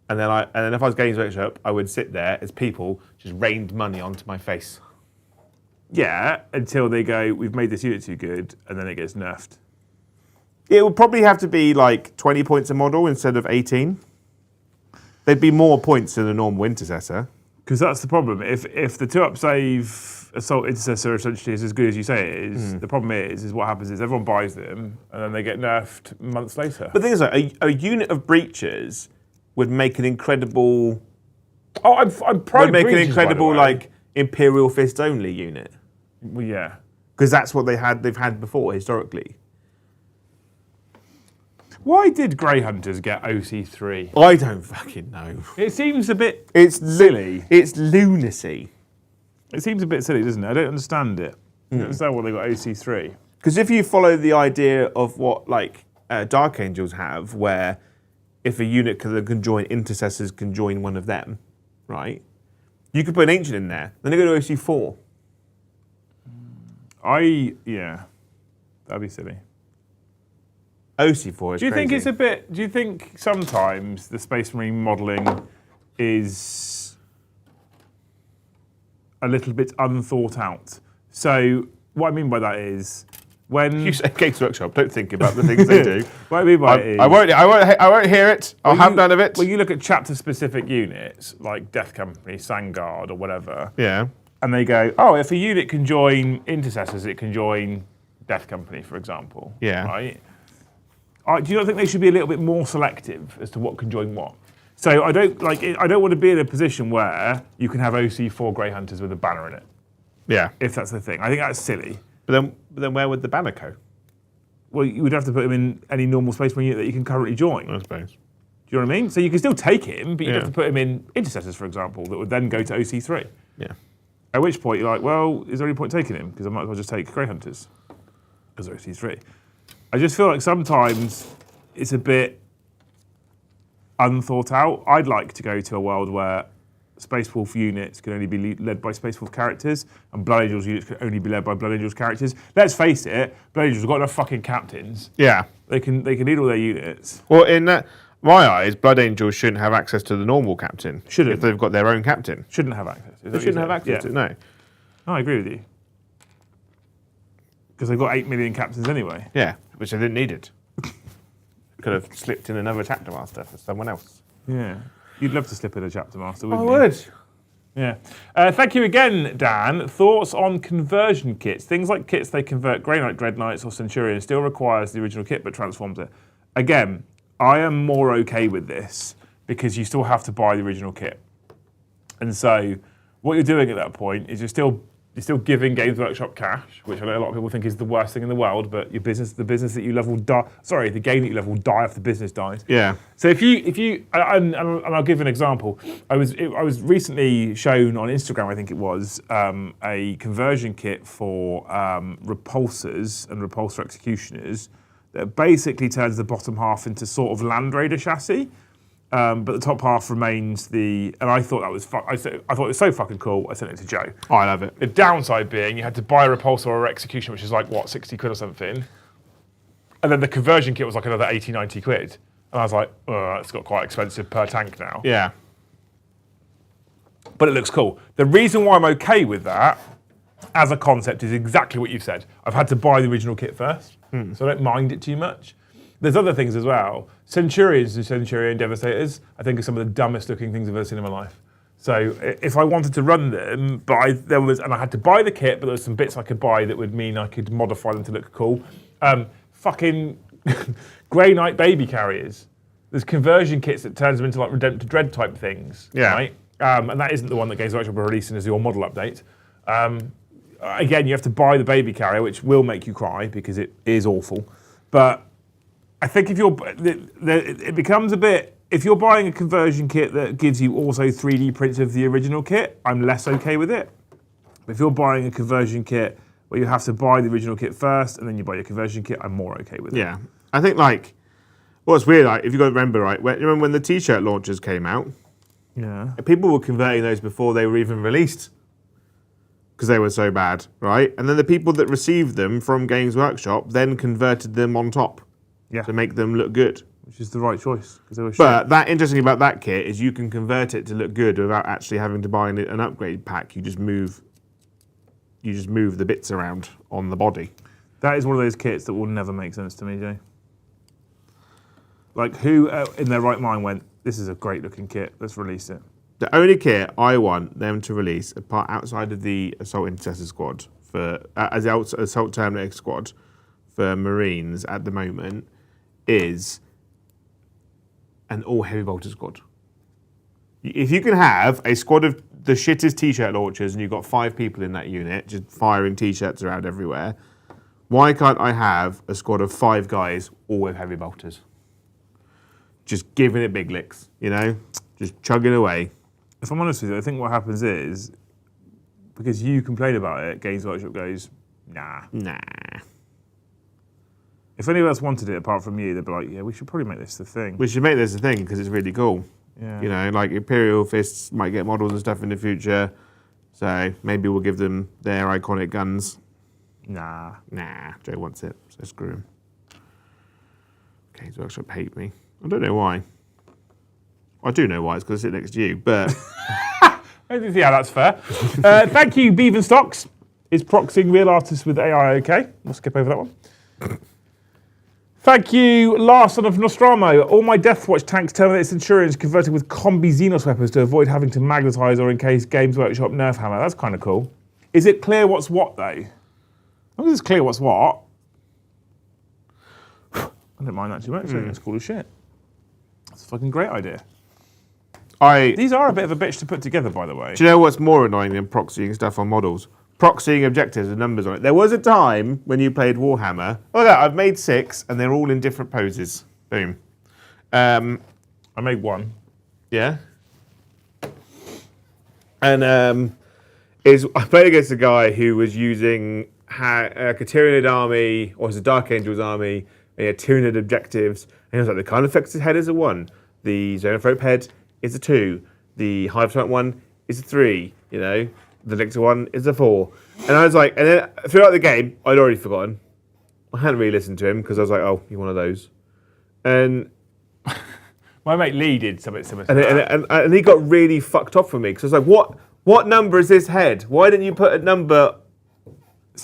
And then if I was Games Workshop, I would sit there as people just rained money onto my face. Yeah, until they go, we've made this unit too good, and then it gets nerfed. It would probably have to be like 20 points a model instead of 18. There'd be more points than a normal intercessor. Because that's the problem. If the 2-up save assault intercessor essentially is as good as you say it is, the problem is what happens is everyone buys them, and then they get nerfed months later. But the thing is, like, a unit of breachers would make an incredible. Oh, I'm pro Would make an breaches, incredible by the way. like Imperial Fist only unit Well, yeah. because that's what they've had before historically. Why did Grey Hunters get OC3? I don't fucking know. It seems a bit It's silly. It's lunacy. It seems a bit silly, doesn't it? I don't understand it. I don't understand why they got OC3. Because if you follow the idea of what like Dark Angels have, where if a unit can join intercessors, can join one of them, right? You could put an ancient in there. Then they go to OC4. Yeah, that'd be silly. OC4 is Do you think crazy. it's a bit? Do you think sometimes the Space Marine modelling is a little bit unthought out? So what I mean by that is when You say Games Workshop, don't think about the things they do. what I mean by it is I won't hear it. I'll have none of it. When you look at chapter-specific units like Death Company, Sangard, or whatever, Yeah. and they go, oh, if a unit can join intercessors, it can join Death Company, for example. Yeah. Right. Do you not think they should be a little bit more selective as to what can join what? So I don't want to be in a position where you can have OC4 Grey Hunters with a banner in it, Yeah. if that's the thing. I think that's silly. But then where would the banner go? Well, you would have to put him in any normal Space Marine unit that you can currently join. I suppose. Do you know what I mean? So you can still take him, but you'd Yeah. have to put him in intercessors, for example, that would then go to OC3. Yeah. At which point you're like, well, is there any point taking him? Because I might as well just take Grey Hunters because they're OC3. I just feel like sometimes it's a bit unthought out. I'd like to go to a world where Space Wolf units can only be led by Space Wolf characters, and Blood Angels units can only be led by Blood Angels characters. Let's face it, Blood Angels have got enough fucking captains. Yeah. They can lead all their units. Well, in my eyes, Blood Angels shouldn't have access to the normal captain. Shouldn't. If they've got their own captain. Shouldn't have access. Is that They what shouldn't you have said? access to it, Yeah. no. No, I agree with you. Because they've got 8 million captains anyway. Yeah, which they didn't need it. Could have slipped in another chapter master for someone else. Yeah. You'd love to slip in a chapter master, wouldn't you? Yeah. Thank you again, Dan. Thoughts on conversion kits? Things like kits they convert Grey Knight, Dread Knights, or Centurion still requires the original kit but transforms it. Again, I am more okay with this because you still have to buy the original kit. And so what you're doing at that point is you're still giving Games Workshop cash, which I know a lot of people think is the worst thing in the world, but the business that you love will die. Sorry, the game that you love will die if the business dies. Yeah. So if you, and I'll give an example. I was recently shown on Instagram, I think it was, a conversion kit for repulsors and repulsor executioners that basically turns the bottom half into sort of Land Raider chassis. But the top half remains and I thought that was I thought it was so fucking cool. I sent it to Joe. Oh, I love it. The downside being you had to buy a repulsor or execution, which is like what, 60 quid or something. And then the conversion kit was like another 80, 90 quid. And I was like, it's got quite expensive per tank now. Yeah. But it looks cool. The reason why I'm okay with that as a concept is exactly what you've said. I've had to buy the original kit first, so I don't mind it too much. There's other things as well. Centurions and Centurion Devastators, I think, are some of the dumbest looking things I've ever seen in my life. So if I wanted to run them, and I had to buy the kit, but there was some bits I could buy that would mean I could modify them to look cool. Fucking Grey Knight baby carriers. There's conversion kits that turns them into like Redempted Dread type things. Yeah. Right? And that isn't the one that Games Workshop are releasing as your model update. Again, you have to buy the baby carrier, which will make you cry because it is awful. But I think if it becomes a bit, if you're buying a conversion kit that gives you also 3D prints of the original kit, I'm less okay with it. But if you're buying a conversion kit where you have to buy the original kit first and then you buy your conversion kit, I'm more okay with it. Yeah. I think, like, what's weird, like, if you got to remember, right, remember when the T-shirt launchers came out? Yeah. People were converting those before they were even released because they were so bad, right? And then the people that received them from Games Workshop then converted them on top to make them look good. Which is the right choice because they were shit. But that interesting about that kit is you can convert it to look good without actually having to buy an upgrade pack. You just move the bits around on the body. That is one of those kits that will never make sense to me, Jay. Like, who in their right mind went, this is a great looking kit, let's release it? The only kit I want them to release, apart outside of the Assault Intercessor Squad, as the Assault Terminator Squad for Marines at the moment, is an all heavy bolter squad. If you can have a squad of the shittest T-shirt launchers and you've got 5 people in that unit just firing T-shirts around everywhere, why can't I have a squad of 5 guys all with heavy bolters? Just giving it big licks, you know? Just chugging away. If I'm honest with you, I think what happens is, because you complain about it, Games Workshop goes, nah. If anyone else wanted it apart from you, they'd be like, yeah, we should probably make this the thing. We should make this a thing because it's really cool. Yeah. You know, like Imperial Fists might get models and stuff in the future, so maybe we'll give them their iconic guns. Nah. Joe wants it, so screw him. Games Workshop hate me. I don't know why. I do know why, it's because I sit next to you, but... I don't see how that's fair. Thank you, Beavenstocks. Is Proxying real artists with AI okay? We'll skip over that one. Thank you, Last Son of Nostramo. All my Deathwatch tanks, Terminator Centurions converted with combi Xenos weapons to avoid having to magnetize or in case Games Workshop nerf hammer. That's kind of cool. Is it clear what's what, though? As long as it's clear what's what, I don't mind that too much. I think it's cool as shit. That's a fucking great idea. These are a bit of a bitch to put together, by the way. Do you know what's more annoying than proxying stuff on models? Proxying objectives and numbers on it. There was a time when you played Warhammer. Oh, yeah, I've made 6, and they're all in different poses. Boom. I made 1. Yeah. And I played against a guy who was using a Tyranid army, or his Dark Angels army, and he had Tyranid objectives. And he was like, the kind of fixed head is a 1. The Xenophobe head is a 2. The Hive Tyrant one is a 3, you know. The Lictor one is a 4. And I was like, and then throughout the game, I'd already forgotten. I hadn't really listened to him because I was like, oh, you're one of those. And my mate Lee did something similar to that. And he got really fucked off with me because I was like, what number is this head? Why didn't you put a number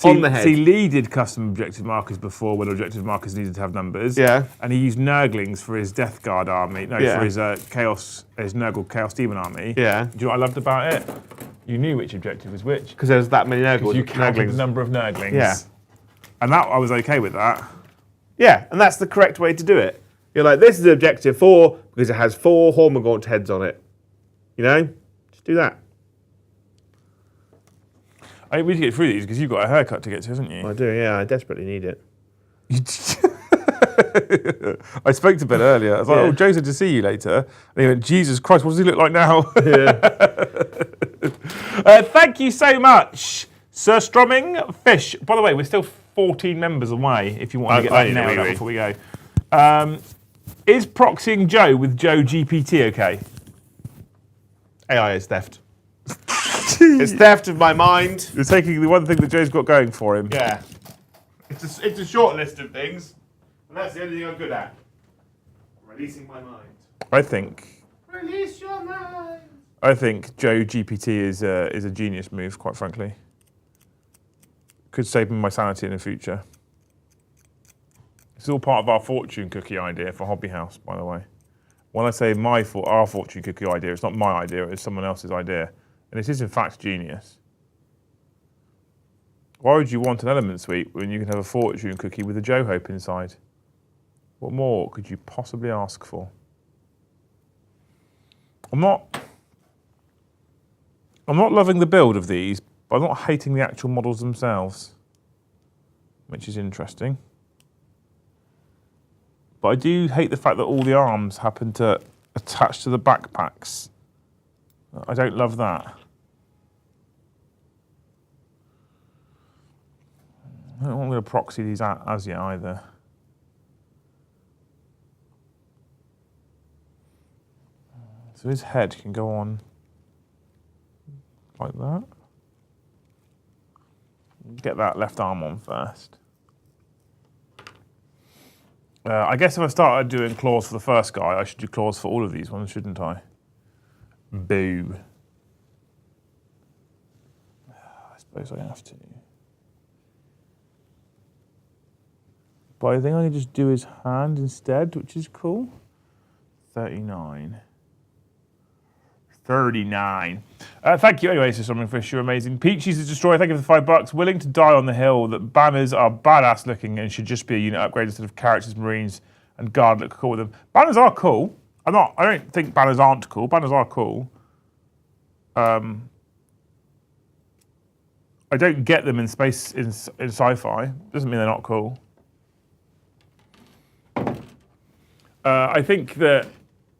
on the head? See, Lee did custom objective markers before when objective markers needed to have numbers. Yeah. And he used Nurglings for his Death Guard army. No, for his his Nurgle Chaos Demon army. Yeah. Do you know what I loved about it? You knew which objective was which. Because there was that many Nurgles. You counted the number of Nurglings. Yeah. And that I was okay with that. Yeah, and that's the correct way to do it. You're like, this is objective 4 because it has 4 Hormagaunt heads on it. You know? Just do that. We need to get through these because you've got a haircut to get to, haven't you? I do, yeah. I desperately need it. I spoke to Ben earlier. I was like, oh, Joe said to see you later. And he went, Jesus Christ, what does he look like now? Yeah. Thank you so much, Sir Strumming Fish. By the way, we're still 14 members away if you want to get that nailed up before we go. Is Proxying Joe with Joe GPT okay? AI is theft. It's theft of my mind. You're taking the one thing that Joe's got going for him. Yeah. It's a short list of things. And that's the only thing I'm good at. Releasing my mind. I think Release your mind. Joe GPT is a genius move, quite frankly. Could save me my sanity in the future. It's all part of our fortune cookie idea for Hobby House, by the way. When I say our fortune cookie idea, it's not my idea, it's someone else's idea. And it is in fact genius. Why would you want an element suite when you can have a fortune cookie with a Joe Hope inside? What more could you possibly ask for? I'm not loving the build of these, but I'm not hating the actual models themselves, which is interesting. But I do hate the fact that all the arms happen to attach to the backpacks. I don't love that. I don't want to proxy these as yet either. So his head can go on like that. Get that left arm on first. I guess if I started doing claws for the first guy, I should do claws for all of these ones, shouldn't I? Boo. I suppose I have to. But I think I can just do his hand instead, which is cool. 39. 39. Thank you anyway, Sir Fish, you're amazing. Peachy's a destroyer, thank you for the $5. Willing to die on the hill, that banners are badass looking and should just be a unit upgrade instead of characters, marines, and guard look cool with them. Banners are cool. I don't think banners aren't cool. Banners are cool. I don't get them in space in sci-fi. Doesn't mean they're not cool. I think that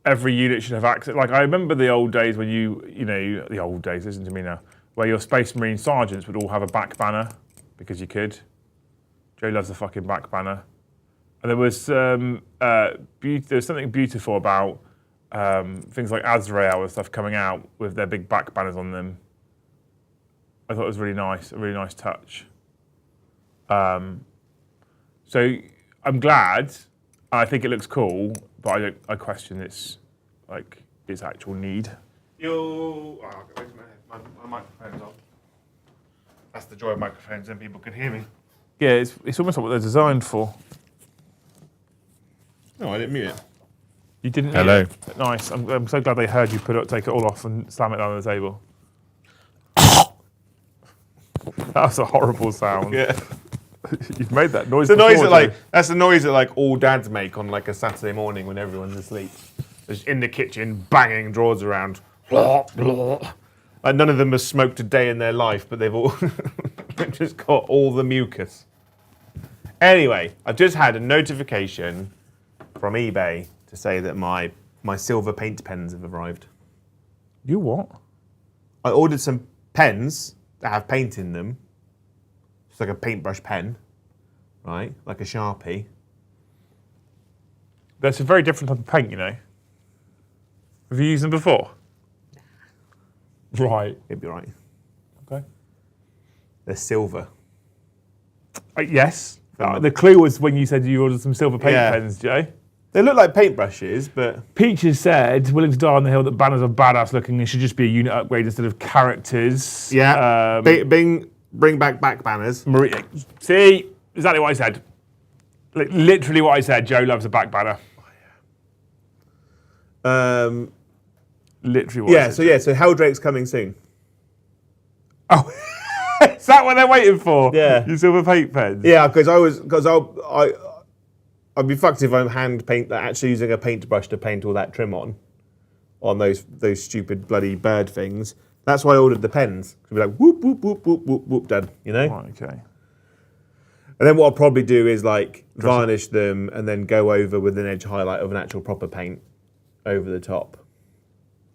every unit should have access. Like, I remember the old days when the old days, listen to me now, where your Space Marine sergeants would all have a back banner because you could. Joe loves the fucking back banner. And there was something beautiful about things like Azrael and stuff coming out with their big back banners on them. I thought it was really nice, a really nice touch. So I'm glad. I think it looks cool, but I question its actual need. Where's my microphone's on. That's the joy of microphones, then people can hear me. Yeah, it's almost like what they're designed for. No, I didn't mute it. You didn't. Hello. Mute it? Nice. I'm so glad they heard you take it all off and slam it down on the table. That was a horrible sound. Yeah. You've made that noise. That's the noise that all dads make on a Saturday morning when everyone's asleep. Just in the kitchen, banging drawers around. Blah, blah. Like none of them have smoked a day in their life, but they've all just got all the mucus. Anyway, I've just had a notification from eBay to say that my silver paint pens have arrived. You what? I ordered some pens that have paint in them. It's like a paintbrush pen, right? Like a Sharpie. That's a very different type of paint, you know. Have you used them before? Right. It'd be right. Okay. They're silver. Yes. The clue was when you said you ordered some silver paint pens, Joe. They look like paintbrushes, but... Peaches said, willing to die on the hill, that banners are badass looking and should just be a unit upgrade instead of characters. Yeah. Bring back banners. See? Exactly what I said. Literally what I said. Joe loves a back banner. Literally what I said. So Helldrake's coming soon. Oh, is that what they're waiting for? Yeah. Your silver paint pens? Yeah, because I'd be fucked if I'm actually using a paintbrush to paint all that trim on those stupid bloody bird things. That's why I ordered the pens. It'd be like whoop whoop whoop whoop whoop whoop done, you know? Right, okay. And then what I'll probably do is varnish them and then go over with an edge highlight of an actual proper paint over the top.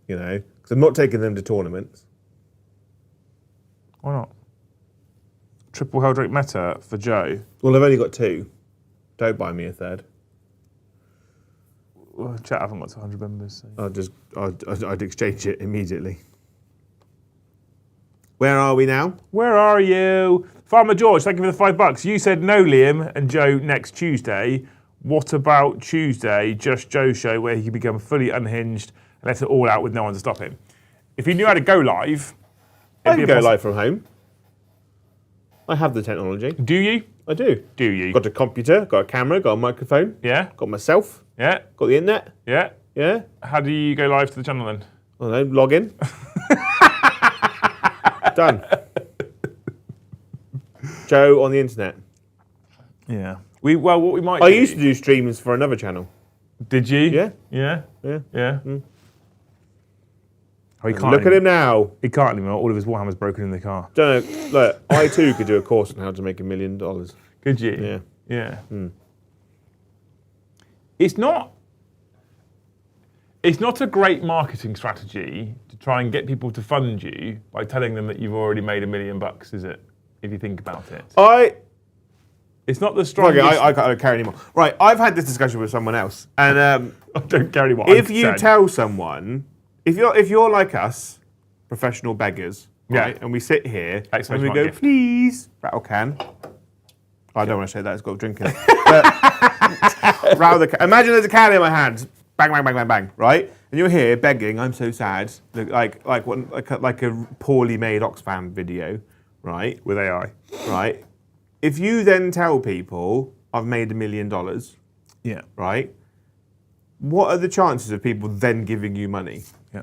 You know? Because I'm not taking them to tournaments. Why not? Triple Helldrake meta for Joe. Well, I've only got 2. Don't buy me a 3rd. Well, chat haven't got to 100 members. So. I'd exchange it immediately. Where are we now? Where are you? Farmer George, thank you for the $5. You said no, Liam and Joe next Tuesday. What about Tuesday, just Joe's show, where he can become fully unhinged and let it all out with no one to stop him? If he knew how to go live... I can go live from home. I have the technology. Do you? I do. Do you? Got a computer, got a camera, got a microphone, Yeah? got myself, Yeah? got the internet. Yeah? Yeah. How do you go live to the channel then? I don't know, log in. Done. Joe on the internet. Yeah. What we might I do... used to do streams for another channel. Did you? Yeah. Yeah? Yeah. Yeah? Oh, he can't Look at anymore. him now. He can't anymore. All of his Warhammer's broken in the car. Don't know. Look, I too could do a course on how to make $1 million. Could you? Yeah. Yeah. It's not a great marketing strategy to try and get people to fund you by telling them that you've already made $1 million, is it? If you think about it. It's not the strongest... Okay, I can't carry anymore. Right, I've had this discussion with someone else. And I don't care anymore. if you tell someone, if you're like us, professional beggars, right, and we sit here and we go, please, rattle can. I don't want to say that, it's got a drink in it. But rattle the can. Imagine there's a can in my hand. Bang, bang, bang, bang, bang, right? And you're here begging, I'm so sad, like a poorly made Oxfam video, right? With AI. Right? If you then tell people, I've made $1 million, Yeah. right? What are the chances of people then giving you money? Yeah.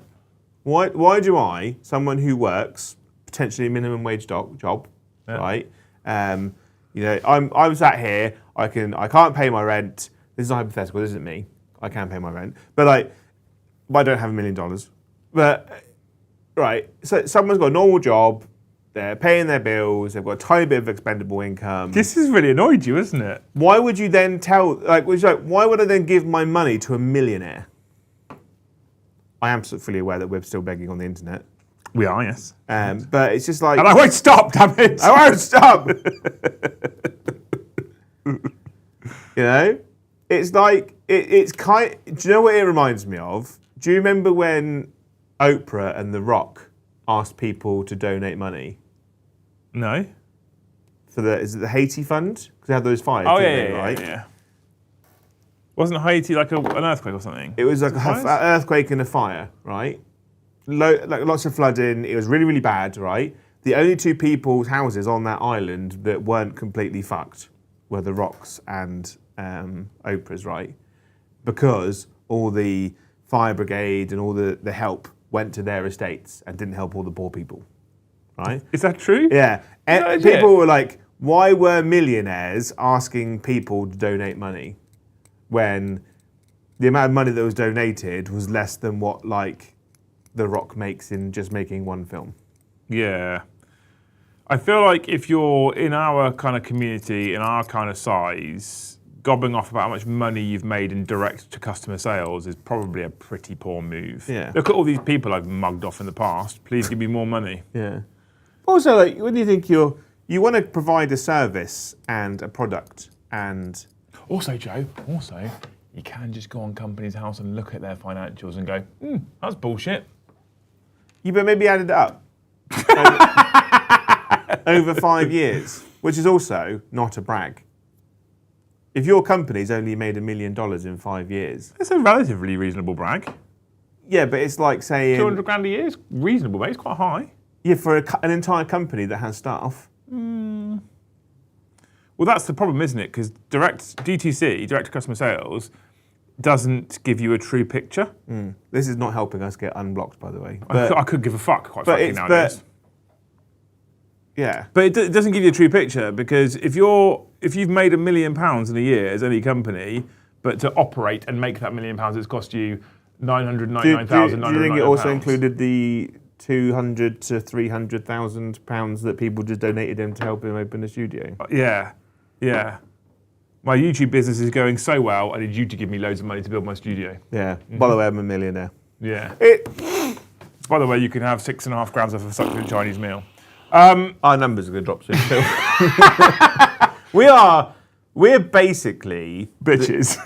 Why do I, someone who works potentially a minimum wage job, right? I'm sat here. I can't pay my rent. This is hypothetical. This isn't me. I can pay my rent, but I don't have $1 million. But right, so someone's got a normal job. They're paying their bills. They've got a tiny bit of expendable income. This has really annoyed you, isn't it? Why would you then why would I then give my money to a millionaire? I am fully aware that we're still begging on the internet. We are, yes. But it's just like... And I won't stop, damn it! I won't stop! You know? It's like... It's kind... Do you know what it reminds me of? Do you remember when Oprah and The Rock asked people to donate money? No. For is it the Haiti fund? Because they had those fires, Oh, didn't yeah, they, right? yeah. Wasn't Haiti like an earthquake or something? It was like an earthquake and a fire, right? Like lots of flooding. It was really, really bad, right? The only two people's houses on that island that weren't completely fucked were the Rocks and Oprah's, right? Because all the fire brigade and all the help went to their estates and didn't help all the poor people, right? Is that true? Yeah. No, People were like, why were millionaires asking people to donate money when the amount of money that was donated was less than what like The Rock makes in just making one film? Yeah. I feel like if you're in our kind of community, in our kind of size, gobbling off about how much money you've made in direct to customer sales is probably a pretty poor move. Yeah. Look at all these people I've mugged off in the past. Please give me more money. Yeah. Also, like, when you think you want to provide a service and a product and... Also, Joe, you can just go on Company's House and look at their financials and go, that's bullshit. You but maybe added it up over 5 years, which is also not a brag. If your company's only made $1 million in 5 years... It's a relatively reasonable brag. Yeah, but it's like saying... 200 grand a year is reasonable, mate. It's quite high. Yeah, for an entire company that has staff. Well, that's the problem, isn't it? Because DTC, direct customer sales, doesn't give you a true picture. This is not helping us get unblocked, by the way. I could give a fuck, quite frankly, nowadays. Yeah. But it doesn't give you a true picture, because if you've made £1 million in a year as any company, but to operate and make that £1 million, it's cost you £999,999. Do you think it also included the £200,000 to £300,000 that people just donated him to help him open a studio? Yeah. My YouTube business is going so well, I need you to give me loads of money to build my studio. Yeah. By the way, I'm a millionaire. Yeah. By the way, you can have 6.5 grams worth of a succulent Chinese meal. Our numbers are going to drop soon too. We're basically Bitches.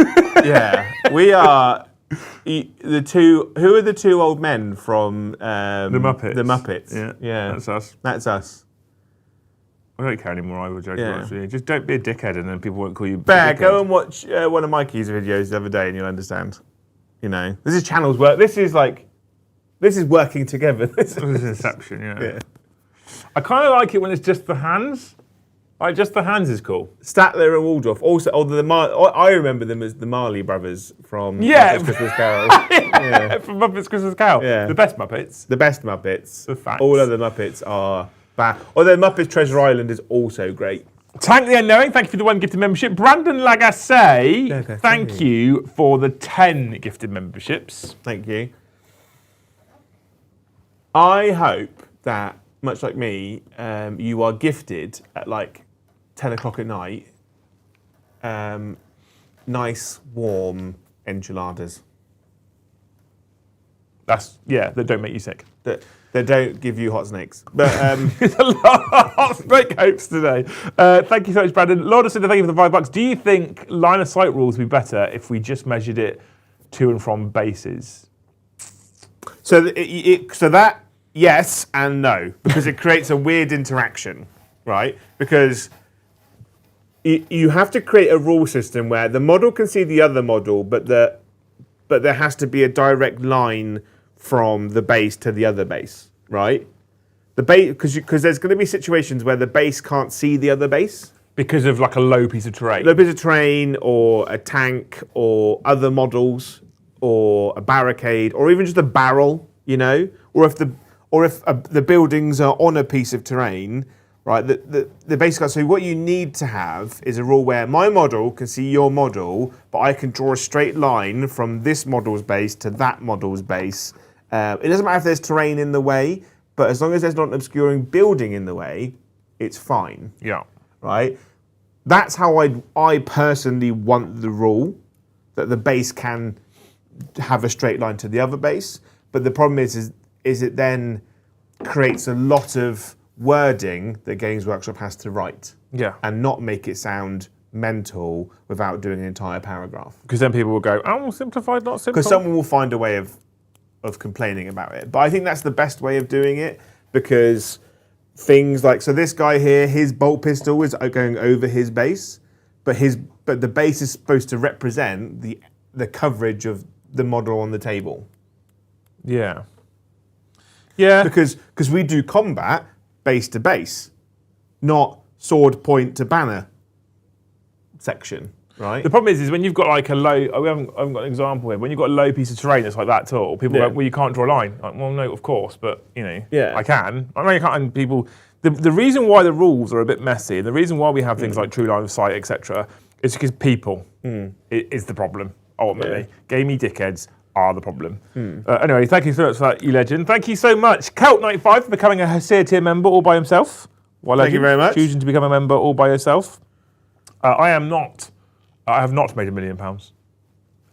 we are the two. Who are the two old men from The Muppets. The Muppets. Yeah. That's us. That's us. I don't care anymore, I would joke Yeah. actually. Just don't be a dickhead and then people won't call you Bear, dickhead. go and watch one of Mikey's videos the other day and you'll understand. You know, this is channels work. This is working together. This is Inception, yeah. I kind of like it when it's just the hands. Like, just the hands is cool. Statler and Waldorf. Also, I remember them as the Marley brothers from Yeah. Muppets Christmas Carol. From Muppets Christmas Carol. Yeah. The best Muppets. The best Muppets. The facts. All other Muppets are bad. Although Muppets Treasure Island is also great. Tank the Unknowing, thank you for the 1 gifted membership. Brandon Lagasse, Lagasse. thank you for the 10 gifted memberships. Thank you. I hope that, much like me, you are gifted at like 10 o'clock at night nice, warm enchiladas. That don't make you sick. That don't give you hot snakes. But There's a lot of hot snake hopes today. Thank you so much, Brandon. Lord, thank you for the $5. Do you think line of sight rules would be better if we just measured it to and from bases? so that, yes and no, because it creates a weird interaction, right? Because you have to create a rule system where the model can see the other model, but there has to be a direct line from the base to the other base, right? The base, because there's going to be situations where the base can't see the other base. Because of like a low piece of terrain. A bit of terrain, or a tank, or other models, or a barricade, or even just a barrel, you know, or if the buildings are on a piece of terrain, right? The basic. So what you need to have is a rule where my model can see your model, but I can draw a straight line from this model's base to that model's base. It doesn't matter if there's terrain in the way, but as long as there's not an obscuring building in the way, it's fine. Yeah. Right? That's how I personally want the rule, that the base can have a straight line to the other base. But the problem is it then creates a lot of wording that Games Workshop has to write. Yeah. And not make it sound mental without doing an entire paragraph. Because then people will go, oh, simplified, not simple. Because someone will find a way of complaining about it. But I think that's the best way of doing it, because things like, so this guy here, his bolt pistol is going over his base, but the base is supposed to represent the coverage of the model on the table. Yeah. Yeah. Because we do combat base to base, not sword point to banner section, right? The problem is when you've got like a low, I haven't got an example here, when you've got a low piece of terrain that's like that tall, people go, well, you can't draw a line. Like, well, no, of course, but, you know, I can. I know you can't, and people, the reason why the rules are a bit messy, and the reason why we have things like true line of sight, etc., is because people is the problem, ultimately. Yeah. Gamey dickheads are the problem. Anyway, thank you so much for that, you legend. Thank you so much, Celt95, for becoming a Heresy tier member all by himself. Thank you very much. Choosing to become a member all by yourself. I have not made £1 million,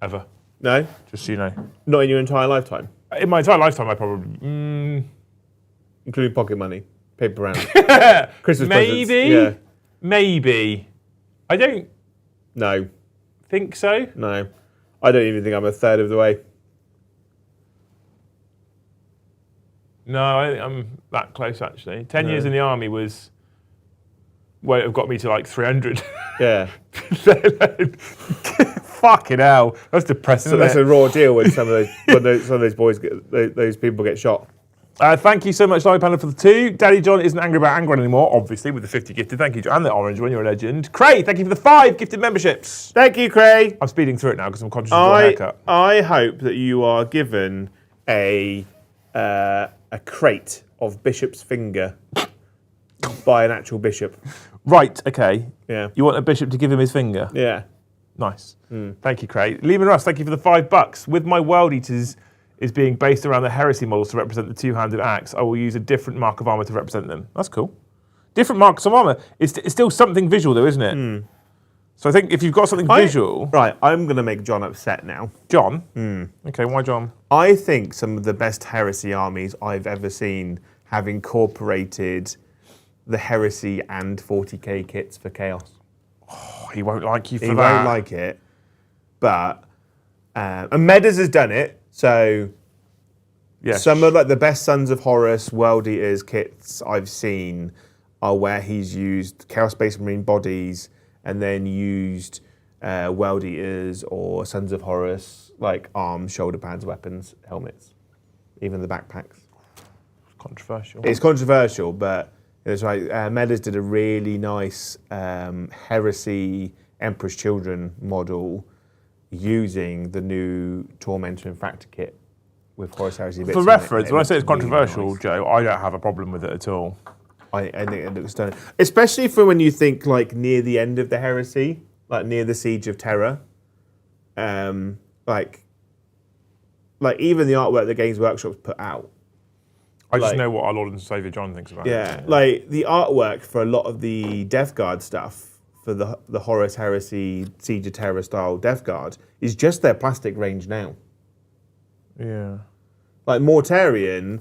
ever. No? Just so you know. Not in your entire lifetime? In my entire lifetime, I probably... Including pocket money, paper round, Christmas maybe? presents. Yeah. Maybe. I don't No. think so. No. I don't even think I'm a third of the way. No, I don't think I'm that close, actually. 10 years in the army was... Well, it got me to like 300. Yeah. Fucking hell. That's depressing, So isn't that's it? a raw deal when some of those boys those people get shot. Thank you so much, Live Panel, for the 2. Daddy John isn't angry about Angron anymore, obviously, with the 50 gifted. Thank you, John. And the orange one, you're a legend. Cray, thank you for the 5 gifted memberships. Thank you, Cray. I'm speeding through it now because I'm conscious of your haircut. I hope that you are given a crate of Bishop's Finger by an actual bishop. Right, okay. Yeah. You want a bishop to give him his finger? Yeah. Nice. Thank you, Craig. Lehman Russ, thank you for the $5. With my World Eaters is being based around the Heresy models to represent the two-handed axe, I will use a different mark of armour to represent them. That's cool. Different marks of armour. It's still something visual, though, isn't it? So I think if you've got something visual... Right, I'm going to make John upset now. John? Okay, why John? I think some of the best Heresy armies I've ever seen have incorporated the Heresy and 40k kits for Chaos. Oh, he won't like you for He that. won't like it, but... and Medas has done it, so... Yes. Some of like the best Sons of Horus World Eaters kits I've seen are where he's used Chaos Space Marine bodies and then used World Eaters or Sons of Horus like arms, shoulder pads, weapons, helmets, even the backpacks. Controversial. It's controversial, but It's right. Medders did a really nice Heresy Emperor's Children model using the new Tormentor and Fractor kit with Horus Heresy bits. For in reference, it. when I say it's really controversial, nice. Joe, I don't have a problem with it at all. I think it looks stunning, especially for when you think like near the end of the Heresy, like near the Siege of Terror. Like even the artwork that Games Workshop's put out. I just Like- know what our Lord and Saviour John thinks about it. Yeah, like the artwork for a lot of the Death Guard stuff for the Horus Heresy Siege of Terror style Death Guard is just their plastic range now. Yeah. Like Mortarion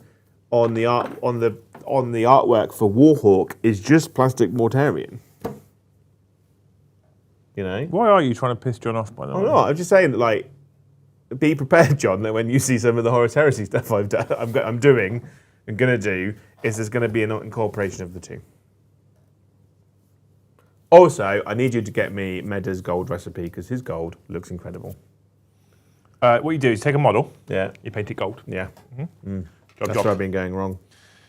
on the artwork for Warhawk is just plastic Mortarion. You know? Why are you trying to piss John off, by the way? I'm not. I'm just saying that, like, be prepared, John, that when you see some of the Horus Heresy stuff I'm doing and gonna do, is there's gonna be an incorporation of the two. Also, I need you to get me Meda's gold recipe because his gold looks incredible. What you do is take a model, Yeah, you paint it gold. yeah. Job, That's job. where I've been going wrong.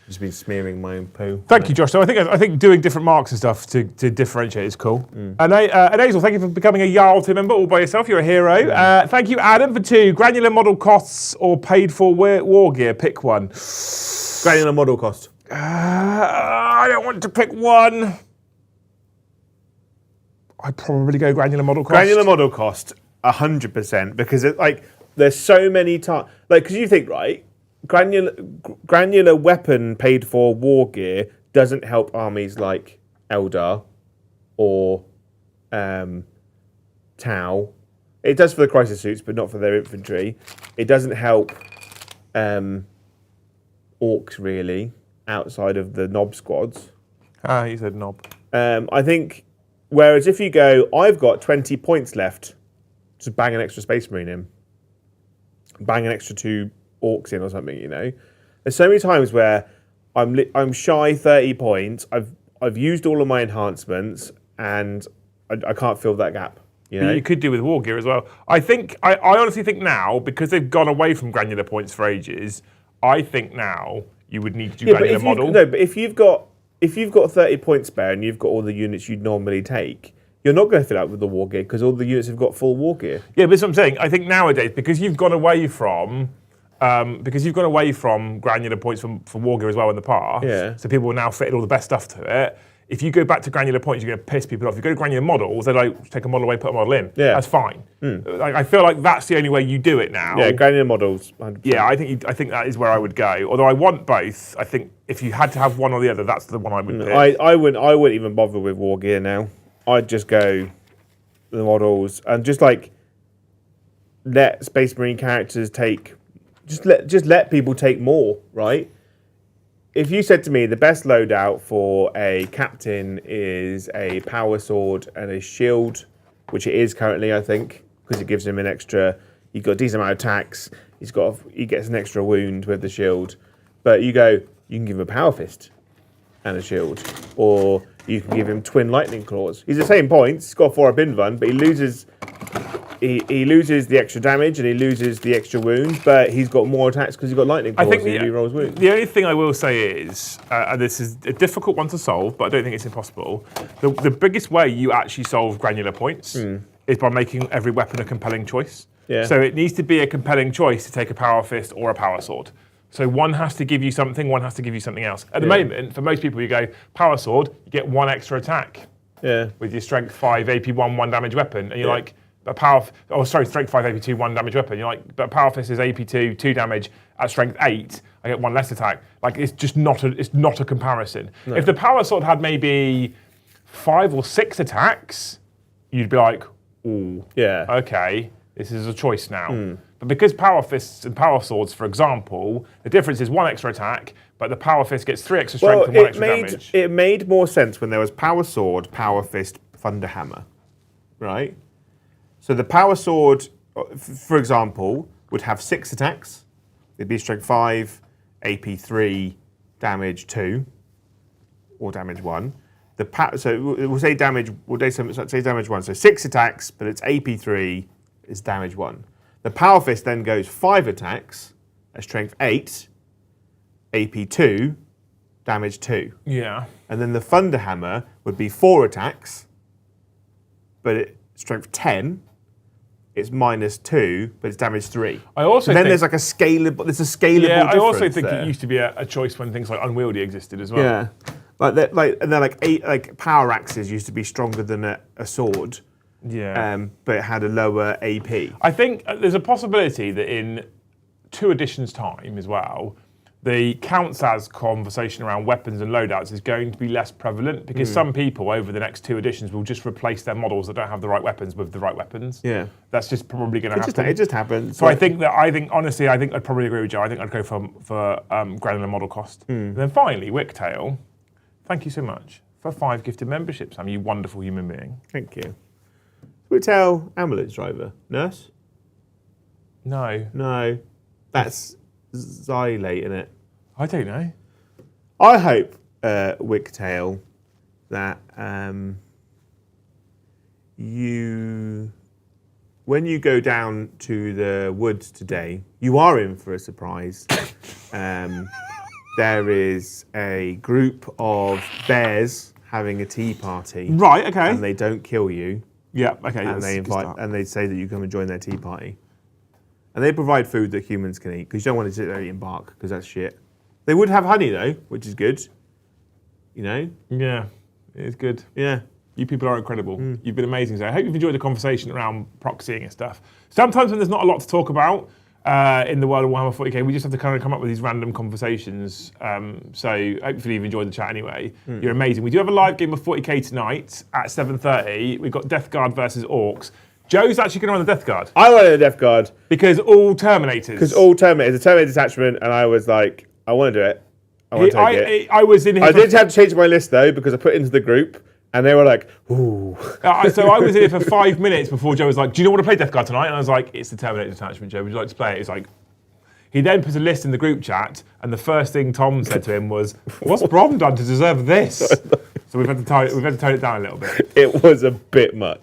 Just been smearing my own poo. Thank you, Josh. So I think doing different marks and stuff to differentiate is cool. And Azazel, thank you for becoming a Jarl team member all by yourself. You're a hero. Thank you, Adam, for 2. Granular model costs or paid for war gear. Pick one. Granular model cost. I don't want to pick one. I'd probably go granular model cost. Granular model cost, 100%, because it, like there's so many times, like because you think right, granular weapon paid for war gear doesn't help armies like Eldar or Tau. It does for the crisis suits, but not for their infantry. It doesn't help orcs really outside of the knob squads. He said knob. I think. Whereas if you go, I've got 20 points left, just bang an extra Space Marine in, bang an extra 2 orcs in or something. You know, there's so many times where I'm shy 30 points. I've used all of my enhancements and I can't fill that gap. You know, You could do with war gear as well. I honestly think now, because they've gone away from granular points for ages, I think now you would need to do granular model. But if you've got 30 points spare and you've got all the units you'd normally take, you're not going to fill out with the war gear because all the units have got full war gear. Yeah, but that's what I'm saying. I think nowadays, because you've gone away from granular points for war gear as well in the past, Yeah. so people will now fit all the best stuff to it. If you go back to granular points, you're going to piss people off. If you go to granular models, they like take a model away, put a model in. Yeah. That's fine. Like, I feel like that's the only way you do it now. Yeah, granular models. 100%. Yeah, I think that is where I would go. Although I want both. I think if you had to have one or the other, that's the one I would pick. I wouldn't even bother with war gear now. I'd just go the models and just like let Space Marine characters take. Just let people take more, right? If you said to me the best loadout for a captain is a power sword and a shield, which it is currently, I think, because it gives him an extra. He's got a decent amount of attacks. He gets an extra wound with the shield. But you can give him a power fist and a shield, or you can give him twin lightning claws. He's the same points. He's got a 4-up invuln, but he loses the extra damage and he loses the extra wound, but he's got more attacks because he's got lightning claws I think and he rolls wounds. the only thing I will say is, and this is a difficult one to solve, but I don't think it's impossible, the biggest way you actually solve granular points is by making every weapon a compelling choice. Yeah. So it needs to be a compelling choice to take a power fist or a power sword. So one has to give you something, one has to give you something else. At the moment, for most people, you go, power sword, you get 1 extra attack Yeah. with your strength 5 AP1 1 damage weapon, and you're Yeah. like, strength 5 AP2 1 damage weapon. You're like, but power fist is AP2 2 damage at strength 8. I get 1 less attack. Like it's just not a comparison. No. If the power sword had maybe 5 or 6 attacks, you'd be like, ooh, Yeah. okay, this is a choice now. But because power fists and power swords, for example, the difference is 1 extra attack, but the power fist gets 3 extra strength and 1 extra damage. It made more sense when there was power sword, power fist, thunder hammer, right? So the power sword, for example, would have 6 attacks. It'd be strength 5, AP3, damage 2, or damage 1. So we'll say damage. Say damage 1. So 6 attacks, but it's AP3 is damage 1. The power fist then goes 5 attacks at strength 8, AP2, damage 2. Yeah. And then the Thunder Hammer would be 4 attacks, but strength 10. It's -2, but it's damage 3. I also so then think, there's like a scalable. There's a scalable. yeah, I also difference think there. it used to be a choice when things like Unwieldy existed as well. Yeah, and they're like power axes used to be stronger than a sword. Yeah. But it had a lower AP. I think there's a possibility that in 2 editions' time as well, the counts as conversation around weapons and loadouts is going to be less prevalent because some people over the next 2 editions will just replace their models that don't have the right weapons with the right weapons. Yeah, that's just probably going to happen. It just happens. So I think honestly, I'd probably agree with Joe. I think I'd go for granular model cost. And then finally, Wicktail, thank you so much for 5 gifted memberships. I'm you wonderful human being. Thank you. We tell ambulance driver, nurse. No, that's Xylate, isn't it? I don't know. I hope, Wicktail, that when you go down to the woods today, you are in for a surprise. There is a group of bears having a tea party. Right. Okay. And they don't kill you. Yeah. Okay. And they invite, and they say that you come and join their tea party. And they provide food that humans can eat, because you don't want to sit there eating bark, because that's shit. They would have honey, though, which is good. You know? Yeah, it's good. Yeah. You people are incredible. You've been amazing. So I hope you've enjoyed the conversation around proxying and stuff. Sometimes when there's not a lot to talk about in the world of Warhammer 40k, we just have to kind of come up with these random conversations. So hopefully you've enjoyed the chat anyway. You're amazing. We do have a live game of 40k tonight at 7:30. We've got Death Guard versus Orcs. Joe's actually going to run the Death Guard. I wanted a Death Guard. Because all Terminators. Because all Terminators. It's a Terminator detachment, and I was like, I want to do it. I want to take it. I was in here. I did have to change my list, though, because I put it into the group, and they were like, ooh. So I was in here for 5 minutes before Joe was like, do you not want to play Death Guard tonight? And I was like, it's the Terminator detachment, Joe. Would you like to play it? He's like, he then put a list in the group chat, and the first thing Tom said to him was, what's Brom done to deserve this? So we've had to tone it down a little bit. It was a bit much.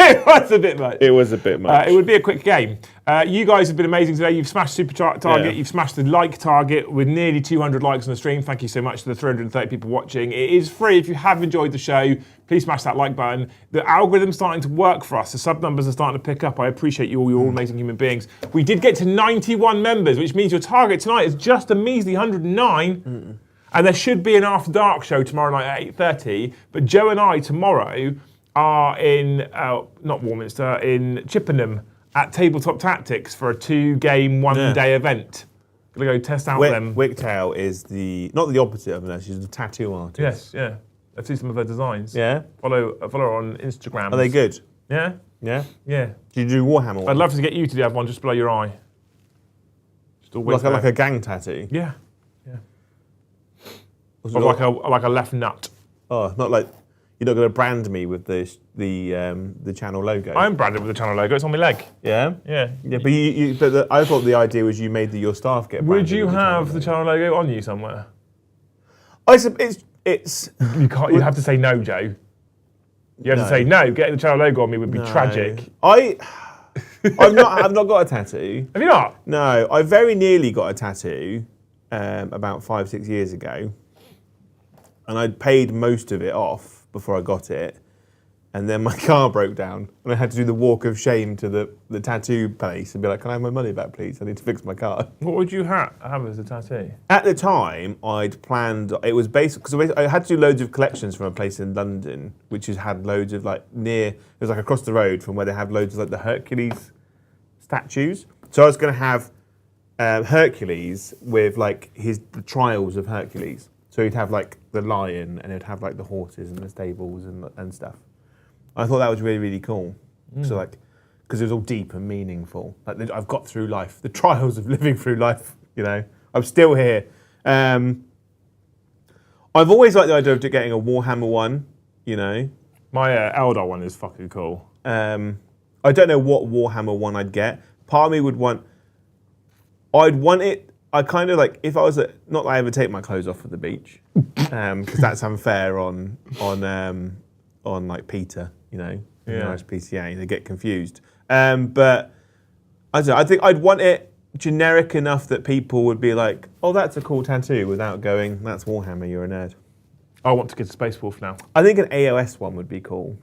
It was a bit much. It was a bit much. It would be a quick game. You guys have been amazing today. You've smashed super target. Yeah. You've smashed the like target with nearly 200 likes on the stream. Thank you so much to the 330 people watching. It is free. If you have enjoyed the show, please smash that like button. The algorithm's starting to work for us. The sub numbers are starting to pick up. I appreciate you all. You're all amazing human beings. We did get to 91 members, which means your target tonight is just a measly 109. And there should be an After Dark show tomorrow night at 8:30. But Joe and I tomorrow are in, not Warminster, in Chippenham at Tabletop Tactics for a 2-game, 1-day event. Gonna go test out them. Wicktail is not the opposite of a nurse, she's a tattoo artist. Yes, yeah. I've seen some of her designs. Yeah? Follow her on Instagram. Are they good? Yeah? Yeah? Yeah. Do you do Warhammer ones? I'd love to get you to do have one just below your eye. Just always like a gang tattoo? Yeah. Yeah. Of like a left nut. Oh, not like... You're not going to brand me with the channel logo. I'm branded with the channel logo. It's on my leg. Yeah? Yeah. Yeah, but I thought the idea was you made your staff get branded. Would you with have the channel logo on you somewhere? It's You can't. You have to say no, Joe. You have to say no. Getting the channel logo on me would be tragic. I've not got a tattoo. Have you not? No, I very nearly got a tattoo about 5-6 years ago, and I'd paid most of it off before I got it, and then my car broke down, and I had to do the walk of shame to the tattoo place and be like, "Can I have my money back, please? I need to fix my car." What would you have as a tattoo? At the time, I'd planned. It was based because I had to do loads of collections from a place in London, which had loads of It was like across the road from where they have loads of the Hercules statues. So I was going to have Hercules with the trials of Hercules. So he'd have the lion, and it'd have the horses and the stables and stuff. I thought that was really, really cool. So because it was all deep and meaningful. I've got through life, the trials of living through life. You know, I'm still here. I've always liked the idea of getting a Warhammer one. You know, My Eldar one is fucking cool. I don't know what Warhammer one I'd get. Part of me would want. I'd want it. I kind of if I was not that I ever take my clothes off at the beach, because that's unfair on Peter, you know, nice PCA, they get confused. But I don't know, I think I'd want it generic enough that people would be like, "Oh, that's a cool tattoo," without going, "That's Warhammer. You're a nerd." I want to get a Space Wolf now. I think an AOS one would be cool.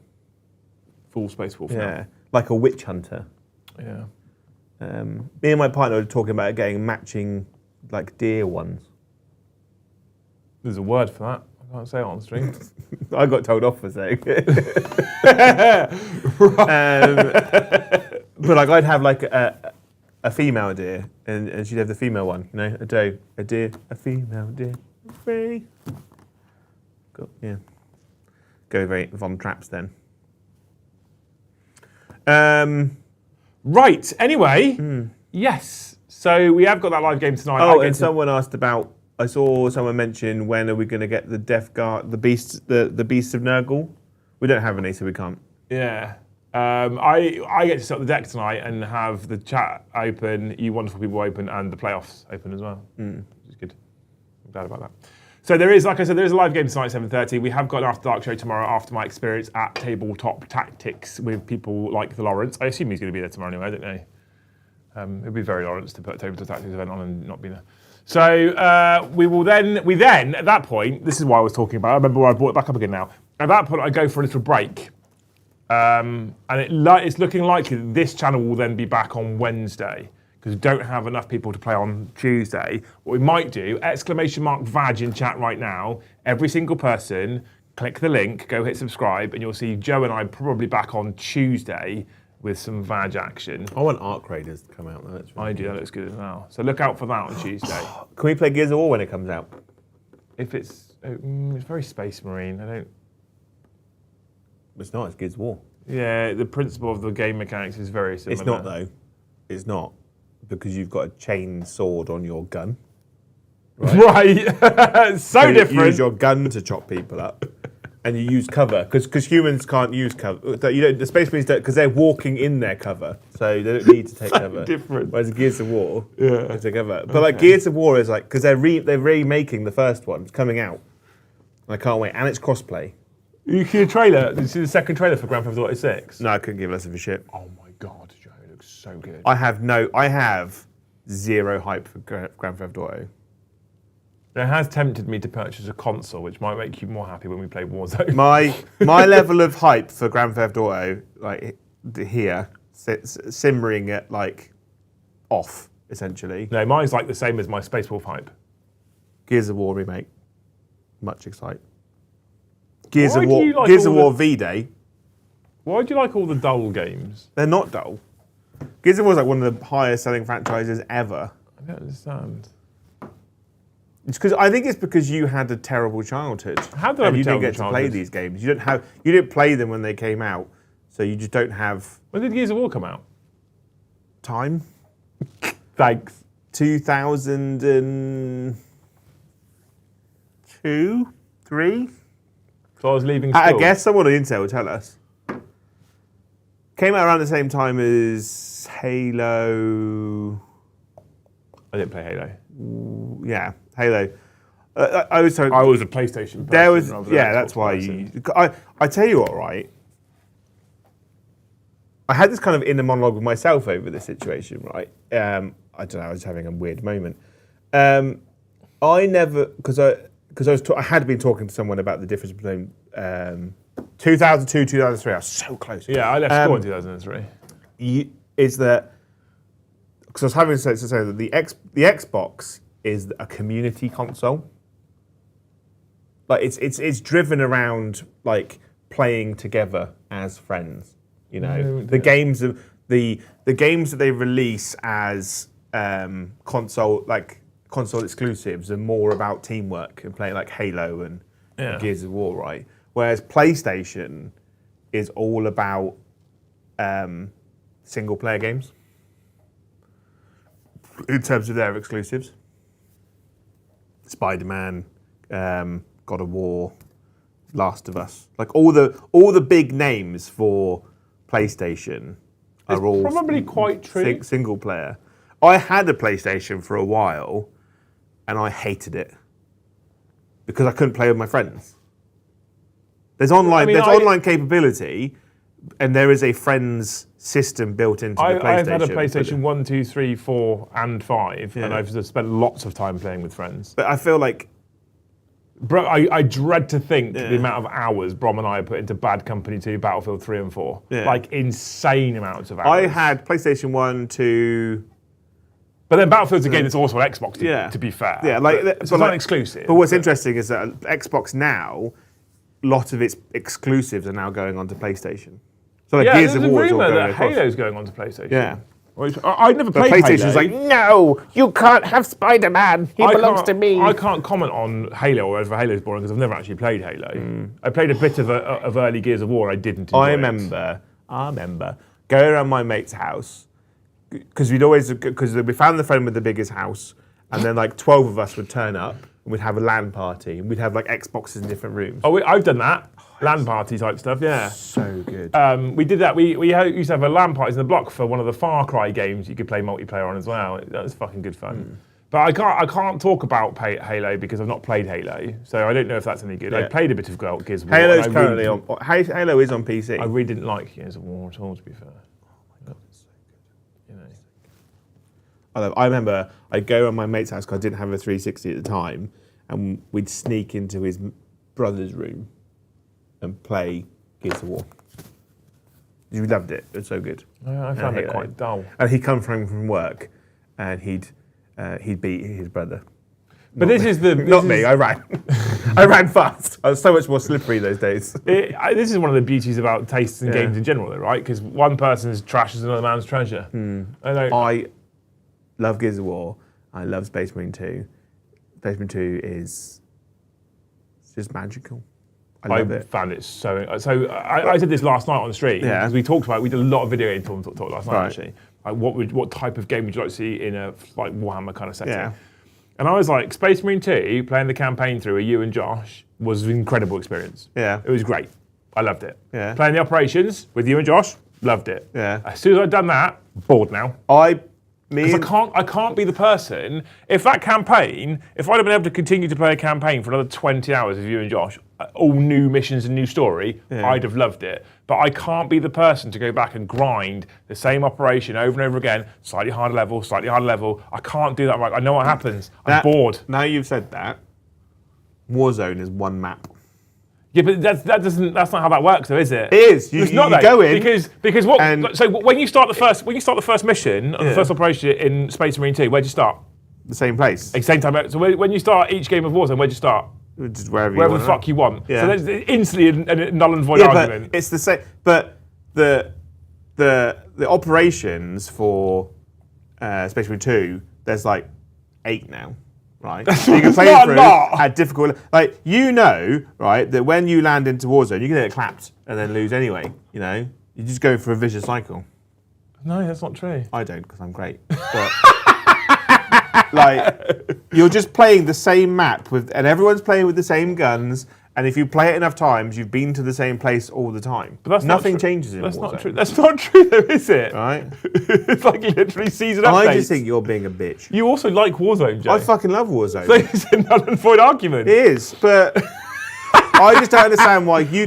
Full Space Wolf Yeah, now. like a witch hunter. Yeah. Me and my partner were talking about getting matching, like deer ones. There's a word for that. I can't say it on stream. I got told off for saying it. But like I'd have like a female deer, and she'd have the female one. You know, a doe, a deer, a female deer. Free. Yeah. Go very Von Traps then. Right. Anyway, yes. So we have got that live game tonight. Oh, and someone asked about. I saw someone mention when are we going to get the Death Guard, the beasts of Nurgle. We don't have any, so we can't. Yeah. I get to set up the deck tonight and have the chat open, you wonderful people open, and the playoffs open as well. Which is good. I'm glad about that. So there is, like I said, there is a live game tonight at 7:30. We have got an After Dark show tomorrow after my experience at Tabletop Tactics with people like the Lawrence. I assume he's going to be there tomorrow anyway, I don't know. It'd be very Lawrence to put a Tabletop Tactics event on and not be there. So we then, at that point, this is what I was talking about. I remember where I brought it back up again now. At that point, I go for a little break. And it's looking likely that this channel will then be back on Wednesday because we don't have enough people to play on Tuesday. What we might do, !VAG in chat right now. Every single person, click the link, go hit subscribe, and you'll see Joe and I probably back on Tuesday with some VAG action. I want Arc Raiders to come out. Though. That's really I do, that looks good as well. So look out for that on Tuesday. Can we play Gears of War when it comes out? If it's very Space Marine, I don't... It's not, it's Gears of War. Yeah, the principle of the game mechanics is very similar. It's not though. It's not. Because you've got a chain sword on your gun. Right. so different. You use your gun to chop people up. And you use cover. Because humans can't use cover. The Space Marines don't, because they're walking in their cover. So they don't need to take cover. Different. Whereas Gears of War, Yeah. they take cover. But like Gears of War is like, because they're remaking the first one. It's coming out. And I can't wait. And it's crossplay. You see the trailer? Did you see the second trailer for Grand Theft Auto 6? No, I couldn't give less of a shit. Oh my god, Joe, it looks so good. I have zero hype for Grand Theft Auto. It has tempted me to purchase a console, which might make you more happy when we play Warzone. My level of hype for Grand Theft Auto, like here, simmering at like off, essentially. No, mine's like the same as my Space Wolf hype. Gears of War remake. Much excite. Gears Why of do War, you like Gears of all War the- V-Day. Why do you like all the dull games? They're not dull. Gears of War is like one of the highest selling franchises ever. I don't understand. I think it's because you had a terrible childhood. How did I have a you didn't terrible get to play childhood? these games. You didn't play them when they came out, so you just don't have When did Gears of War come out? time. Thanks. 2002, 3. So I was leaving school. I guess someone on Intel will tell us. Came out around the same time as Halo. I didn't play Halo. Yeah, Halo. I was told. I was a PlayStation person. There was, rather than yeah, Xbox that's why person. I tell you what, right? I had this kind of inner monologue with myself over this situation, right? I don't know, I was having a weird moment. I never, because I had been talking to someone about the difference between 2002, 2003. I was so close. Yeah, I left school in 2003. Is that because I was having to say that the Xbox is a community console. Like it's driven around like playing together as friends. You know, the games that they release as console exclusives are more about teamwork and playing like Halo and Gears of War, right? Whereas PlayStation is all about single player games in terms of their exclusives. Spider-Man, God of War, Last of Us, like all the big names for PlayStation are all probably quite true. Single player. I had a PlayStation for a while, and I hated it because I couldn't play with my friends. There's online capability, and there is a friends system built into the PlayStation. I've had a PlayStation 1, 2, 3, 4, and 5, and I've spent lots of time playing with friends. But I feel like... Bro, I dread to think the amount of hours Brom and I put into Bad Company 2, Battlefield 3 and 4. Yeah. Like, insane amounts of hours. I had PlayStation 1, 2... But then Battlefield's a game that's also on Xbox, to be fair. Yeah, like... It's not exclusive. But what's interesting is that Xbox now, a lot of its exclusives are now going onto PlayStation. So like Gears of War is all rumour going that across. Halo's going onto PlayStation. Yeah. I'd never played Halo. PlayStation's like, no, you can't have Spider-Man. He belongs to me. I can't comment on Halo or whether Halo's boring because I've never actually played Halo. I played a bit of early Gears of War. I didn't enjoy I it. remember going around my mate's house because we found the friend with the biggest house, and then like 12 of us would turn up and we'd have a LAN party and we'd have like Xboxes in different rooms. Oh, I've done that. LAN party type stuff, yeah. So good. We did that. We used to have a LAN parties in the block for one of the Far Cry games you could play multiplayer on as well. That was fucking good fun. But I can't talk about Halo because I've not played Halo, so I don't know if that's any good. Yeah. I played a bit of Gears of War. Halo is on PC. I really didn't like Gears of War at all, to be fair. I remember I'd go around my mate's house because I didn't have a 360 at the time, and we'd sneak into his brother's room and play Gears of War. You loved it. It was so good. I found it quite dull. And he'd come from work, and he'd beat his brother. But this is me. I ran. I ran fast. I was so much more slippery those days. This is one of the beauties about tastes in games in general, though, right? Because one person's trash is another man's treasure. I love Gears of War. I love Space Marine 2. Space Marine 2 is just magical. I love it. Found it so. I said this last night on the stream because we did a lot of video game talk last night actually. Like what type of game would you like to see in a like Warhammer kind of setting? Yeah. And I was like, Space Marine 2, playing the campaign through with you and Josh was an incredible experience. Yeah. It was great. I loved it. Yeah. Playing the operations with you and Josh, loved it. Yeah. As soon as I'd done that, bored now. Because I can't be the person. If that campaign, if I'd have been able to continue to play a campaign for another 20 hours with you and Josh, all new missions and new story, I'd have loved it. But I can't be the person to go back and grind the same operation over and over again, slightly harder level. I can't do that. Right? I know what happens. I'm bored. Now you've said that, Warzone is one map. Yeah, but that's not how that works, though, is it? It is. It's not though, go in because what? So when you start the first mission, the first operation in Space Marine 2, where'd you start? The same place. At the same time. So when you start each game of Warzone, where'd you start? Just wherever the fuck you want. Yeah. So there's instantly a null and void argument. But it's the same. But the operations for Space Marine 2, there's like 8 now. Right, so you can play through at difficult. Like right, that when you land into Warzone, you can get clapped and then lose anyway. You just go for a vicious cycle. No, that's not true. I don't because I'm great. But like, you're just playing the same map and everyone's playing with the same guns. And if you play it enough times, you've been to the same place all the time. But nothing changes in That's Warzone. not true. That's not true, though, is it? Right? It's like literally season updates. I just think you're being a bitch. You also like Warzone, Joe. I fucking love Warzone. So it's a null and void argument. It is, but I just don't understand why you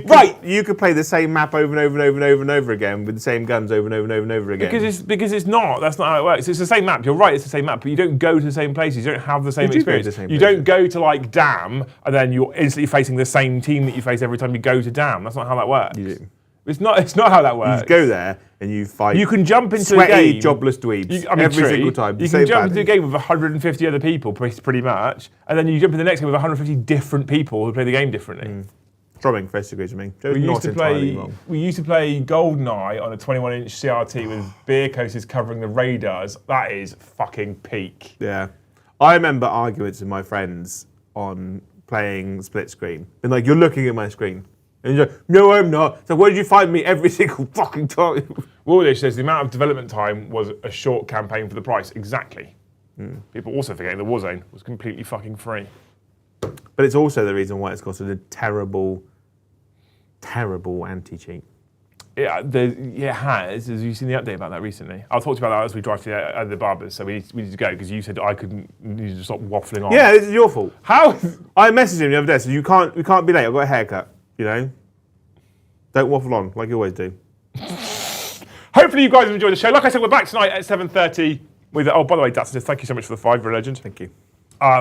could play the same map over and over and over and over and over again with the same guns over and over and over and over again. Because it's not. That's not how it works. It's the same map. You're right. It's the same map, but you don't go to the same places. You don't have the same experience. You don't go to like Dam and then you're instantly facing the same team that you face every time you go to Dam. That's not how that works. You do. It's not how that works. You just go there and you fight. You can jump into sweaty, a game. jobless dweebs every single time. You can jump into a game with 150 other people, pretty much, and then you jump into the next game with 150 different people who play the game differently. Stroming first disagrees with me. We used to play GoldenEye on a 21-inch CRT with beer coasters covering the radars. That is fucking peak. Yeah. I remember arguments with my friends on playing split screen. And like, you're looking at my screen. And you're like, no, I'm not. So why did you find me every single fucking time? Wooldish says the amount of development time was a short campaign for the price. Exactly. People also forgetting the Warzone was completely fucking free. But it's also the reason why it's got such a terrible anti-cheat. Yeah, it has. Have you seen the update about that recently? I'll talk to you about that as we drive to the barbers. So we need to go because you said I need to stop waffling on. Yeah, this is your fault. How? I messaged him the other day, so we can't be late. I've got a haircut. Don't waffle on like you always do. Hopefully you guys have enjoyed the show. Like I said, we're back tonight at 7:30 with. Oh, by the way, Datsun, thank you so much for the $5 legend. Thank you. I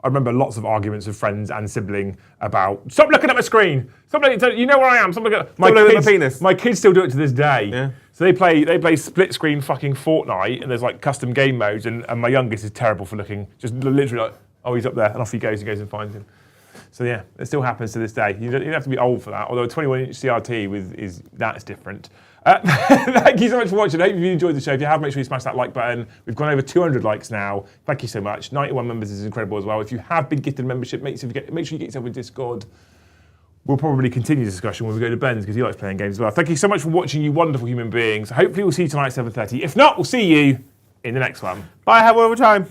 remember lots of arguments with friends and sibling about stop looking at my screen. Stop looking. You know where I am. Stop looking at Stop looking at my penis. My kids still do it to this day. Yeah. So they play split screen fucking Fortnite, and there's like custom game modes, and my youngest is terrible for looking. Just literally like, oh, he's up there, and off he goes and finds him. So yeah, it still happens to this day. You don't have to be old for that. Although a 21-inch CRT that's different. Thank you so much for watching. I hope you enjoyed the show. If you have, make sure you smash that like button. We've gone over 200 likes now. Thank you so much. 91 members is incredible as well. If you have been gifted a membership, make sure you get yourself in Discord. We'll probably continue the discussion when we go to Ben's because he likes playing games as well. Thank you so much for watching, you wonderful human beings. Hopefully we'll see you tonight at 7:30. If not, we'll see you in the next one. Bye, have a wonderful time.